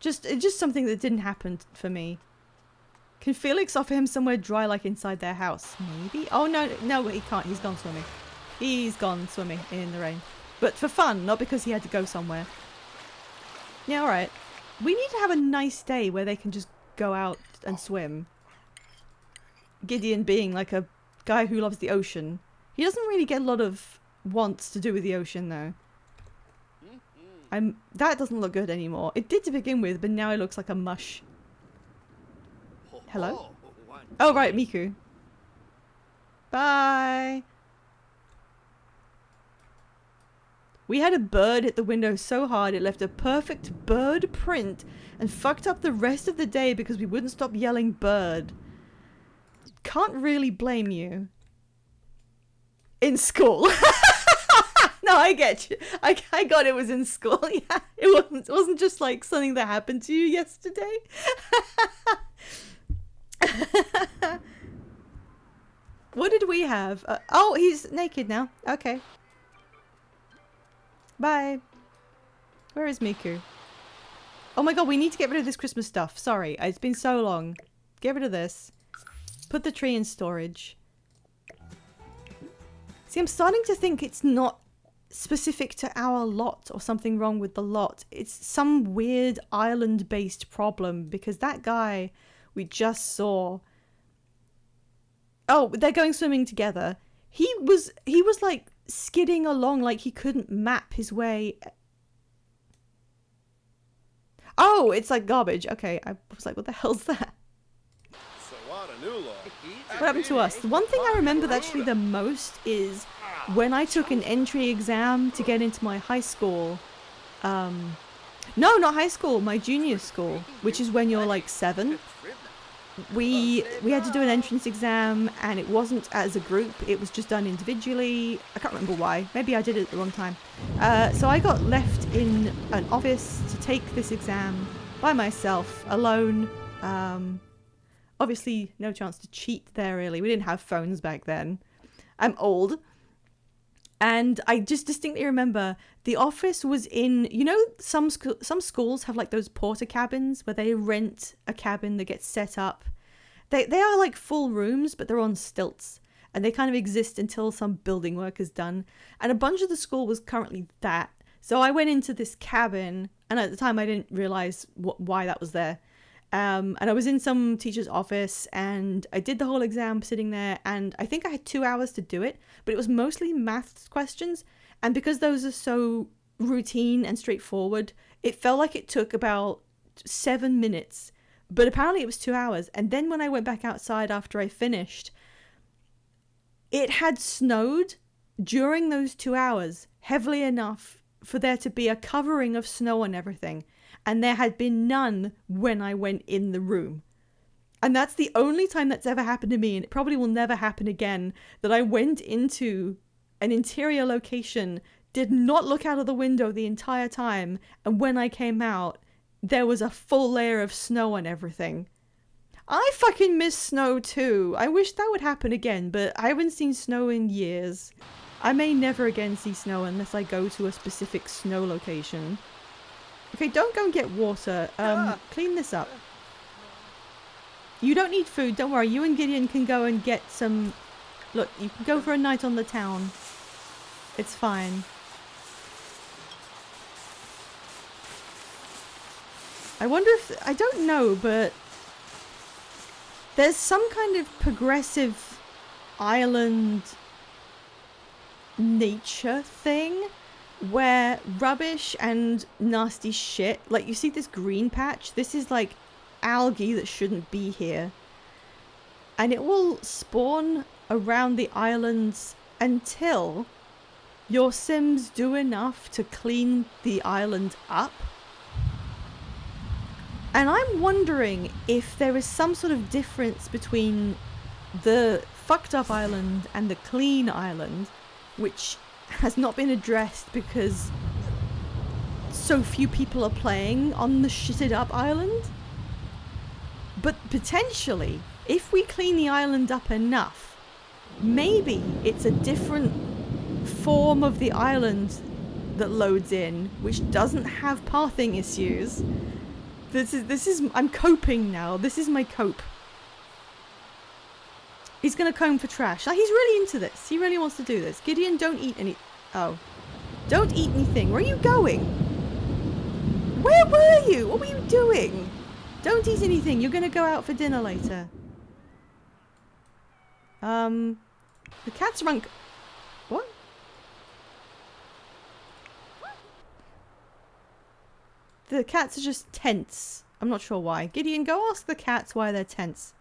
It's just something that didn't happen for me. Can Felix offer him somewhere dry like inside their house? Maybe? Oh no, he can't. He's gone swimming. He's gone swimming in the rain. But for fun, not because he had to go somewhere. Yeah, alright. We need to have a nice day where they can just go out and swim. Gideon being like a guy who loves the ocean. He doesn't really get a lot of wants to do with the ocean though. That doesn't look good anymore. It did to begin with, but now it looks like a mush. Hello? Oh right, Miku. Bye! We had a bird hit the window so hard it left a perfect bird print and fucked up the rest of the day because we wouldn't stop yelling bird. Can't really blame you. In school. No, I get you. I got it was in school. Yeah, it wasn't just like something that happened to you yesterday. What did we have? Oh, he's naked now. Okay. Bye. Where is Miku? Oh my god, we need to get rid of this Christmas stuff. Sorry, it's been so long. Get rid of this. Put the tree in storage. See, I'm starting to think it's not specific to our lot or something wrong with the lot. It's some weird island-based problem because that guy we just saw... Oh, they're going swimming together. He was like skidding along like he couldn't map his way. Oh, it's like garbage. Okay, I was like, what the hell's that? What happened to us? The one thing I remember actually the most is when I took an entry exam to get into my high school. No, not high school, my junior school, which is when you're like 7. We had to do an entrance exam and it wasn't as a group, it was just done individually. I can't remember why. Maybe I did it at the wrong time. So I got left in an office to take this exam by myself, alone. Obviously, no chance to cheat there, really. We didn't have phones back then. I'm old. And I just distinctly remember the office was in... You know, some schools have like those porter cabins where they rent a cabin that gets set up. They are like full rooms, but they're on stilts. And they kind of exist until some building work is done. And a bunch of the school was currently that. So I went into this cabin, and at the time I didn't realize why that was there. And I was in some teacher's office and I did the whole exam sitting there, and I think I had 2 hours to do it, but it was mostly maths questions. And because those are so routine and straightforward, it felt like it took about 7 minutes, but apparently it was 2 hours. And then when I went back outside after I finished, it had snowed during those 2 hours heavily enough for there to be a covering of snow on everything. And there had been none when I went in the room. And that's the only time that's ever happened to me, and it probably will never happen again, that I went into an interior location did not look out of the window the entire time, and when I came out, there was a full layer of snow on everything. I fucking miss snow too. I wish that would happen again, but I haven't seen snow in years. I may never again see snow unless I go to a specific snow location. Okay, don't go and get water. Clean this up. You don't need food, don't worry. You and Gideon can go and get some... Look, you can go for a night on the town. It's fine. I wonder if... I don't know, but... There's some kind of progressive island nature thing where rubbish and nasty shit, like you see this green patch, this is like algae that shouldn't be here, and it will spawn around the islands until your Sims do enough to clean the island up. And I'm wondering if there is some sort of difference between the fucked up island and the clean island, which has not been addressed because so few people are playing on the shitted up island. But potentially, if we clean the island up enough, maybe it's a different form of the island that loads in, which doesn't have pathing issues. This is I'm coping now. This is my cope. He's gonna comb for trash. Like, he's really into this. He really wants to do this. Gideon, don't eat any... Oh. Don't eat anything. Where are you going? Where were you? What were you doing? Don't eat anything. You're gonna go out for dinner later. The cat's run... What? The cats are just tense. I'm not sure why. Gideon, go ask the cats why they're tense.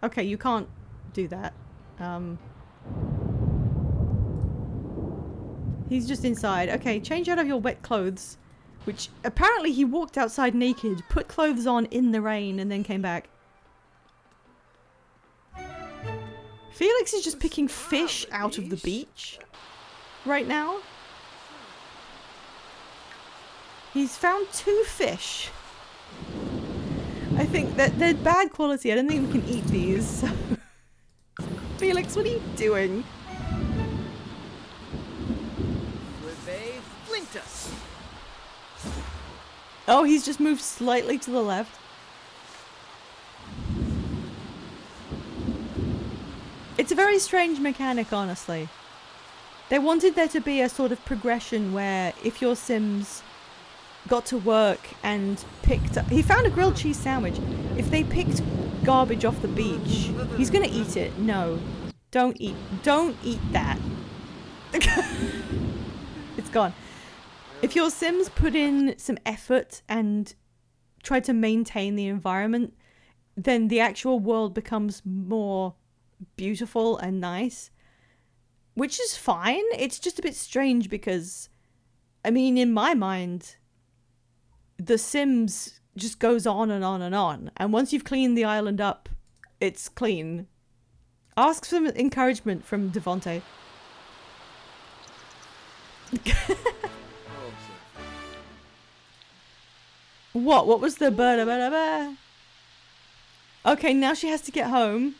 Okay, you can't do that. He's just inside. Okay, change out of your wet clothes. Which, apparently he walked outside naked, put clothes on in the rain, and then came back. Felix is just picking fish out of the beach right now. He's found 2 fish. I think that they're bad quality. I don't think we can eat these. So. Felix, what are you doing? Oh, he's just moved slightly to the left. It's a very strange mechanic, honestly. They wanted there to be a sort of progression where if your Sims got to work and picked up... He found a grilled cheese sandwich. If they picked garbage off the beach, he's gonna eat it. No. Don't eat that. It's gone. If your Sims put in some effort and tried to maintain the environment, then the actual world becomes more beautiful and nice. Which is fine. It's just a bit strange because, I mean, in my mind, The Sims just goes on and on and on. And once you've cleaned the island up, it's clean. Ask some encouragement from Devonte. What? What was the ba-da-ba-da-ba? Okay, now she has to get home.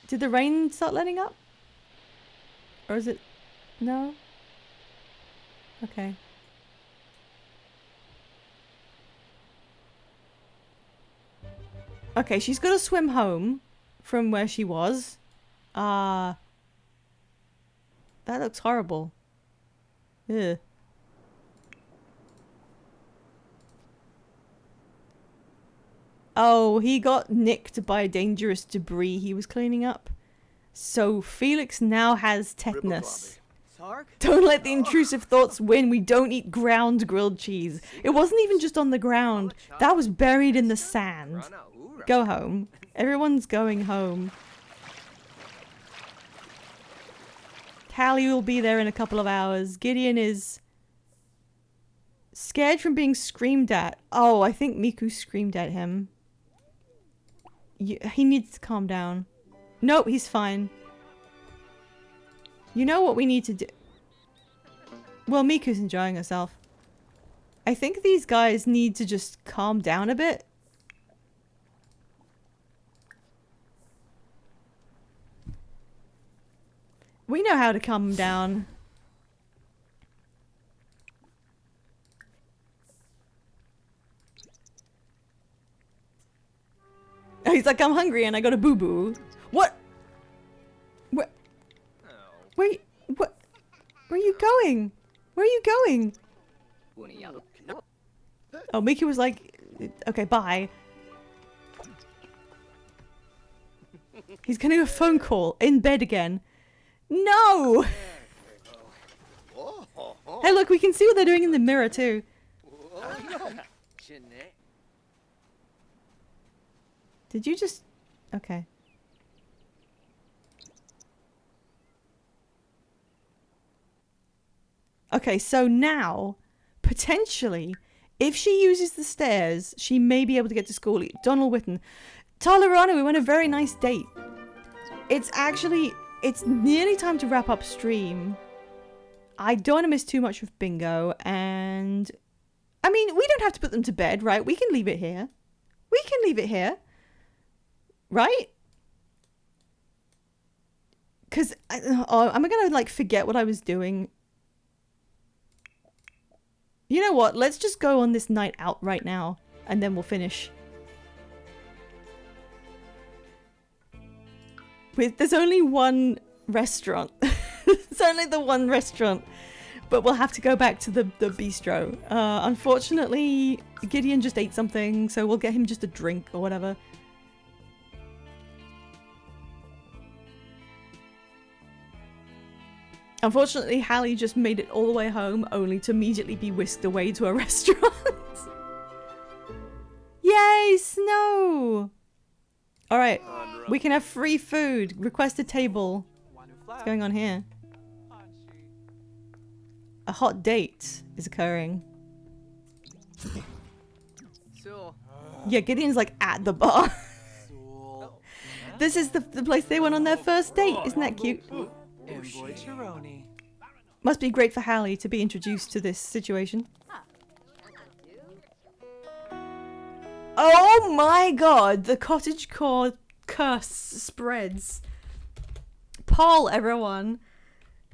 Did the rain start letting up? Or is it... No? Okay. Okay, she's got to swim home from where she was. That looks horrible. Ugh. Oh, he got nicked by dangerous debris he was cleaning up. So Felix now has tetanus. Don't let the intrusive thoughts win. We don't eat ground grilled cheese. It wasn't even just on the ground. That was buried in the sand. Go home. Everyone's going home. Callie will be there in a couple of hours. Gideon is scared from being screamed at. Oh, I think Miku screamed at him. He needs to calm down. Nope, he's fine. You know what we need to do? Well, Miku's enjoying herself. I think these guys need to just calm down a bit. We know how to calm them down. He's like, I'm hungry and I got a boo-boo. What? Where? Where? What? Where are you going? Where are you going? Oh, Miku was like, okay, bye. He's getting a phone call in bed again. No! Hey, look, we can see what they're doing in the mirror too. Did you just... Okay. Okay, so now, potentially, if she uses the stairs, she may be able to get to school. Donald Witten. Talarana, we went a very nice date. It's nearly time to wrap up stream. I don't want to miss too much of bingo, and... I mean, we don't have to put them to bed, right? We can leave it here. We can leave it here. Right? Because am I going to, like, forget what I was doing? You know what? Let's just go on this night out right now, and then we'll finish. There's only one restaurant. It's only the one restaurant. But we'll have to go back to the bistro. Unfortunately, Gideon just ate something, so we'll get him just a drink or whatever. Unfortunately, Hallie just made it all the way home, only to immediately be whisked away to a restaurant. Yay, snow! Alright, we can have free food. Request a table. What's going on here? A hot date is occurring. Yeah, Gideon's like at the bar. This is the place they went on their first date. Isn't that cute? Must be great for Hallie to be introduced to this situation. Oh my god, the cottagecore curse spreads. Poll, everyone.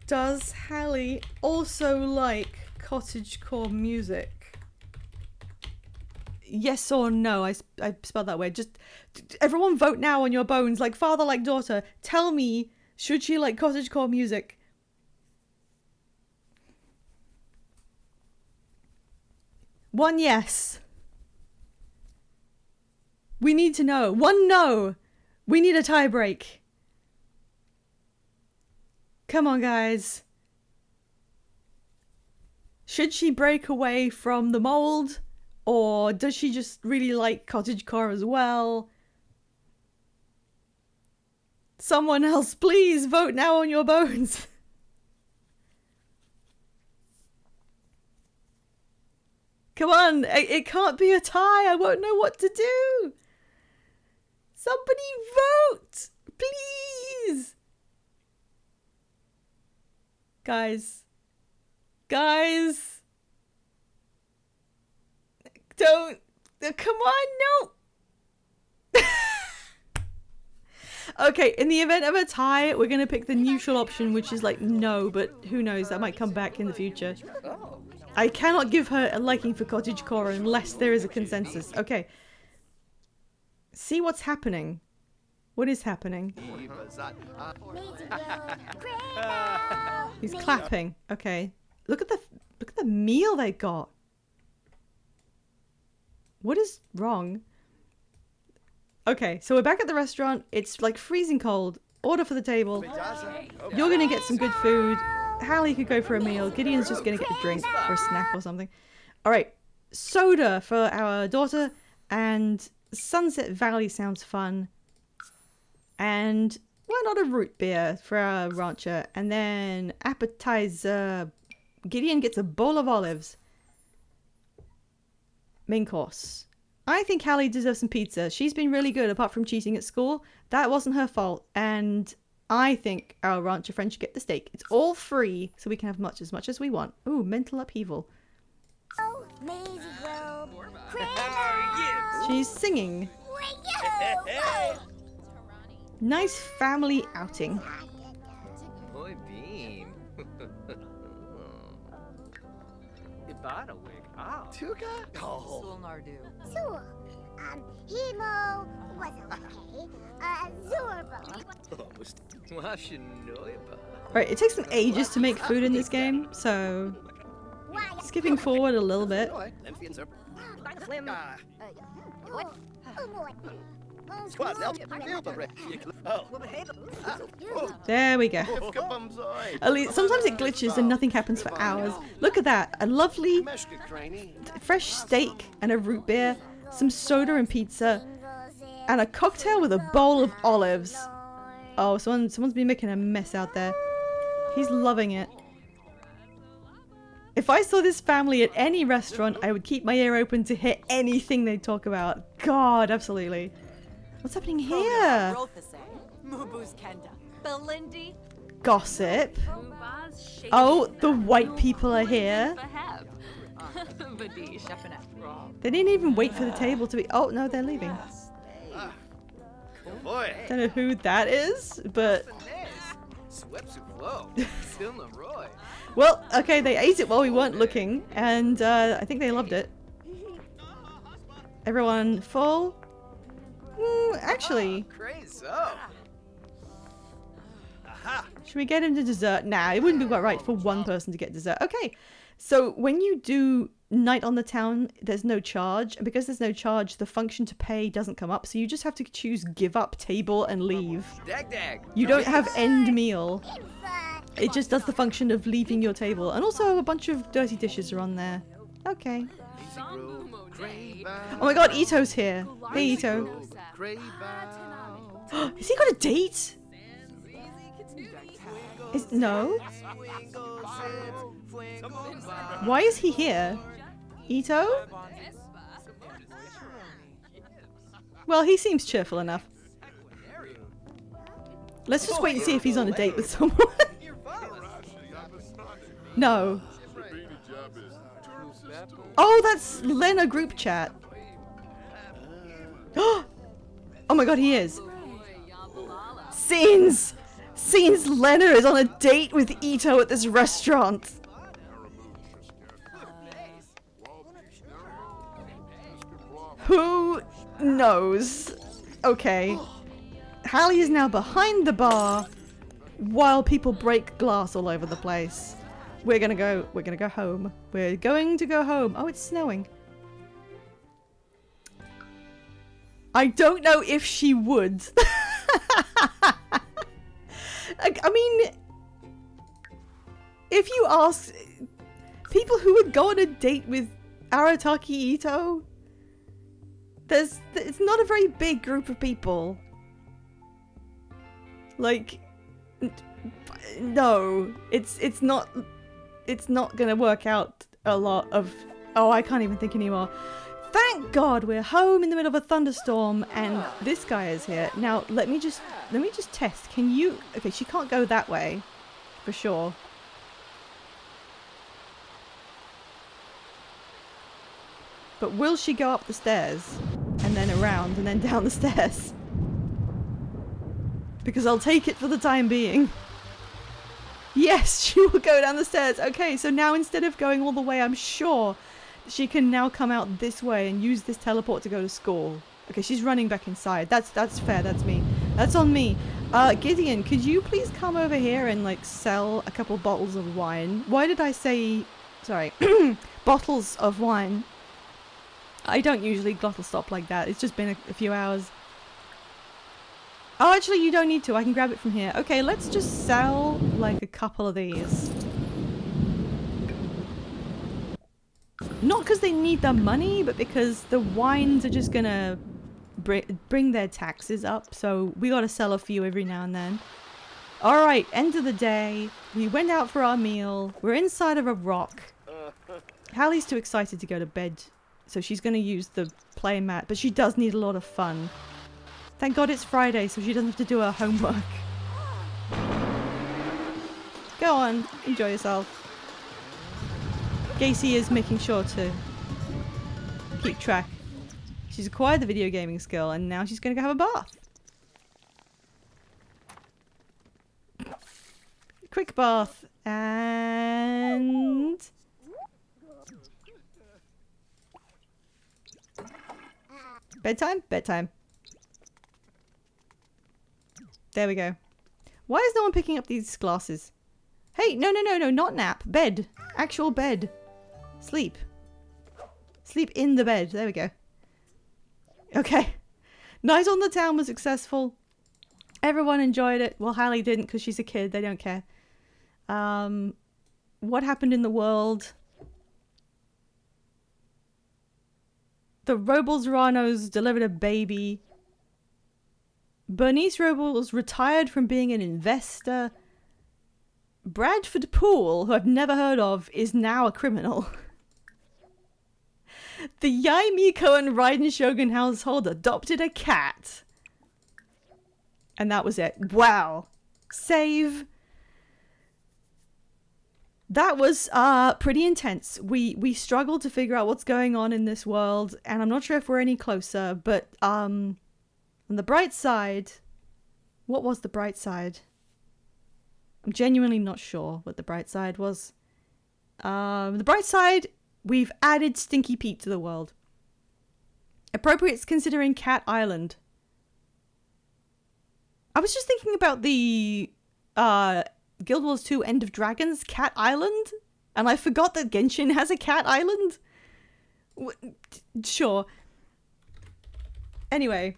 Does Hallie also like cottagecore music? Yes or no? I spelled that way. Just everyone vote now on your bones, like father, like daughter. Tell me, should she like cottagecore music? One yes. We need to know. One no. We need a tie break. Come on, guys. Should she break away from the mold? Or does she just really like cottagecore as well? Someone else, please vote now on your bones. Come on, it can't be a tie. I won't know what to do. Somebody vote, please. Guys. Don't. Come on, no. Okay, in the event of a tie, we're going to pick the neutral option, which is like no, but who knows, that might come back in the future. I cannot give her a liking for cottagecore unless there is a consensus. Okay. See what's happening. What is happening? He's clapping. Okay. Look at the meal they got. What is wrong? Okay, so we're back at the restaurant. It's like freezing cold. Order for the table. You're gonna get some good food. Hallie could go for a meal. Gideon's just gonna get a drink or a snack or something. Alright. Soda for our daughter. And Sunset Valley sounds fun. And why not a root beer for our rancher? And then appetizer. Gideon gets a bowl of olives. Main course. I think Hallie deserves some pizza. She's been really good apart from cheating at school. That wasn't her fault. And I think our rancher friend should get the steak. It's all free, so we can have as much as we want. Ooh, mental upheaval. Oh, Maisie Robe. She's singing. Nice family outing. Boy, Beam. Ibada wig. Oh. Tuka? Oh. Sulnardu. So, Hemo was okay. Zorbo. Washinoiba. Alright, it takes them ages to make food in this game, so skipping forward a little bit. There we go. At least sometimes it glitches and nothing happens for hours. Look at that, a lovely fresh steak and a root beer, some soda and pizza, and a cocktail with a bowl of olives. Oh, someone's been making a mess out there. He's loving it. If I saw this family at any restaurant, I would keep my ear open to hear anything they talk about. God, absolutely. What's happening here? Gossip. Oh, the white people are here. They didn't even wait for the table to be... Oh, no, they're leaving. Boy. Don't know who that is, but... Well, okay, they ate it while we weren't looking, and I think they loved it. Everyone full? Actually, should we get him to dessert? Nah, it wouldn't be quite right for one person to get dessert. Okay, so when you do night on the town, there's no charge, and because there's no charge, the function to pay doesn't come up, so you just have to choose give up table and leave. You don't have end meal. It just does the function of leaving your table, and also a bunch of dirty dishes are on there. Okay. Oh my god, Ito's here. Hey, Ito. Has he got a date? No. Why is he here? Ito? Well, he seems cheerful enough. Let's just wait and see if he's on a date with someone. No. Oh, that's Lena group chat. Oh my god, he is. Scenes! Scenes Lena is on a date with Ito at this restaurant. Who knows? Okay. Hallie is now behind the bar while people break glass all over the place. We're gonna go home. We're going to go home. Oh, it's snowing. I don't know if she would. I mean, if you ask people who would go on a date with Arataki Ito, it's not a very big group of people. Like, no, it's not gonna work out a lot of... Oh, I can't even think anymore. Thank God we're home in the middle of a thunderstorm and this guy is here. Now, let me just test. Can you... Okay, she can't go that way, for sure. But will she go up the stairs and then around and then down the stairs? Because I'll take it for the time being. Yes, she will go down the stairs. Okay, so now instead of going all the way, I'm sure she can now come out this way and use this teleport to go to school. Okay, she's running back inside. That's fair. That's me. That's on me. Gideon, could you please come over here and like sell a couple bottles of wine? Why did I say... Sorry. Bottles of wine. I don't usually glottal stop like that. It's just been a few hours. Oh, actually, you don't need to. I can grab it from here. Okay, let's just sell, like, a couple of these. Not because they need the money, but because the wines are just gonna bring their taxes up. So we gotta sell a few every now and then. Alright, end of the day. We went out for our meal. We're inside of a rock. Hallie's too excited to go to bed So she's going to use the play mat, but she does need a lot of fun. Thank God it's Friday, so she doesn't have to do her homework. Go on, enjoy yourself. Gacy is making sure to keep track. She's acquired the video gaming skill, and now she's going to go have a bath. Quick bath, and... bedtime? Bedtime. There we go. Why is no one picking up these glasses? Hey, no, not nap. Bed. Actual bed. Sleep. Sleep in the bed. There we go. Okay. Night on the Town was successful. Everyone enjoyed it. Well, Hallie didn't because she's a kid. They don't care. What happened in the world? The Robles Ranos delivered a baby. Bernice Robles retired from being an investor. Bradford Poole, who I've never heard of, is now a criminal. The Yai Miko and Raiden Shogun household adopted a cat. And that was it. Wow. Save. That was pretty intense. We struggled to figure out what's going on in this world, and I'm not sure if we're any closer, but on the bright side, what was the bright side? I'm genuinely not sure what the bright side was. The bright side, we've added Stinky Pete to the world. Appropriate considering Cat Island. I was just thinking about the Guild Wars 2 End of Dragons Cat Island, and I forgot that Genshin has a Cat Island. Sure. Anyway,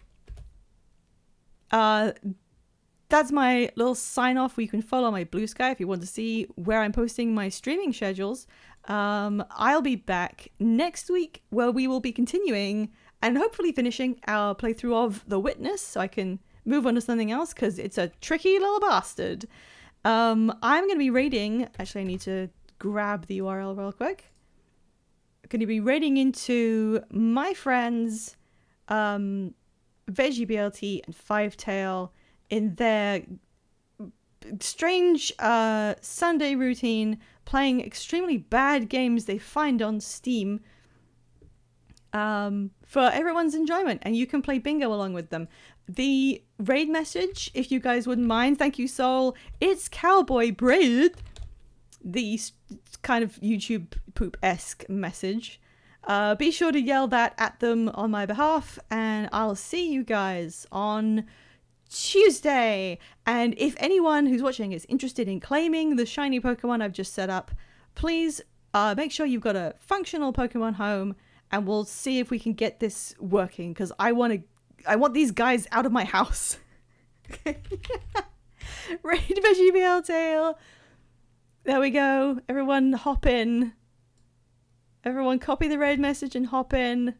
that's my little sign off. You can follow my Blue Sky if you want to see where I'm posting my streaming schedules. I'll be back next week where we will be continuing and hopefully finishing our playthrough of The Witness, so I can move on to something else because it's a tricky little bastard. I'm going to be raiding... Actually, I need to grab the URL real quick. I'm going to be raiding into my friends, Veggie BLT and Fivetail in their strange Sunday routine, playing extremely bad games they find on Steam for everyone's enjoyment, and you can play bingo along with them. The raid message, if you guys wouldn't mind, thank you, Soul. It's Cowboy Braid. The kind of YouTube poop-esque message. Be sure to yell that at them on my behalf, and I'll see you guys on Tuesday. And if anyone who's watching is interested in claiming the shiny Pokemon I've just set up, please make sure you've got a functional Pokemon home, and we'll see if we can get this working, because I want these guys out of my house. Raid Veggie BL. There we go. Everyone hop in. Everyone copy the raid message and hop in.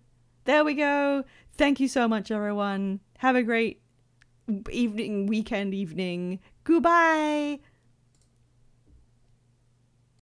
There we go. Thank you so much, everyone. Have a great evening. Goodbye.